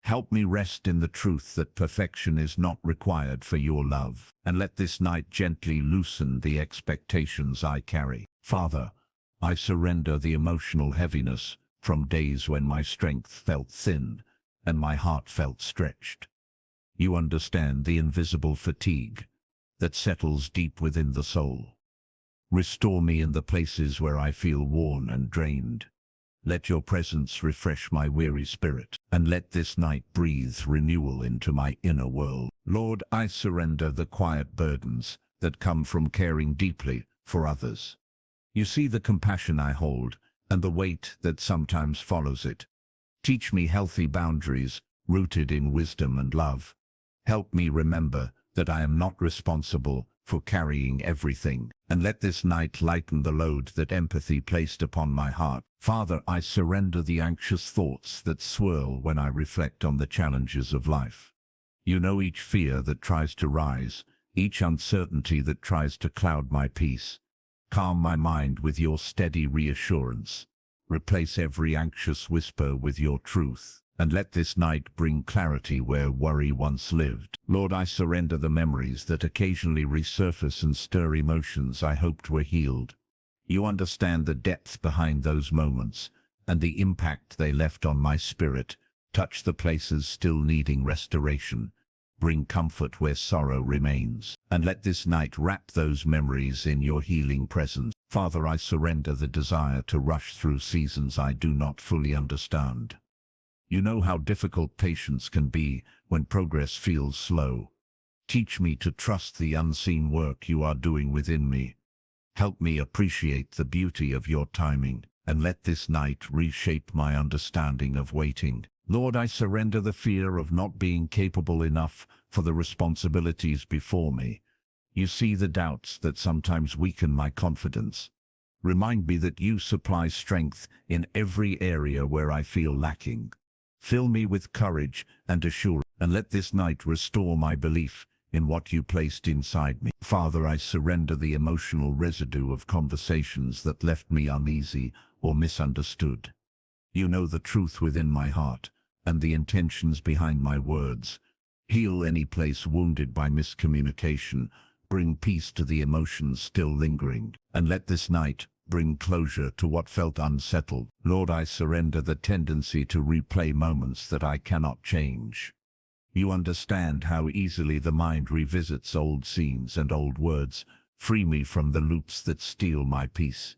Help me rest in the truth that perfection is not required for your love, and let this night gently loosen the expectations I carry. Father, I surrender the emotional heaviness from days when my strength felt thin and my heart felt stretched. You understand the invisible fatigue that settles deep within the soul. Restore me in the places where I feel worn and drained. Let your presence refresh my weary spirit, and let this night breathe renewal into my inner world. Lord, I surrender the quiet burdens that come from caring deeply for others. You see the compassion I hold and the weight that sometimes follows it. Teach me healthy boundaries rooted in wisdom and love. Help me remember that I am not responsible for carrying everything, and let this night lighten the load that empathy placed upon my heart. Father, I surrender the anxious thoughts that swirl when I reflect on the challenges of life. You know each fear that tries to rise, each uncertainty that tries to cloud my peace. Calm my mind with your steady reassurance. Replace every anxious whisper with your truth, and let this night bring clarity where worry once lived. Lord, I surrender the memories that occasionally resurface and stir emotions I hoped were healed. You understand the depth behind those moments and the impact they left on my spirit. Touch the places still needing restoration. Bring comfort where sorrow remains, and let this night wrap those memories in your healing presence. Father, I surrender the desire to rush through seasons I do not fully understand. You know how difficult patience can be when progress feels slow. Teach me to trust the unseen work you are doing within me. Help me appreciate the beauty of your timing, and let this night reshape my understanding of waiting. Lord, I surrender the fear of not being capable enough for the responsibilities before me. You see the doubts that sometimes weaken my confidence. Remind me that you supply strength in every area where I feel lacking. Fill me with courage and assurance, and let this night restore my belief in what you placed inside me. Father, I surrender the emotional residue of conversations that left me uneasy or misunderstood. You know the truth within my heart and the intentions behind my words. Heal any place wounded by miscommunication. Bring peace to the emotions still lingering, and let this night bring closure to what felt unsettled. Lord, I surrender the tendency to replay moments that I cannot change. You understand how easily the mind revisits old scenes and old words. Free me from the loops that steal my peace.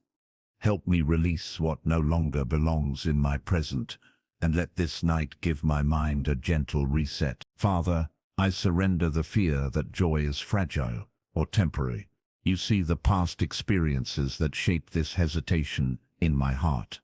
Help me release what no longer belongs in my present, and let this night give my mind a gentle reset. Father, I surrender the fear that joy is fragile or temporary. You see the past experiences that shape this hesitation in my heart.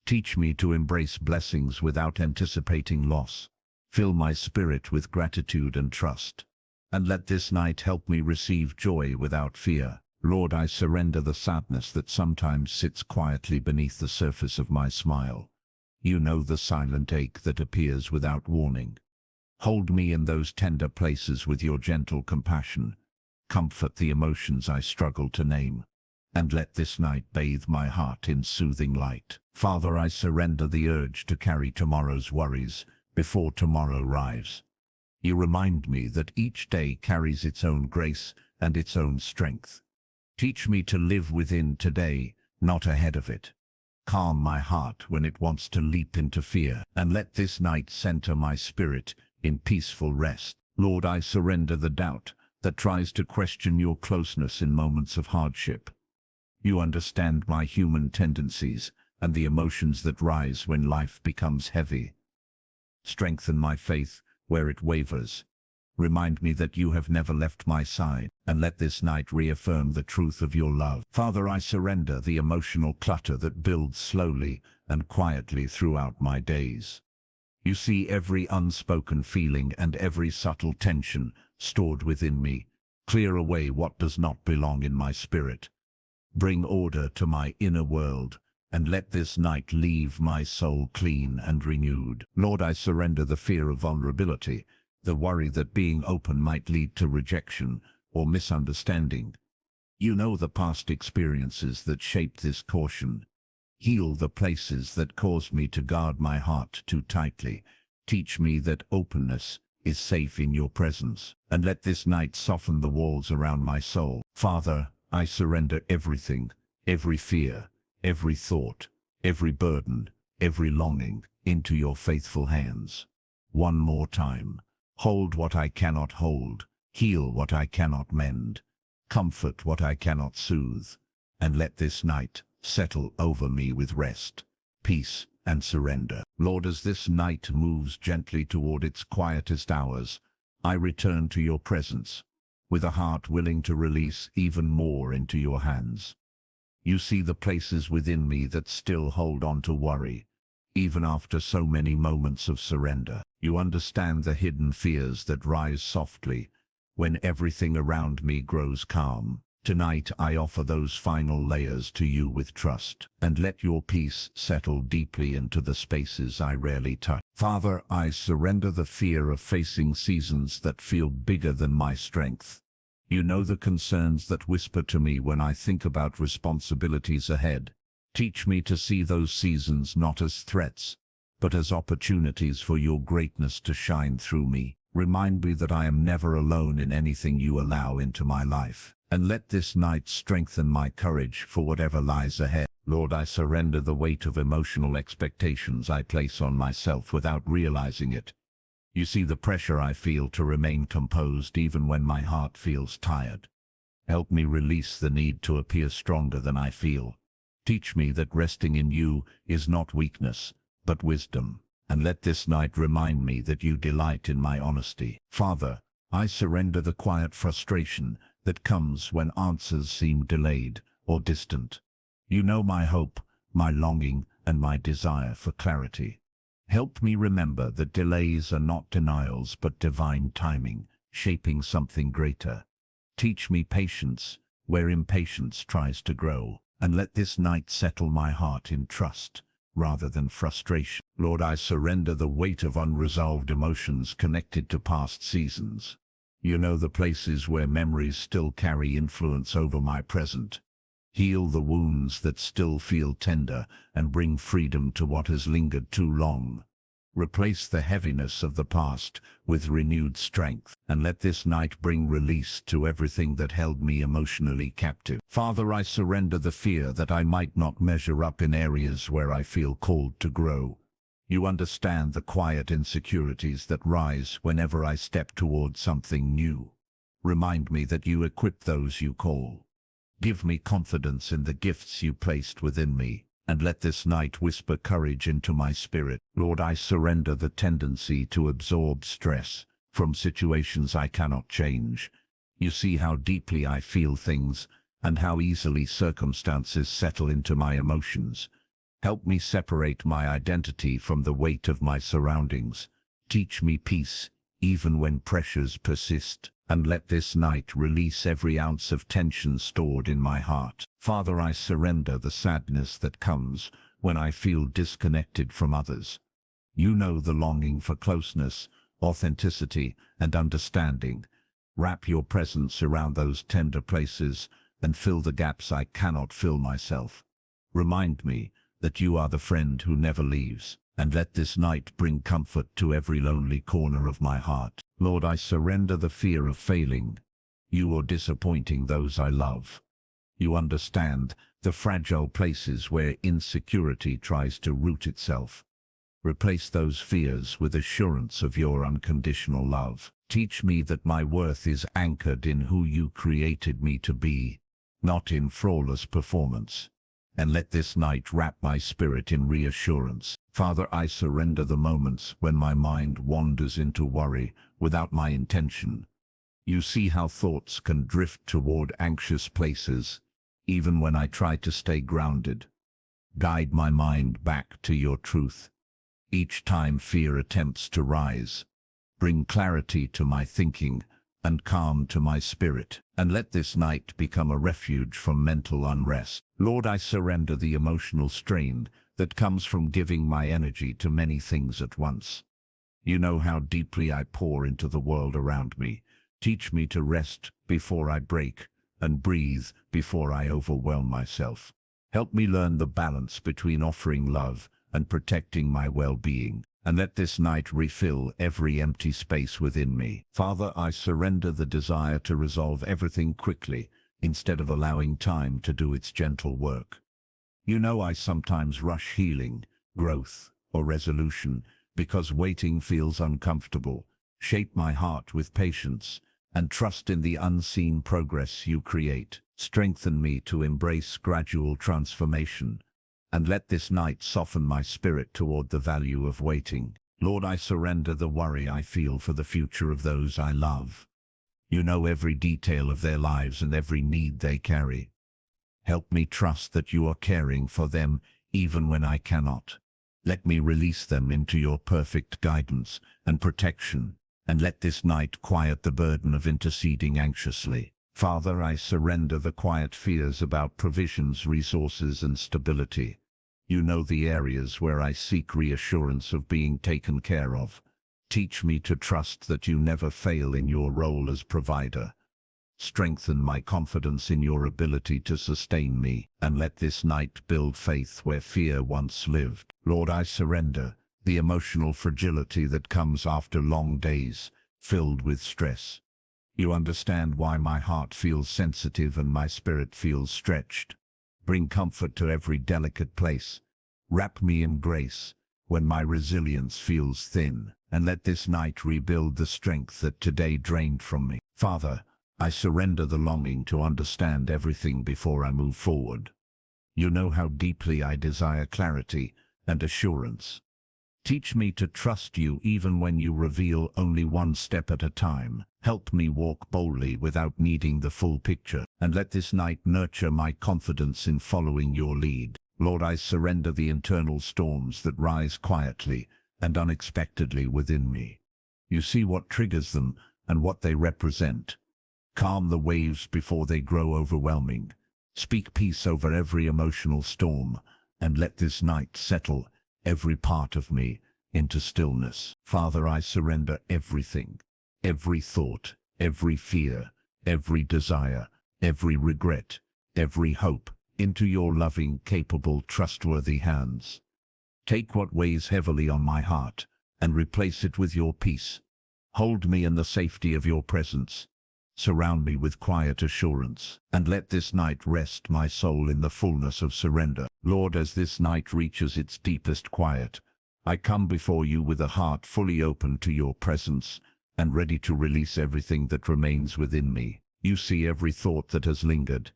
Teach me to embrace blessings without anticipating loss. Fill my spirit with gratitude and trust, and let this night help me receive joy without fear. Lord, I surrender the sadness that sometimes sits quietly beneath the surface of my smile. You know the silent ache that appears without warning. Hold me in those tender places with your gentle compassion. Comfort the emotions I struggle to name, and let this night bathe my heart in soothing light. Father, I surrender the urge to carry tomorrow's worries before tomorrow arrives. You remind me that each day carries its own grace and its own strength. Teach me to live within today, not ahead of it. Calm my heart when it wants to leap into fear, and let this night center my spirit in peaceful rest. Lord, I surrender the doubt that tries to question your closeness in moments of hardship. You understand my human tendencies and the emotions that rise when life becomes heavy. Strengthen my faith where it wavers. Remind me that you have never left my side, and let this night reaffirm the truth of your love. Father, I surrender the emotional clutter that builds slowly and quietly throughout my days. You see every unspoken feeling and every subtle tension stored within me. Clear away what does not belong in my spirit. Bring order to my inner world and let this night leave my soul clean and renewed. Lord, I surrender the fear of vulnerability, the worry that being open might lead to rejection or misunderstanding. You know the past experiences that shaped this caution. Heal the places that caused me to guard my heart too tightly. Teach me that openness is safe in your presence, and let this night soften the walls around my soul. Father, I surrender everything, every fear, every thought, every burden, every longing, into your faithful hands. One more time. Hold what I cannot hold, heal what I cannot mend, comfort what I cannot soothe, and let this night settle over me with rest, peace, and surrender. Lord, as this night moves gently toward its quietest hours, I return to your presence, with a heart willing to release even more into your hands. You see the places within me that still hold on to worry, even after so many moments of surrender. You understand the hidden fears that rise softly when everything around me grows calm. Tonight I offer those final layers to you with trust, and let your peace settle deeply into the spaces I rarely touch. Father, I surrender the fear of facing seasons that feel bigger than my strength. You know the concerns that whisper to me when I think about responsibilities ahead. Teach me to see those seasons not as threats, but as opportunities for your greatness to shine through me. Remind me that I am never alone in anything you allow into my life, and let this night strengthen my courage for whatever lies ahead. Lord, I surrender the weight of emotional expectations I place on myself without realizing it. You see the pressure I feel to remain composed even when my heart feels tired. Help me release the need to appear stronger than I feel. Teach me that resting in you is not weakness, but wisdom, and let this night remind me that you delight in my honesty. Father, I surrender the quiet frustration that comes when answers seem delayed or distant. You know my hope, my longing, and my desire for clarity. Help me remember that delays are not denials but divine timing, shaping something greater. Teach me patience where impatience tries to grow, and let this night settle my heart in trust rather than frustration. Lord, I surrender the weight of unresolved emotions connected to past seasons. You know the places where memories still carry influence over my present. Heal the wounds that still feel tender and bring freedom to what has lingered too long. Replace the heaviness of the past with renewed strength, and let this night bring release to everything that held me emotionally captive. Father, I surrender the fear that I might not measure up in areas where I feel called to grow. You understand the quiet insecurities that rise whenever I step toward something new. Remind me that you equip those you call. Give me confidence in the gifts you placed within me, and let this night whisper courage into my spirit. Lord, I surrender the tendency to absorb stress from situations I cannot change. You see how deeply I feel things and how easily circumstances settle into my emotions. Help me separate my identity from the weight of my surroundings. Teach me peace, even when pressures persist, and let this night release every ounce of tension stored in my heart. Father, I surrender the sadness that comes when I feel disconnected from others. You know the longing for closeness, authenticity, and understanding. Wrap your presence around those tender places and fill the gaps I cannot fill myself. Remind me that you are the friend who never leaves, and let this night bring comfort to every lonely corner of my heart. Lord, I surrender the fear of failing you or disappointing those I love. You understand the fragile places where insecurity tries to root itself. Replace those fears with assurance of your unconditional love. Teach me that my worth is anchored in who you created me to be, not in flawless performance. And let this night wrap my spirit in reassurance. Father, I surrender the moments when my mind wanders into worry without my intention. You see how thoughts can drift toward anxious places, even when I try to stay grounded. Guide my mind back to your truth. Each time fear attempts to rise, bring clarity to my thinking and calm to my spirit, and let this night become a refuge from mental unrest. Lord, I surrender the emotional strain that comes from giving my energy to many things at once. You know how deeply I pour into the world around me. Teach me to rest before I break, and breathe before I overwhelm myself. Help me learn the balance between offering love and protecting my well-being, and let this night refill every empty space within me. Father, I surrender the desire to resolve everything quickly instead of allowing time to do its gentle work. You know I sometimes rush healing, growth, or resolution because waiting feels uncomfortable. Shape my heart with patience and trust in the unseen progress you create. Strengthen me to embrace gradual transformation, and let this night soften my spirit toward the value of waiting. Lord, I surrender the worry I feel for the future of those I love. You know every detail of their lives and every need they carry. Help me trust that you are caring for them even when I cannot. Let me release them into your perfect guidance and protection, and let this night quiet the burden of interceding anxiously. Father, I surrender the quiet fears about provisions, resources, and stability. You know the areas where I seek reassurance of being taken care of. Teach me to trust that you never fail in your role as provider. Strengthen my confidence in your ability to sustain me, and let this night build faith where fear once lived. Lord, I surrender the emotional fragility that comes after long days filled with stress. You understand why my heart feels sensitive and my spirit feels stretched. Bring comfort to every delicate place. Wrap me in grace when my resilience feels thin, and let this night rebuild the strength that today drained from me. Father, I surrender the longing to understand everything before I move forward. You know how deeply I desire clarity and assurance. Teach me to trust you even when you reveal only one step at a time. Help me walk boldly without needing the full picture, and let this night nurture my confidence in following your lead. Lord, I surrender the internal storms that rise quietly and unexpectedly within me. You see what triggers them and what they represent. Calm the waves before they grow overwhelming. Speak peace over every emotional storm, and let this night settle every part of me into stillness. Father, I surrender everything, every thought, every fear, every desire, every regret, every hope, into your loving, capable, trustworthy hands. Take what weighs heavily on my heart and replace it with your peace. Hold me in the safety of your presence. Surround me with quiet assurance, and let this night rest my soul in the fullness of surrender. Lord, as this night reaches its deepest quiet, I come before you with a heart fully open to your presence and ready to release everything that remains within me. You see every thought that has lingered,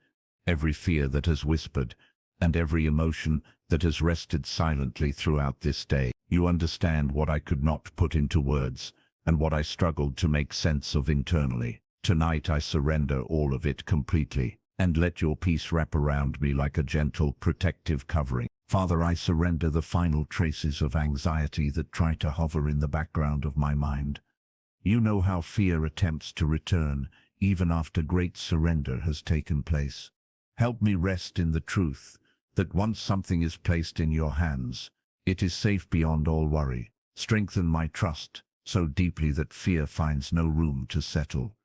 every fear that has whispered, and every emotion that has rested silently throughout this day. You understand what I could not put into words and what I struggled to make sense of internally. Tonight I surrender all of it completely, and let your peace wrap around me like a gentle, protective covering. Father, I surrender the final traces of anxiety that try to hover in the background of my mind. You know how fear attempts to return, even after great surrender has taken place. Help me rest in the truth that once something is placed in your hands, it is safe beyond all worry. Strengthen my trust so deeply that fear finds no room to settle.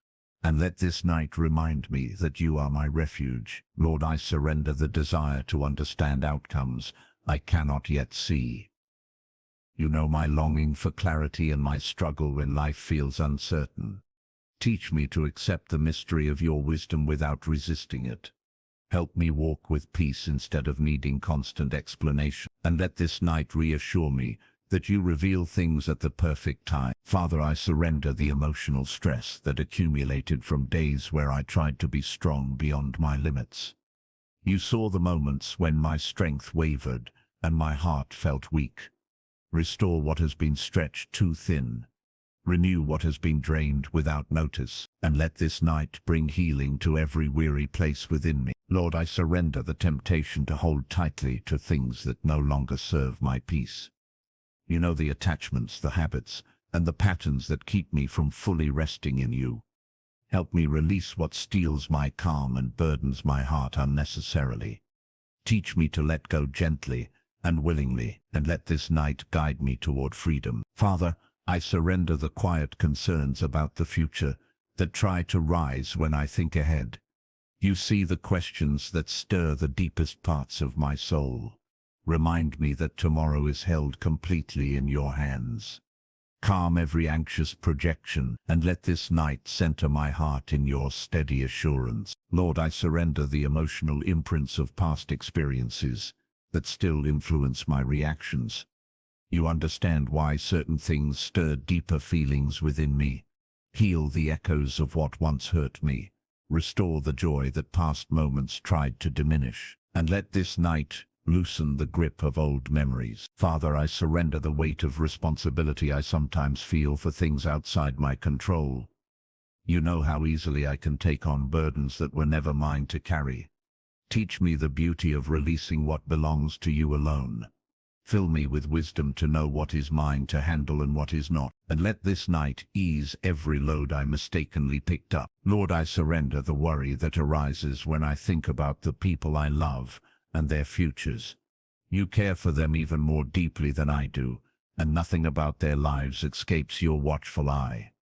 And let this night remind me that you are my refuge. Lord, I surrender the desire to understand outcomes I cannot yet see. You know my longing for clarity and my struggle when life feels uncertain. Teach me to accept the mystery of your wisdom without resisting it. Help me walk with peace instead of needing constant explanation. And let this night reassure me that you reveal things at the perfect time. Father, I surrender the emotional stress that accumulated from days where I tried to be strong beyond my limits. You saw the moments when my strength wavered and my heart felt weak. Restore what has been stretched too thin. Renew what has been drained without notice, and let this night bring healing to every weary place within me. Lord, I surrender the temptation to hold tightly to things that no longer serve my peace. You know the attachments, the habits, and the patterns that keep me from fully resting in you. Help me release what steals my calm and burdens my heart unnecessarily. Teach me to let go gently and willingly, and let this night guide me toward freedom. Father, I surrender the quiet concerns about the future that try to rise when I think ahead. You see the questions that stir the deepest parts of my soul. Remind me that tomorrow is held completely in your hands. Calm every anxious projection, and let this night center my heart in your steady assurance. Lord, I surrender the emotional imprints of past experiences that still influence my reactions. You understand why certain things stir deeper feelings within me. Heal the echoes of what once hurt me. Restore the joy that past moments tried to diminish. And let this night loosen the grip of old memories. Father, I surrender the weight of responsibility I sometimes feel for things outside my control. You know how easily I can take on burdens that were never mine to carry. Teach me the beauty of releasing what belongs to you alone. Fill me with wisdom to know what is mine to handle and what is not, and let this night ease every load I mistakenly picked up. Lord, I surrender the worry that arises when I think about the people I love and their futures. You care for them even more deeply than I do, and nothing about their lives escapes your watchful eye.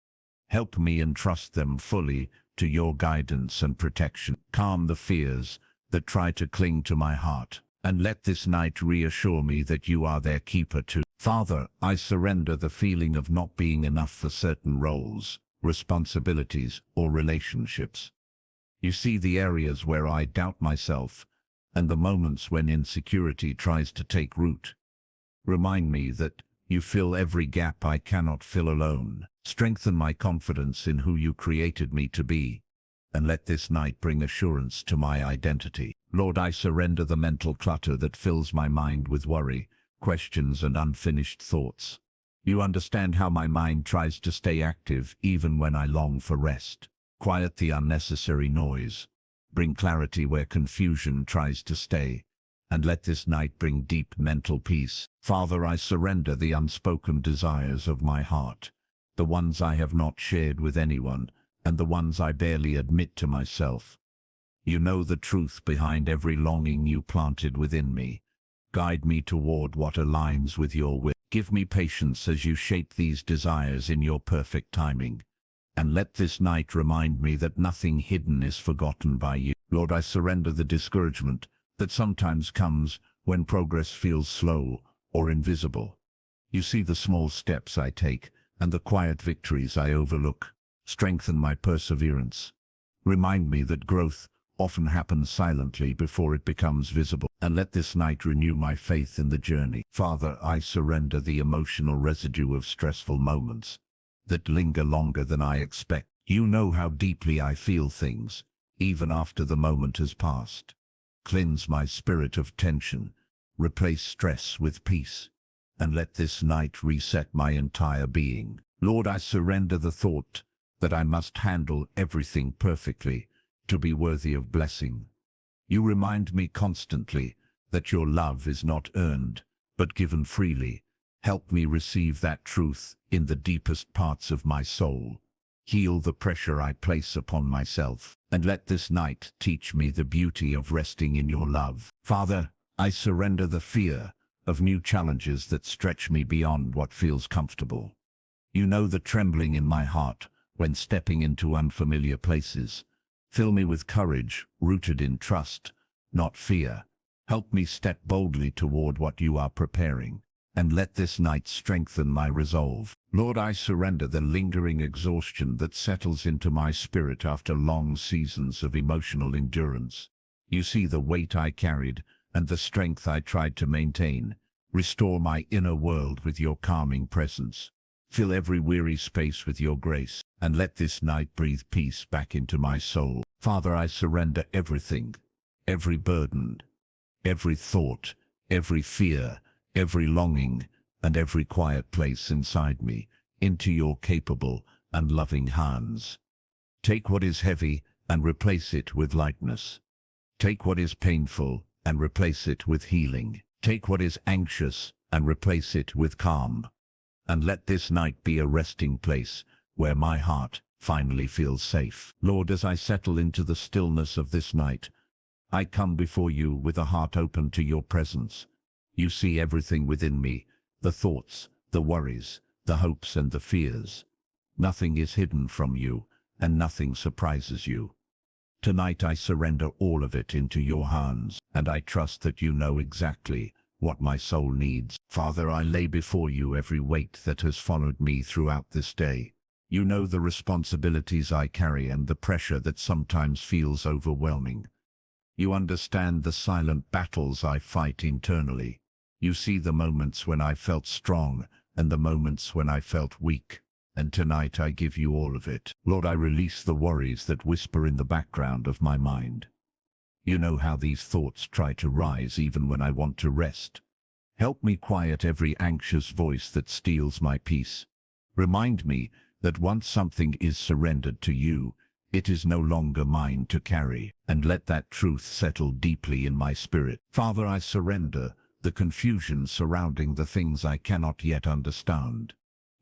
Help me entrust them fully to your guidance and protection. Calm the fears that try to cling to my heart, and let this night reassure me that you are their keeper too. Father, I surrender the feeling of not being enough for certain roles, responsibilities, or relationships. You see the areas where I doubt myself, and the moments when insecurity tries to take root. Remind me that you fill every gap I cannot fill alone. Strengthen my confidence in who you created me to be, and let this night bring assurance to my identity. Lord, I surrender the mental clutter that fills my mind with worry, questions, and unfinished thoughts. You understand how my mind tries to stay active even when I long for rest. Quiet the unnecessary noise. Bring clarity where confusion tries to stay, and let this night bring deep mental peace. Father, I surrender the unspoken desires of my heart, the ones I have not shared with anyone, and the ones I barely admit to myself. You know the truth behind every longing you planted within me. Guide me toward what aligns with your will. Give me patience as you shape these desires in your perfect timing. And let this night remind me that nothing hidden is forgotten by you. Lord, I surrender the discouragement that sometimes comes when progress feels slow or invisible. You see the small steps I take and the quiet victories I overlook. Strengthen my perseverance. Remind me that growth often happens silently before it becomes visible, and let this night renew my faith in the journey. Father, I surrender the emotional residue of stressful moments that linger longer than I expect. You know how deeply I feel things, even after the moment has passed. Cleanse my spirit of tension, replace stress with peace, and let this night reset my entire being. Lord, I surrender the thought that I must handle everything perfectly to be worthy of blessing. You remind me constantly that your love is not earned, but given freely. Help me receive that truth in the deepest parts of my soul. Heal the pressure I place upon myself, and let this night teach me the beauty of resting in your love. Father, I surrender the fear of new challenges that stretch me beyond what feels comfortable. You know the trembling in my heart when stepping into unfamiliar places. Fill me with courage, rooted in trust, not fear. Help me step boldly toward what you are preparing, and let this night strengthen my resolve. Lord, I surrender the lingering exhaustion that settles into my spirit after long seasons of emotional endurance. You see the weight I carried and the strength I tried to maintain. Restore my inner world with your calming presence. Fill every weary space with your grace, and let this night breathe peace back into my soul. Father, I surrender everything, every burden, every thought, every fear, every longing, and every quiet place inside me, into your capable and loving hands. Take what is heavy and replace it with lightness. Take what is painful and replace it with healing. Take what is anxious and replace it with calm. And let this night be a resting place where my heart finally feel safe. Lord, as I settle into the stillness of this night, I come before you with a heart open to your presence. You see everything within me, the thoughts, the worries, the hopes and the fears. Nothing is hidden from you, and nothing surprises you. Tonight I surrender all of it into your hands, and I trust that you know exactly what my soul needs. Father, I lay before you every weight that has followed me throughout this day. You know the responsibilities I carry and the pressure that sometimes feels overwhelming. You understand the silent battles I fight internally. You see the moments when I felt strong and the moments when I felt weak. And tonight I give you all of it. Lord, I release the worries that whisper in the background of my mind. You know how these thoughts try to rise even when I want to rest. Help me quiet every anxious voice that steals my peace. Remind me that once something is surrendered to you, it is no longer mine to carry, and let that truth settle deeply in my spirit. Father, I surrender the confusion surrounding the things I cannot yet understand.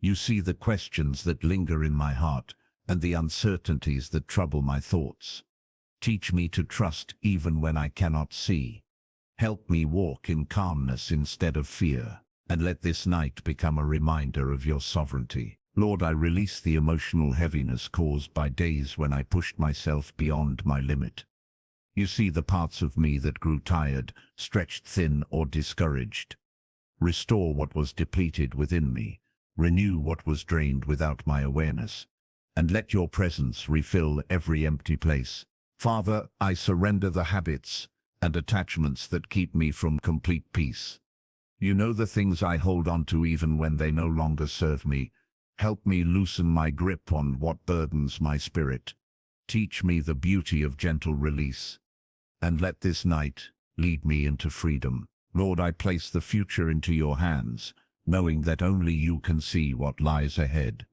You see the questions that linger in my heart and the uncertainties that trouble my thoughts. Teach me to trust even when I cannot see. Help me walk in calmness instead of fear, and let this night become a reminder of your sovereignty. Lord, I release the emotional heaviness caused by days when I pushed myself beyond my limit. You see the parts of me that grew tired, stretched thin, or discouraged. Restore what was depleted within me. Renew what was drained without my awareness, and let your presence refill every empty place. Father, I surrender the habits and attachments that keep me from complete peace. You know the things I hold on to even when they no longer serve me. Help me loosen my grip on what burdens my spirit. Teach me the beauty of gentle release, and let this night lead me into freedom. Lord, I place the future into your hands, knowing that only you can see what lies ahead.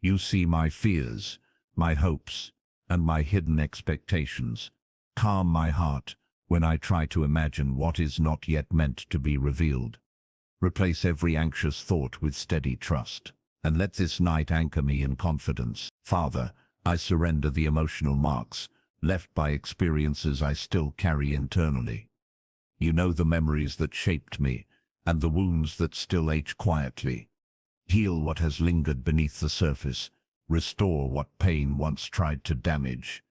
You see my fears, my hopes, and my hidden expectations. Calm my heart when I try to imagine what is not yet meant to be revealed. Replace every anxious thought with steady trust, and let this night anchor me in confidence. Father, I surrender the emotional marks left by experiences I still carry internally. You know the memories that shaped me, and the wounds that still ache quietly. Heal what has lingered beneath the surface, restore what pain once tried to damage,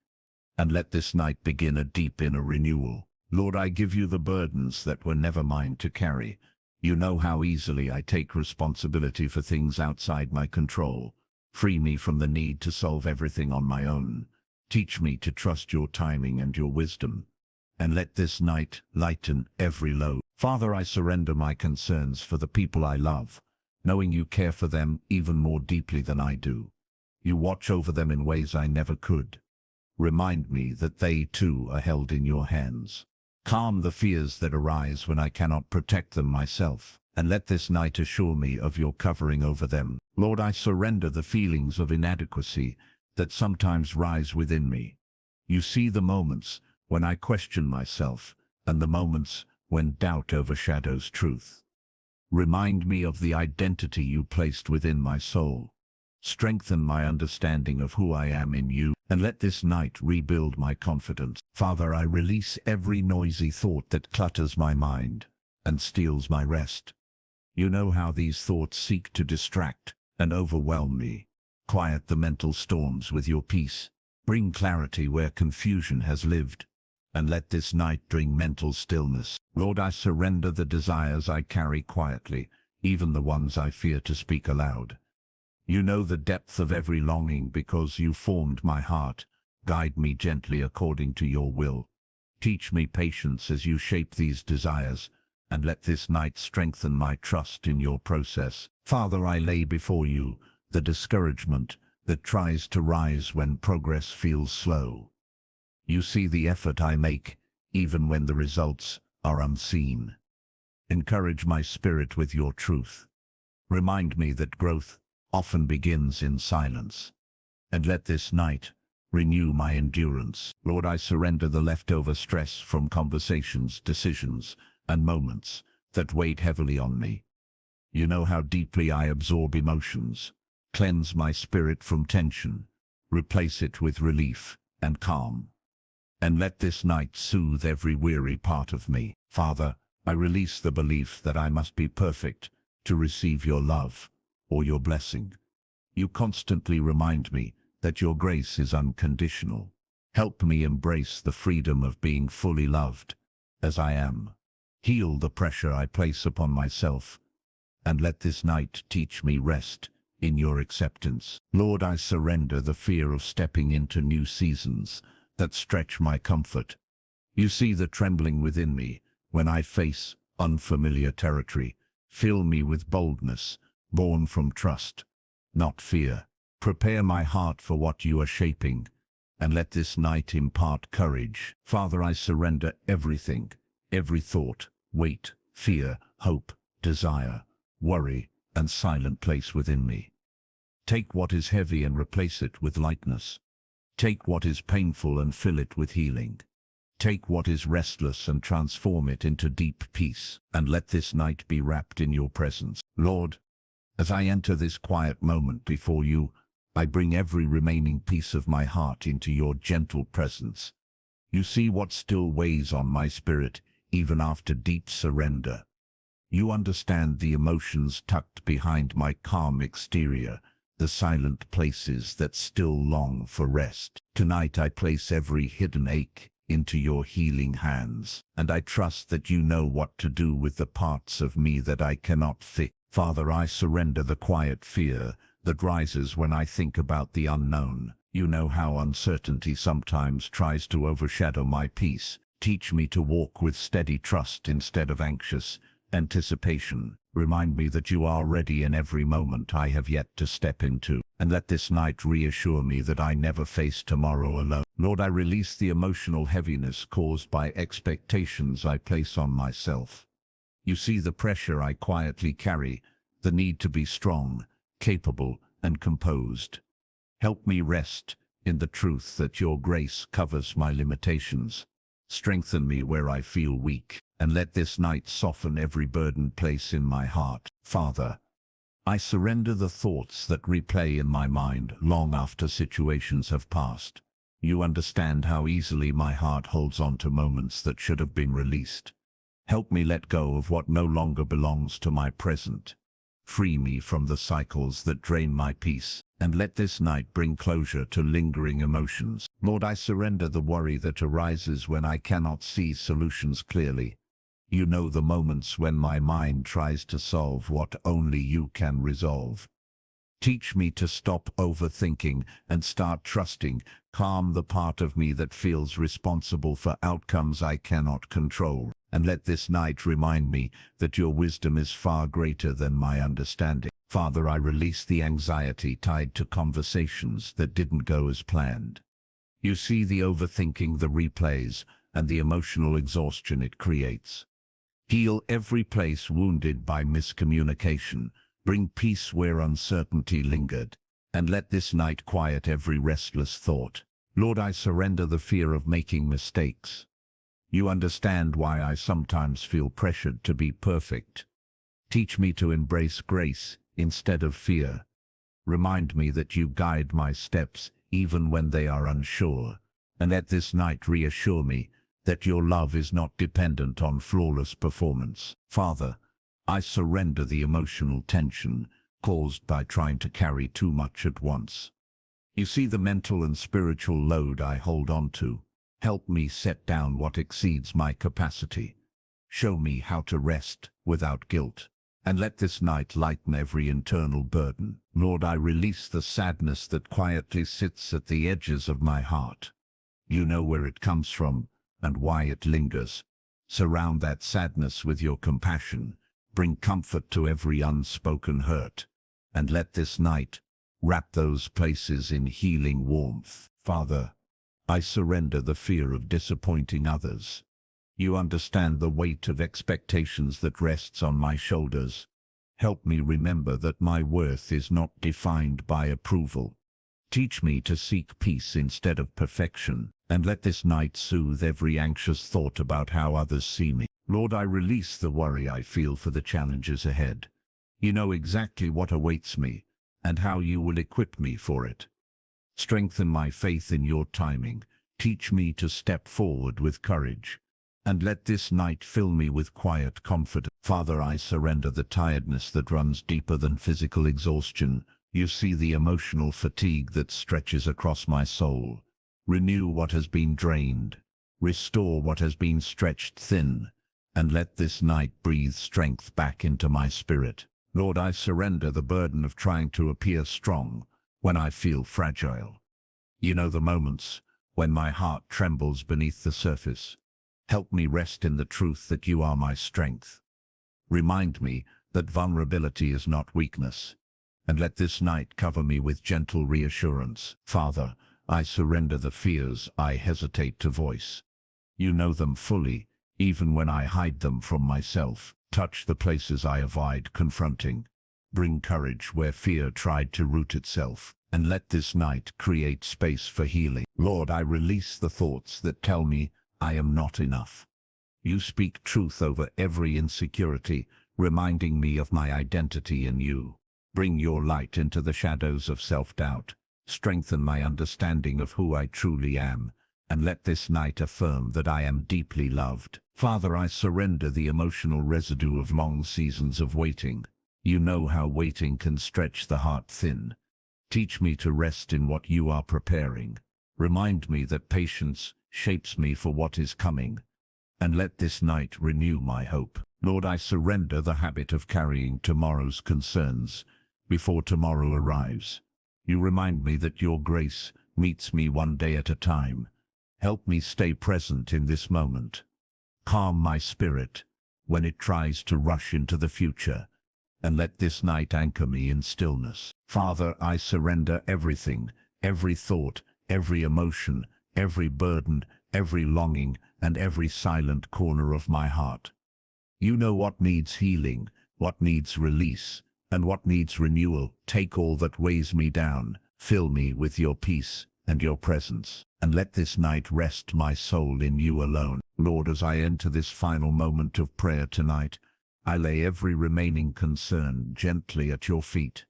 and let this night begin a deep inner renewal. Lord, I give you the burdens that were never mine to carry. You know how easily I take responsibility for things outside my control. Free me from the need to solve everything on my own. Teach me to trust your timing and your wisdom, and let this night lighten every load. Father, I surrender my concerns for the people I love, knowing you care for them even more deeply than I do. You watch over them in ways I never could. Remind me that they too are held in your hands. Calm the fears that arise when I cannot protect them myself, and let this night assure me of your covering over them. Lord, I surrender the feelings of inadequacy that sometimes rise within me. You see the moments when I question myself, and the moments when doubt overshadows truth. Remind me of the identity you placed within my soul. Strengthen my understanding of who I am in you, and let this night rebuild my confidence. Father, I release every noisy thought that clutters my mind and steals my rest. You know how these thoughts seek to distract and overwhelm me. Quiet the mental storms with your peace. Bring clarity where confusion has lived, and let this night bring mental stillness. Lord, I surrender the desires I carry quietly, even the ones I fear to speak aloud. You know the depth of every longing because you formed my heart. Guide me gently according to your will. Teach me patience as you shape these desires, and let this night strengthen my trust in your process. Father, I lay before you the discouragement that tries to rise when progress feels slow. You see the effort I make, even when the results are unseen. Encourage my spirit with your truth. Remind me that growth often begins in silence. And let this night renew my endurance. Lord, I surrender the leftover stress from conversations, decisions, and moments that weighed heavily on me. You know how deeply I absorb emotions. Cleanse my spirit from tension. replace it with relief and calm. And let this night soothe every weary part of me. Father, I release the belief that I must be perfect to receive your love or your blessing. You constantly remind me that your grace is unconditional. Help me embrace the freedom of being fully loved as I am. Heal the pressure I place upon myself, and let this night teach me rest in your acceptance. Lord, I surrender the fear of stepping into new seasons that stretch my comfort. You see the trembling within me when I face unfamiliar territory. Fill me with boldness, born from trust, not fear. Prepare my heart for what you are shaping, and let this night impart courage. Father, I surrender everything, every thought, weight, fear, hope, desire, worry, and silent place within me. Take what is heavy and replace it with lightness. Take what is painful and fill it with healing. Take what is restless and transform it into deep peace, and let this night be wrapped in your presence. Lord, as I enter this quiet moment before you, I bring every remaining piece of my heart into your gentle presence. You see what still weighs on my spirit, even after deep surrender. You understand the emotions tucked behind my calm exterior, the silent places that still long for rest. Tonight I place every hidden ache into your healing hands, and I trust that you know what to do with the parts of me that I cannot fix. Father, I surrender the quiet fear that rises when I think about the unknown. You know how uncertainty sometimes tries to overshadow my peace. Teach me to walk with steady trust instead of anxious anticipation. Remind me that you are ready in every moment I have yet to step into, and let this night reassure me that I never face tomorrow alone. Lord, I release the emotional heaviness caused by expectations I place on myself. You see the pressure I quietly carry, the need to be strong, capable, and composed. Help me rest in the truth that your grace covers my limitations. Strengthen me where I feel weak, and let this night soften every burdened place in my heart. Father, I surrender the thoughts that replay in my mind long after situations have passed. You understand how easily my heart holds on to moments that should have been released. Help me let go of what no longer belongs to my present. Free me from the cycles that drain my peace, and let this night bring closure to lingering emotions. Lord, I surrender the worry that arises when I cannot see solutions clearly. You know the moments when my mind tries to solve what only you can resolve. Teach me to stop overthinking and start trusting. Calm the part of me that feels responsible for outcomes I cannot control. And let this night remind me that your wisdom is far greater than my understanding. Father, I release the anxiety tied to conversations that didn't go as planned. You see the overthinking, the replays, and the emotional exhaustion it creates. Heal every place wounded by miscommunication. Bring peace where uncertainty lingered, and let this night quiet every restless thought. Lord, I surrender the fear of making mistakes. You understand why I sometimes feel pressured to be perfect. Teach me to embrace grace instead of fear. Remind me that you guide my steps even when they are unsure, and let this night reassure me that your love is not dependent on flawless performance. Father, I surrender the emotional tension caused by trying to carry too much at once. You see the mental and spiritual load I hold on to. Help me set down what exceeds my capacity. Show me how to rest without guilt, and let this night lighten every internal burden. Lord, I release the sadness that quietly sits at the edges of my heart. You know where it comes from and why it lingers. Surround that sadness with your compassion. Bring comfort to every unspoken hurt, and let this night wrap those places in healing warmth. Father, I surrender the fear of disappointing others. You understand the weight of expectations that rests on my shoulders. Help me remember that my worth is not defined by approval. Teach me to seek peace instead of perfection, and let this night soothe every anxious thought about how others see me. Lord, I release the worry I feel for the challenges ahead. You know exactly what awaits me and how you will equip me for it. Strengthen my faith in your timing. Teach me to step forward with courage. And let this night fill me with quiet confidence. Father, I surrender the tiredness that runs deeper than physical exhaustion. You see the emotional fatigue that stretches across my soul. Renew what has been drained. Restore what has been stretched thin. And let this night breathe strength back into my spirit. Lord, I surrender the burden of trying to appear strong when I feel fragile. You know the moments when my heart trembles beneath the surface. Help me rest in the truth that you are my strength. Remind me that vulnerability is not weakness. And let this night cover me with gentle reassurance. Father, I surrender the fears I hesitate to voice. You know them fully, even when I hide them from myself. Touch the places I avoid confronting. Bring courage where fear tried to root itself. And let this night create space for healing. Lord, I release the thoughts that tell me I am not enough. You speak truth over every insecurity, reminding me of my identity in you. Bring your light into the shadows of self-doubt. Strengthen my understanding of who I truly am. And let this night affirm that I am deeply loved. Father, I surrender the emotional residue of long seasons of waiting. You know how waiting can stretch the heart thin. Teach me to rest in what you are preparing. Remind me that patience shapes me for what is coming. And let this night renew my hope. Lord, I surrender the habit of carrying tomorrow's concerns before tomorrow arrives. You remind me that your grace meets me one day at a time. Help me stay present in this moment. Calm my spirit when it tries to rush into the future. And let this night anchor me in stillness. Father, I surrender everything, every thought, every emotion, every burden, every longing, and every silent corner of my heart. You know what needs healing, what needs release, and what needs renewal. Take all that weighs me down, fill me with your peace and your presence, and let this night rest my soul in you alone. Lord, as I enter this final moment of prayer tonight, I lay every remaining concern gently at your feet.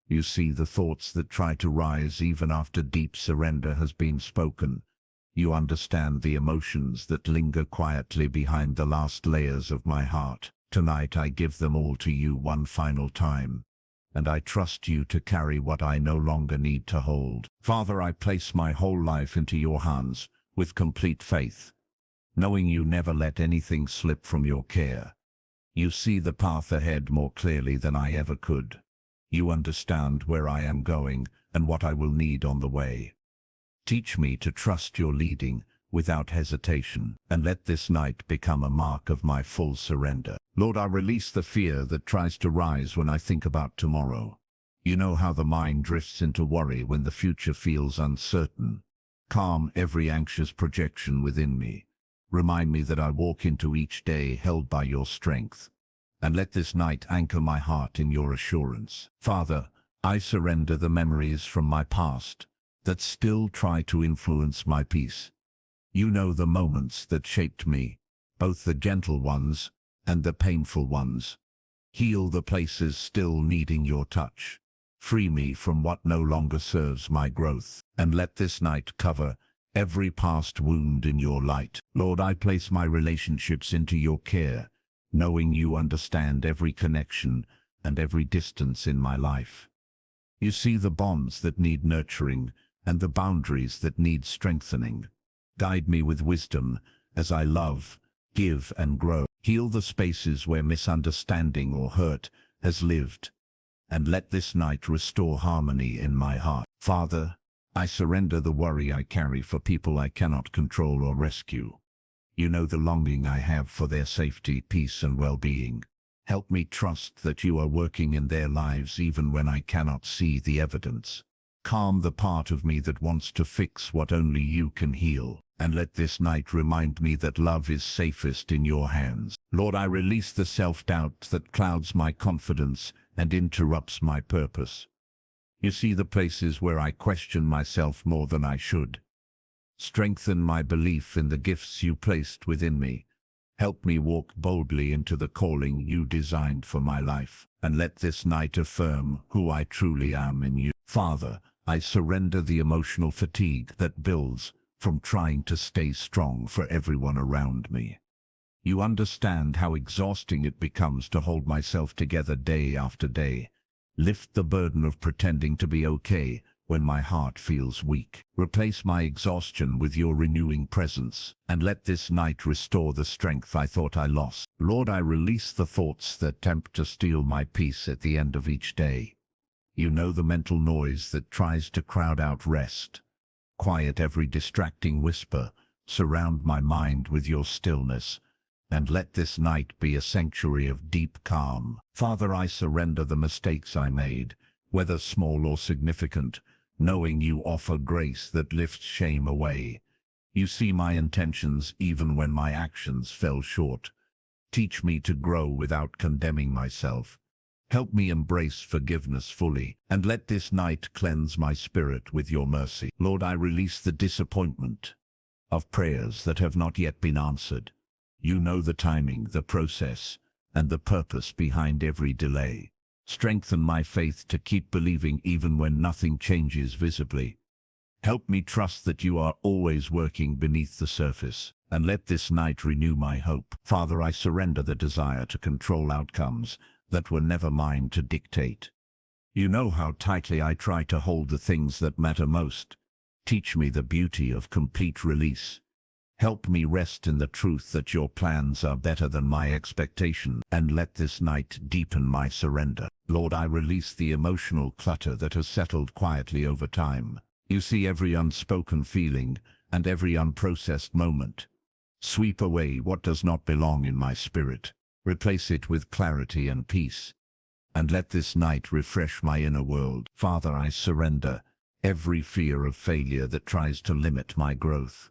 You see the thoughts that try to rise even after deep surrender has been spoken. You understand the emotions that linger quietly behind the last layers of my heart. Tonight I give them all to you one final time, and I trust you to carry what I no longer need to hold. Father, I place my whole life into your hands with complete faith, knowing you never let anything slip from your care. You see the path ahead more clearly than I ever could. You understand where I am going and what I will need on the way. Teach me to trust your leading without hesitation, and let this night become a mark of my full surrender. Lord, I release the fear that tries to rise when I think about tomorrow. You know how the mind drifts into worry when the future feels uncertain. Calm every anxious projection within me. Remind me that I walk into each day held by your strength. And let this night anchor my heart in your assurance. Father, I surrender the memories from my past that still try to influence my peace. You know the moments that shaped me, both the gentle ones and the painful ones. Heal the places still needing your touch. Free me from what no longer serves my growth. And let this night cover every past wound in your light. Lord, I place my relationships into your care, knowing you understand every connection and every distance in my life. You see the bonds that need nurturing and the boundaries that need strengthening. Guide me with wisdom as I love, give, and grow. Heal the spaces where misunderstanding or hurt has lived, and let this night restore harmony in my heart. Father, I surrender the worry I carry for people I cannot control or rescue. You know the longing I have for their safety, peace, and well-being. Help me trust that you are working in their lives even when I cannot see the evidence. Calm the part of me that wants to fix what only you can heal. And let this night remind me that love is safest in your hands. Lord, I release the self-doubt that clouds my confidence and interrupts my purpose. You see the places where I question myself more than I should. Strengthen my belief in the gifts you placed within me. Help me walk boldly into the calling you designed for my life. And let this night affirm who I truly am in you. Father, I surrender the emotional fatigue that builds from trying to stay strong for everyone around me. You understand how exhausting it becomes to hold myself together day after day. Lift the burden of pretending to be okay when my heart feels weak. Replace my exhaustion with your renewing presence, and let this night restore the strength I thought I lost. Lord, I release the thoughts that tempt to steal my peace at the end of each day. You know the mental noise that tries to crowd out rest. Quiet every distracting whisper, surround my mind with your stillness, and let this night be a sanctuary of deep calm. Father, I surrender the mistakes I made, whether small or significant, knowing you offer grace that lifts shame away. You see my intentions even when my actions fell short. Teach me to grow without condemning myself. Help me embrace forgiveness fully, and let this night cleanse my spirit with your mercy. Lord, I release the disappointment of prayers that have not yet been answered. You know the timing, the process, and the purpose behind every delay. Strengthen my faith to keep believing even when nothing changes visibly. Help me trust that you are always working beneath the surface, and let this night renew my hope. Father, I surrender the desire to control outcomes that were never mine to dictate. You know how tightly I try to hold the things that matter most. Teach me the beauty of complete release. Help me rest in the truth that your plans are better than my expectation, and let this night deepen my surrender. Lord, I release the emotional clutter that has settled quietly over time. You see every unspoken feeling and every unprocessed moment. Sweep away what does not belong in my spirit. Replace it with clarity and peace, and let this night refresh my inner world. Father, I surrender every fear of failure that tries to limit my growth.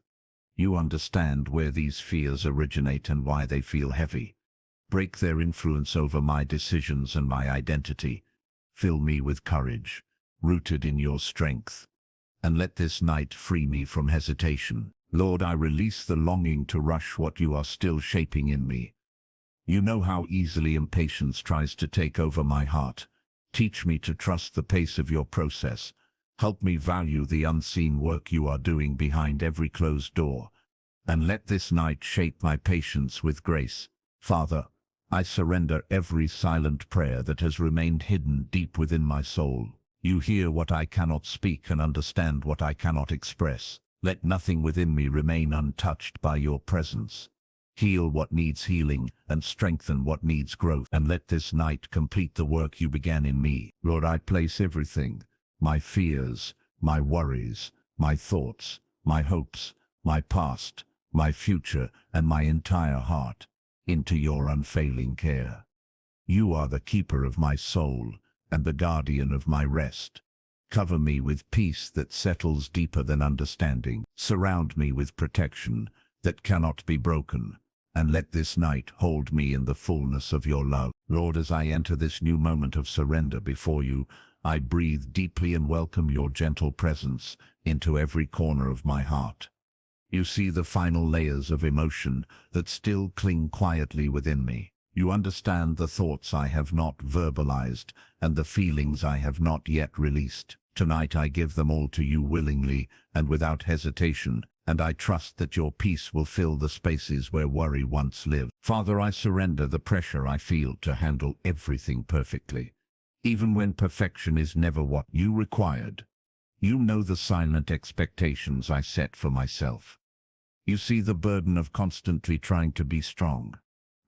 You understand where these fears originate and why they feel heavy. Break their influence over my decisions and my identity. Fill me with courage, rooted in your strength, and let this night free me from hesitation. Lord, I release the longing to rush what you are still shaping in me. You know how easily impatience tries to take over my heart. Teach me to trust the pace of your process. Help me value the unseen work you are doing behind every closed door, and let this night shape my patience with grace. Father, I surrender every silent prayer that has remained hidden deep within my soul. You hear what I cannot speak and understand what I cannot express. Let nothing within me remain untouched by your presence. Heal what needs healing and strengthen what needs growth, and let this night complete the work you began in me. Lord, I place everything, my fears, my worries, my thoughts, my hopes, my past, my future, and my entire heart into your unfailing care. You are the keeper of my soul and the guardian of my rest. Cover me with peace that settles deeper than understanding. Surround me with protection that cannot be broken, and let this night hold me in the fullness of your love. Lord, as I enter this new moment of surrender before you, I breathe deeply and welcome your gentle presence into every corner of my heart. You see the final layers of emotion that still cling quietly within me. You understand the thoughts I have not verbalized and the feelings I have not yet released. Tonight I give them all to you willingly and without hesitation, and I trust that your peace will fill the spaces where worry once lived. Father, I surrender the pressure I feel to handle everything perfectly, even when perfection is never what you required. You know the silent expectations I set for myself. You see the burden of constantly trying to be strong.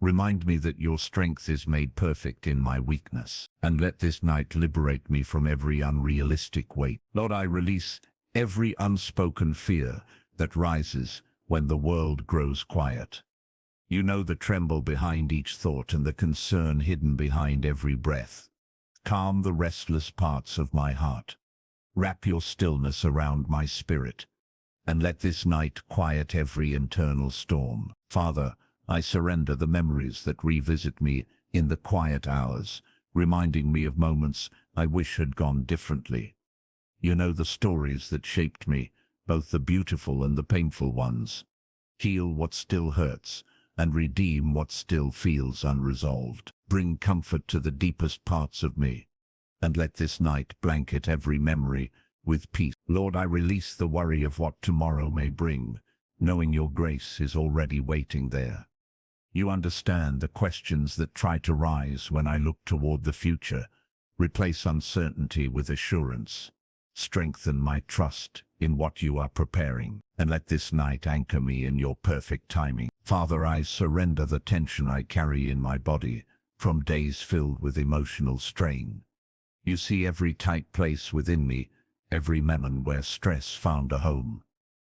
Remind me that your strength is made perfect in my weakness, and let this night liberate me from every unrealistic weight. Lord, I release every unspoken fear that rises when the world grows quiet. You know the tremble behind each thought and the concern hidden behind every breath. Calm the restless parts of my heart. Wrap your stillness around my spirit, and let this night quiet every internal storm. Father, I surrender the memories that revisit me in the quiet hours, reminding me of moments I wish had gone differently. You know the stories that shaped me, both the beautiful and the painful ones. Heal what still hurts, and redeem what still feels unresolved. Bring comfort to the deepest parts of me, and let this night blanket every memory with peace. Lord, I release the worry of what tomorrow may bring, knowing your grace is already waiting there. You understand the questions that try to rise when I look toward the future. Replace uncertainty with assurance. Strengthen my trust in what you are preparing, and let this night anchor me in your perfect timing. Father, I surrender the tension I carry in my body from days filled with emotional strain. You see every tight place within me, every moment where stress found a home.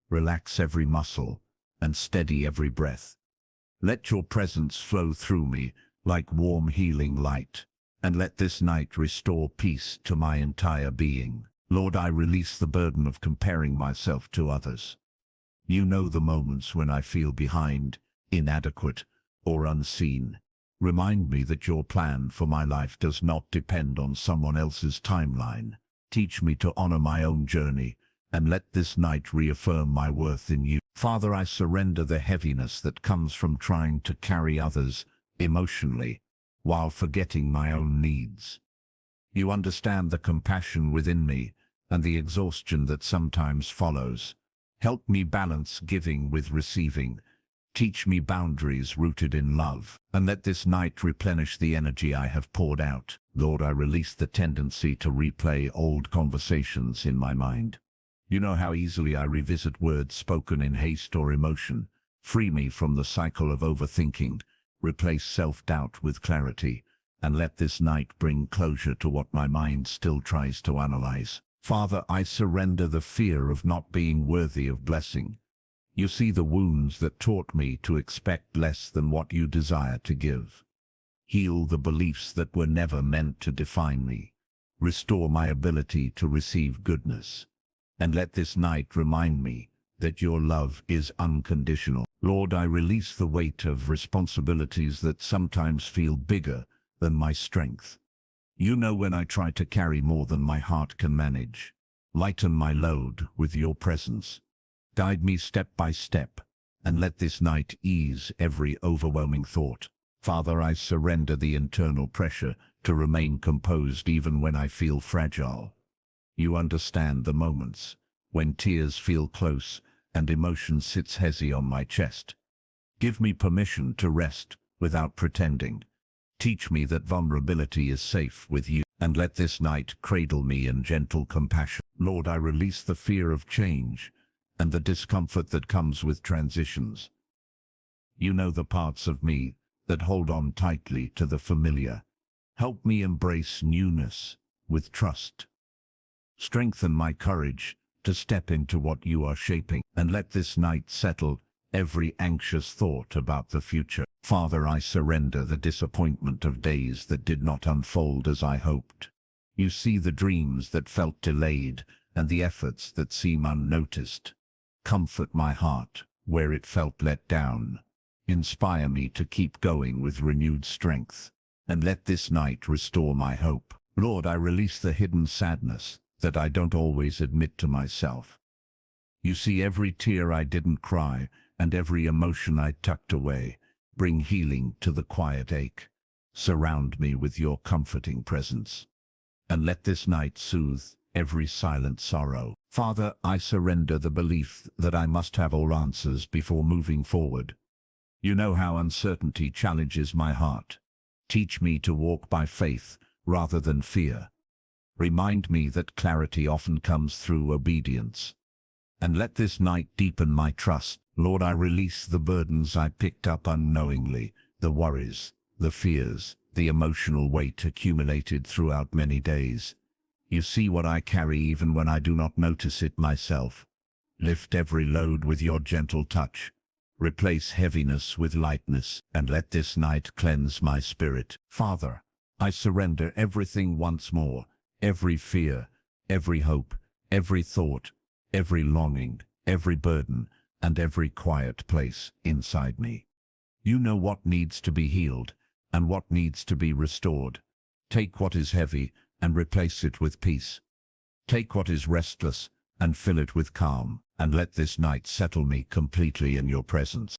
Relax every muscle and steady every breath. Let your presence flow through me like warm healing light, and let this night restore peace to my entire being. Lord, I release the burden of comparing myself to others. You know the moments when I feel behind, inadequate, or unseen. Remind me that your plan for my life does not depend on someone else's timeline. Teach me to honor my own journey, and let this night reaffirm my worth in you. Father, I surrender the heaviness that comes from trying to carry others emotionally while forgetting my own needs. You understand the compassion within me and the exhaustion that sometimes follows. Help me balance giving with receiving. Teach me boundaries rooted in love, and let this night replenish the energy I have poured out. Lord, I release the tendency to replay old conversations in my mind. You know how easily I revisit words spoken in haste or emotion. Free me from the cycle of overthinking. Replace self-doubt with clarity, and let this night bring closure to what my mind still tries to analyze. Father, I surrender the fear of not being worthy of blessing. You see the wounds that taught me to expect less than what you desire to give. Heal the beliefs that were never meant to define me. Restore my ability to receive goodness. And let this night remind me that your love is unconditional. Lord, I release the weight of responsibilities that sometimes feel bigger than my strength. You know when I try to carry more than my heart can manage. Lighten my load with your presence. Guide me step by step, and let this night ease every overwhelming thought. Father, I surrender the internal pressure to remain composed even when I feel fragile. You understand the moments when tears feel close and emotion sits heavy on my chest. Give me permission to rest without pretending. Teach me that vulnerability is safe with you, and let this night cradle me in gentle compassion. Lord, I release the fear of change and the discomfort that comes with transitions. You know the parts of me that hold on tightly to the familiar. Help me embrace newness with trust. Strengthen my courage to step into what you are shaping, and let this night settle every anxious thought about the future. Father, I surrender the disappointment of days that did not unfold as I hoped. You see the dreams that felt delayed and the efforts that seem unnoticed. Comfort my heart where it felt let down. Inspire me to keep going with renewed strength, and let this night restore my hope. Lord, I release the hidden sadness that I don't always admit to myself. You see every tear I didn't cry and every emotion I tucked away. Bring healing to the quiet ache. Surround me with your comforting presence, and let this night soothe every silent sorrow. Father, I surrender the belief that I must have all answers before moving forward. You know how uncertainty challenges my heart. Teach me to walk by faith rather than fear. Remind me that clarity often comes through obedience. And let this night deepen my trust. Lord, I release the burdens I picked up unknowingly, the worries, the fears, the emotional weight accumulated throughout many days. You see what I carry even when I do not notice it myself. Lift every load with your gentle touch. Replace heaviness with lightness, and let this night cleanse my spirit. Father, I surrender everything once more. Every fear, every hope, every thought, every longing, every burden, and every quiet place inside me. You know what needs to be healed and what needs to be restored. Take what is heavy and replace it with peace. Take what is restless and fill it with calm, and let this night settle me completely in your presence.